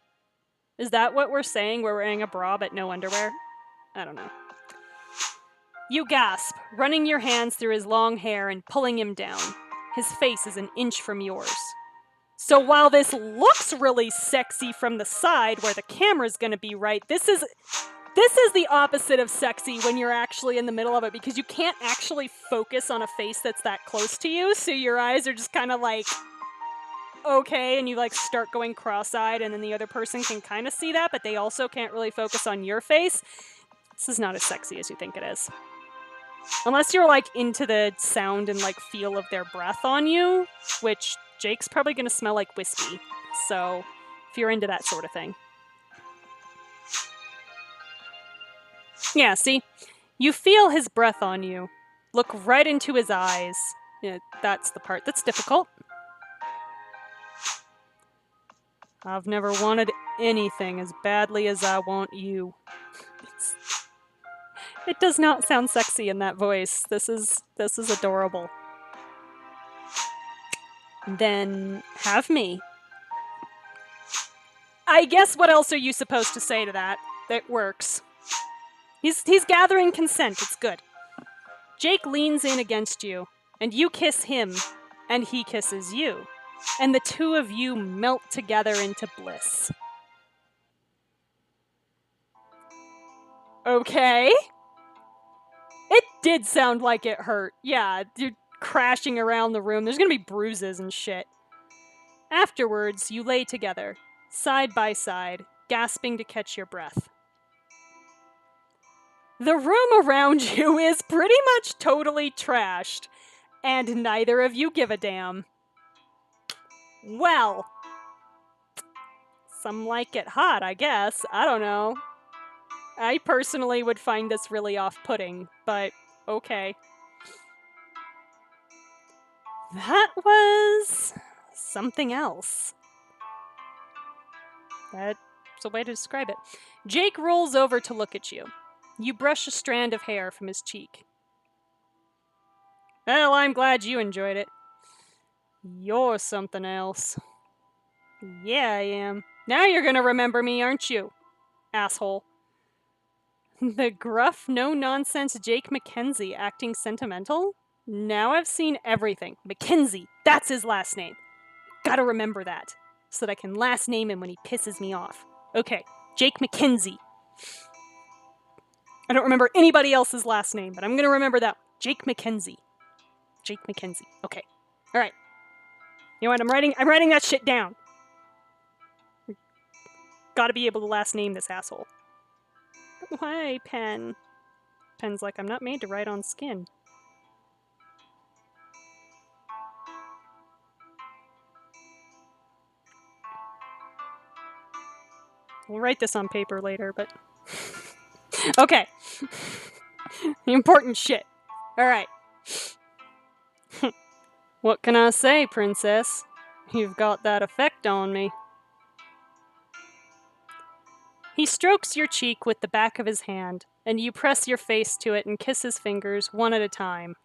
Is that what we're saying? We're wearing a bra but no underwear? I don't know. You gasp, running your hands through his long hair and pulling him down. His face is an inch from yours. So while this looks really sexy from the side where the camera's gonna be right, this is the opposite of sexy when you're actually in the middle of it, because you can't actually focus on a face that's that close to you, so your eyes are just kind of like, okay, and you like start going cross-eyed, and then the other person can kind of see that, but they also can't really focus on your face. This is not as sexy as you think it is. Unless you're like into the sound and like feel of their breath on you, which Jake's probably gonna smell like whiskey, so if you're into that sort of thing. Yeah, see? You feel his breath on you. Look right into his eyes. Yeah, that's the part that's difficult. I've never wanted anything as badly as I want you. It does not sound sexy in that voice. This is adorable. Then have me. I guess what else are you supposed to say to that? That works. He's gathering consent. It's good. Jake leans in against you, and you kiss him, and he kisses you. And the two of you melt together into bliss. Okay. It did sound like it hurt. Yeah, you're crashing around the room. There's gonna be bruises and shit. Afterwards, you lay together, side by side, gasping to catch your breath. The room around you is pretty much totally trashed, and neither of you give a damn. Well, some like it hot, I guess. I don't know. I personally would find this really off-putting, but okay. That was something else. That's a way to describe it. Jake rolls over to look at you. You brush a strand of hair from his cheek. Well, I'm glad you enjoyed it. You're something else. Yeah, I am. Now you're gonna remember me, aren't you? Asshole. The gruff, no-nonsense Jake McKenzie acting sentimental? Now I've seen everything. McKenzie, that's his last name. Gotta remember that, so that I can last name him when he pisses me off. Okay, Jake McKenzie. I don't remember anybody else's last name, but I'm gonna remember that. Jake McKenzie. Jake McKenzie. Okay. Alright. You know what? I'm writing that shit down. Gotta be able to last name this asshole. Why, pen? Pen's like, I'm not made to write on skin. We'll write this on paper later, but... Okay. The important shit. Alright. What can I say, princess? You've got that effect on me. He strokes your cheek with the back of his hand, and you press your face to it and kiss his fingers one at a time.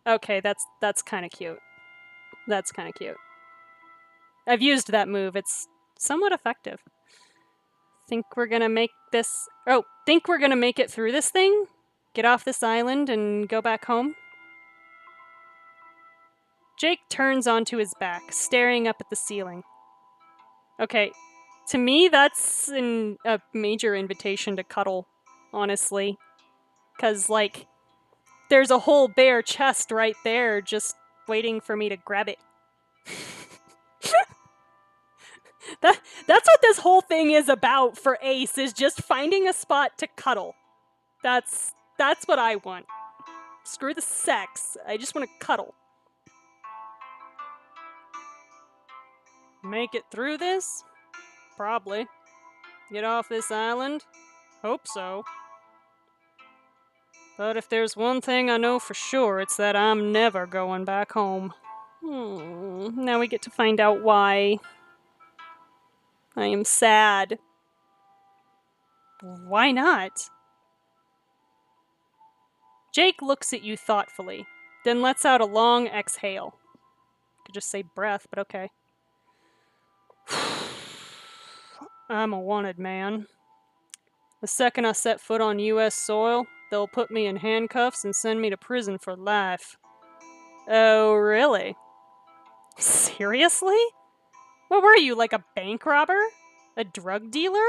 Okay, that's kind of cute. That's kind of cute. I've used that move. It's somewhat effective. Think we're gonna make this... Oh, think we're gonna make it through this thing? Get off this island and go back home? Jake turns onto his back, staring up at the ceiling. Okay, to me, that's a major invitation to cuddle, honestly. Because, like, there's a whole bare chest right there just waiting for me to grab it. That's what this whole thing is about for Ace, is just finding a spot to cuddle. That's what I want. Screw the sex. I just want to cuddle. Make it through this? Probably. Get off this island? Hope so. But if there's one thing I know for sure, it's that I'm never going back home. Now we get to find out why. I am sad. Why not? Jake looks at you thoughtfully, then lets out a long exhale. Could just say breath, but okay. I'm a wanted man. The second I set foot on U.S. soil, they'll put me in handcuffs and send me to prison for life. Oh, really? Seriously? What were you, like a bank robber? A drug dealer?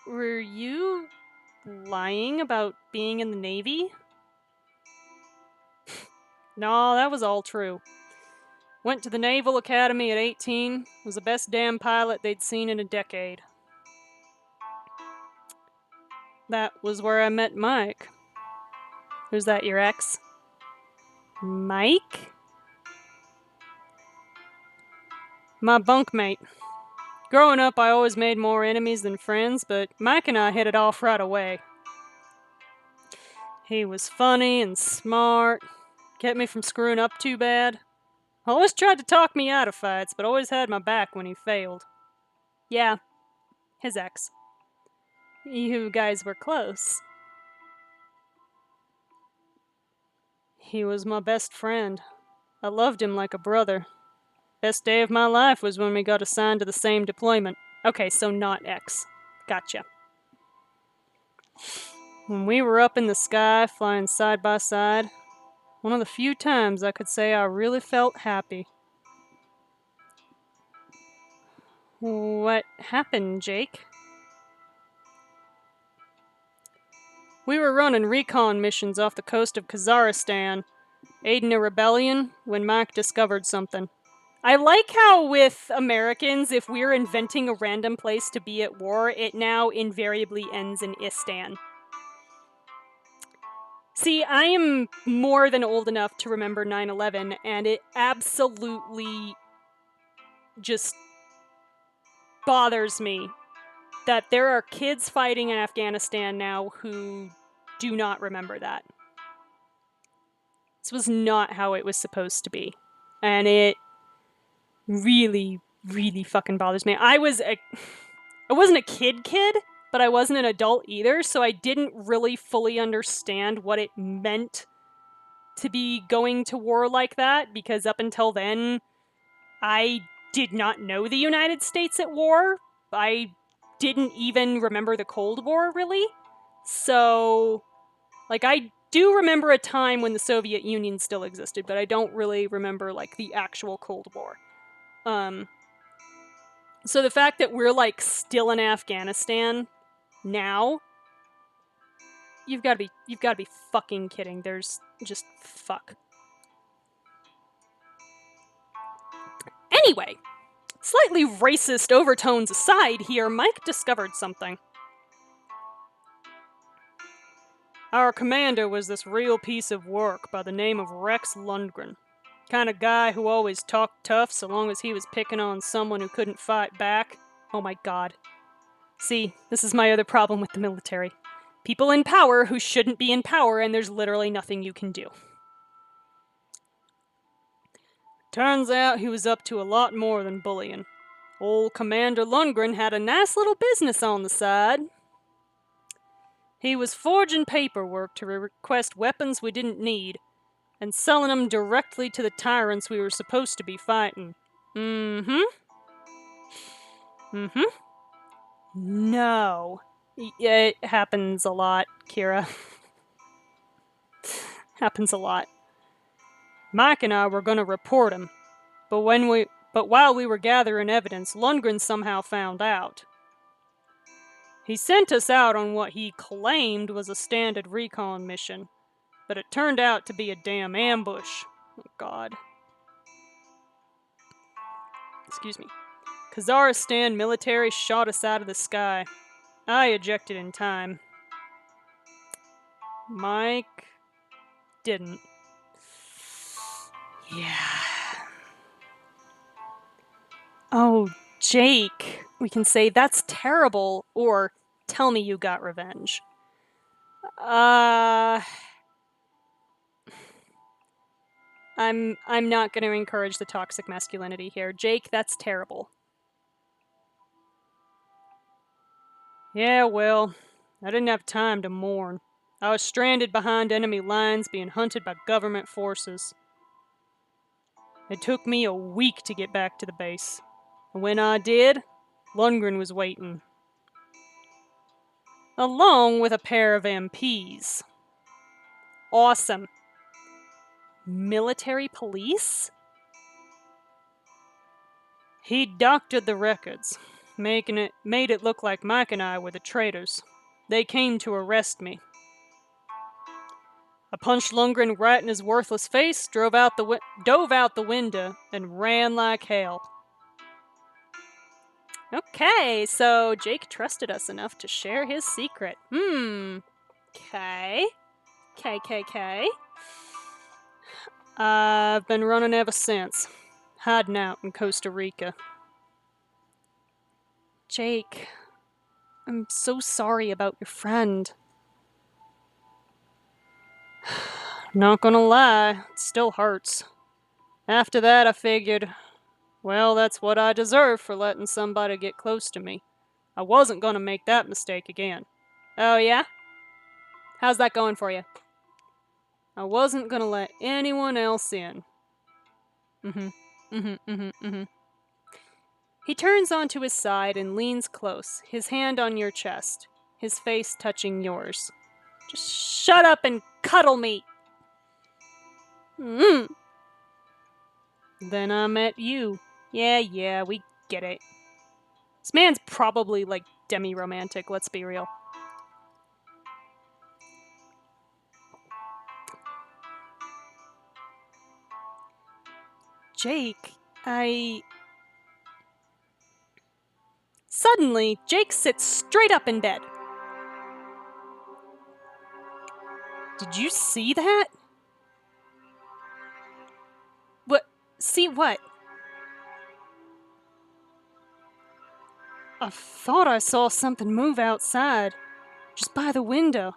Were you lying about being in the Navy? No, that was all true. Went to the Naval Academy at 18. Was the best damn pilot they'd seen in a decade. That was where I met Mike. Who's that, your ex? Mike? My bunkmate. Growing up, I always made more enemies than friends, but Mike and I hit it off right away. He was funny and smart, kept me from screwing up too bad. Always tried to talk me out of fights, but always had my back when he failed. Yeah, his ex. You guys were close. He was my best friend. I loved him like a brother. Best day of my life was when we got assigned to the same deployment. Okay, so not ex. Gotcha. When we were up in the sky, flying side by side, one of the few times I could say I really felt happy. What happened, Jake? We were running recon missions off the coast of Kazakhstan, aiding a rebellion, when Mike discovered something. I like how with Americans, if we're inventing a random place to be at war, it now invariably ends in Istan. See, I am more than old enough to remember 9/11, and it absolutely just bothers me that there are kids fighting in Afghanistan now who do not remember that. This was not how it was supposed to be. And it really, really fucking bothers me. I wasn't a kid, but I wasn't an adult either, so I didn't really fully understand what it meant to be going to war like that, because up until then, I did not know the United States at war. I didn't even remember the Cold War, really. So, like, I do remember a time when the Soviet Union still existed, but I don't really remember, like, the actual Cold War. So the fact that we're, like, still in Afghanistan now, you've got to be fucking kidding. There's just fuck. Anyway, slightly racist overtones aside here, Mike discovered something. Our commander was this real piece of work by the name of Rex Lundgren. Kind of guy who always talked tough so long as he was picking on someone who couldn't fight back. Oh my god. See, this is my other problem with the military. People in power who shouldn't be in power, and there's literally nothing you can do. Turns out he was up to a lot more than bullying. Old Commander Lundgren had a nice little business on the side. He was forging paperwork to request weapons we didn't need, and selling them directly to the tyrants we were supposed to be fighting. No. It happens a lot, Kira. Happens a lot. Mike and I were going to report him, but while we were gathering evidence, Lundgren somehow found out. He sent us out on what he claimed was a standard recon mission, but it turned out to be a damn ambush. Oh, God. Excuse me. Kazakhstan military shot us out of the sky. I ejected in time. Mike didn't. Yeah. Oh, Jake. We can say that's terrible, or tell me you got revenge. I'm not going to encourage the toxic masculinity here. Jake, that's terrible. Yeah, well, I didn't have time to mourn. I was stranded behind enemy lines being hunted by government forces. It took me a week to get back to the base. And when I did, Lundgren was waiting. Along with a pair of MPs. Awesome. Military police? He doctored the records, made it look like Mike and I were the traitors. They came to arrest me. I punched Lundgren right in his worthless face, dove out the window, and ran like hell. Okay, so Jake trusted us enough to share his secret. Okay. KKK. I've been running ever since, hiding out in Costa Rica. Jake, I'm so sorry about your friend. Not gonna lie, it still hurts. After that, I figured, well, that's what I deserve for letting somebody get close to me. I wasn't gonna make that mistake again. Oh, yeah? How's that going for you? I wasn't gonna let anyone else in. He turns onto his side and leans close, his hand on your chest, his face touching yours. Just shut up and cuddle me! Then I met you. Yeah, we get it. This man's probably, like, demi-romantic, let's be real. Jake, Suddenly, Jake sits straight up in bed. Did you see that? What? See what? I thought I saw something move outside, just by the window.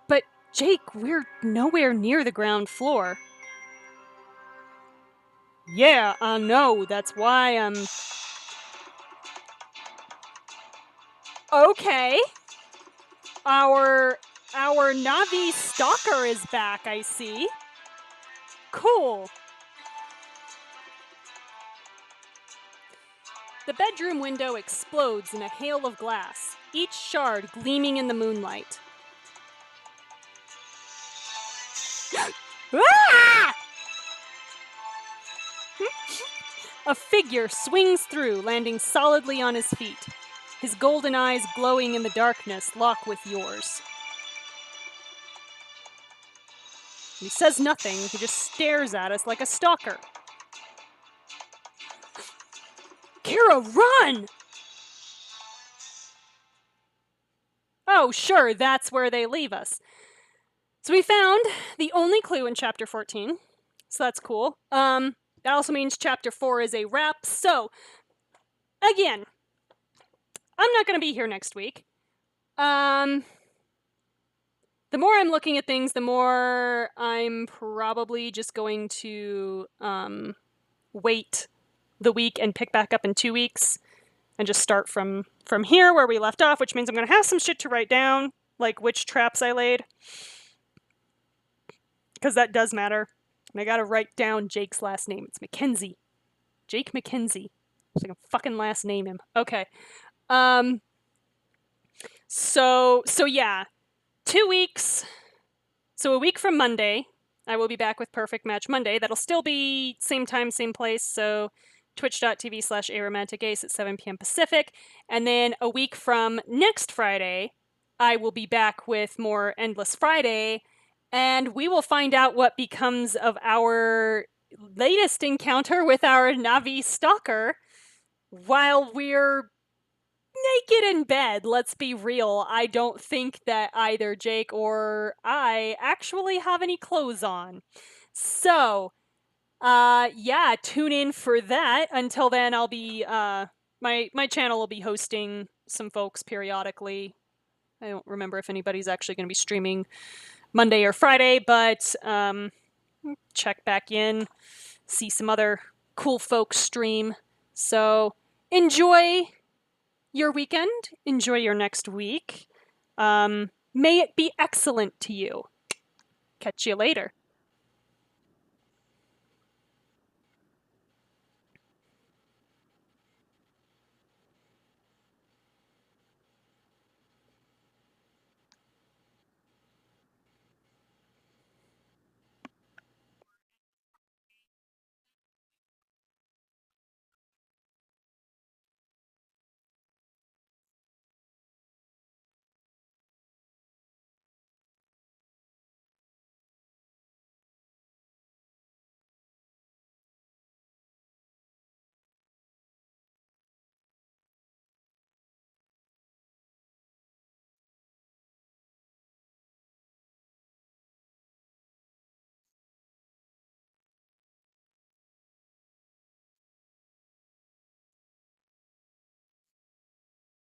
But, Jake, we're nowhere near the ground floor. Yeah, I know, that's why I'm... Okay. Our Navi stalker is back, I see. Cool. The bedroom window explodes in a hail of glass, each shard gleaming in the moonlight. Ah! A figure swings through, landing solidly on his feet. His golden eyes glowing in the darkness lock with yours. He says nothing, he just stares at us like a stalker. Kira, run! Oh, sure, that's where they leave us. So we found the only clue in Chapter 14, so that's cool. That also means Chapter 4 is a wrap, so, again, I'm not going to be here next week. The more I'm looking at things, the more I'm probably just going to wait the week and pick back up in 2 weeks and just start from here where we left off, which means I'm going to have some shit to write down, like which traps I laid, because that does matter. And I got to write down Jake's last name. It's Mackenzie. Jake Mackenzie. So I can fucking last name him. Okay. So yeah. 2 weeks. So a week from Monday, I will be back with Perfect Match Monday. That'll still be same time, same place. So twitch.tv/aromanticace at 7 p.m. Pacific. And then a week from next Friday, I will be back with more Endless Friday. And we will find out what becomes of our latest encounter with our Navi stalker while we're naked in bed. Let's be real. I don't think that either Jake or I actually have any clothes on. So, yeah, tune in for that. Until then, I'll be my channel will be hosting some folks periodically. I don't remember if anybody's actually going to be streaming Monday or Friday, but check back in, see some other cool folks stream. So, enjoy your weekend. Enjoy your next week. May it be excellent to you. Catch you later.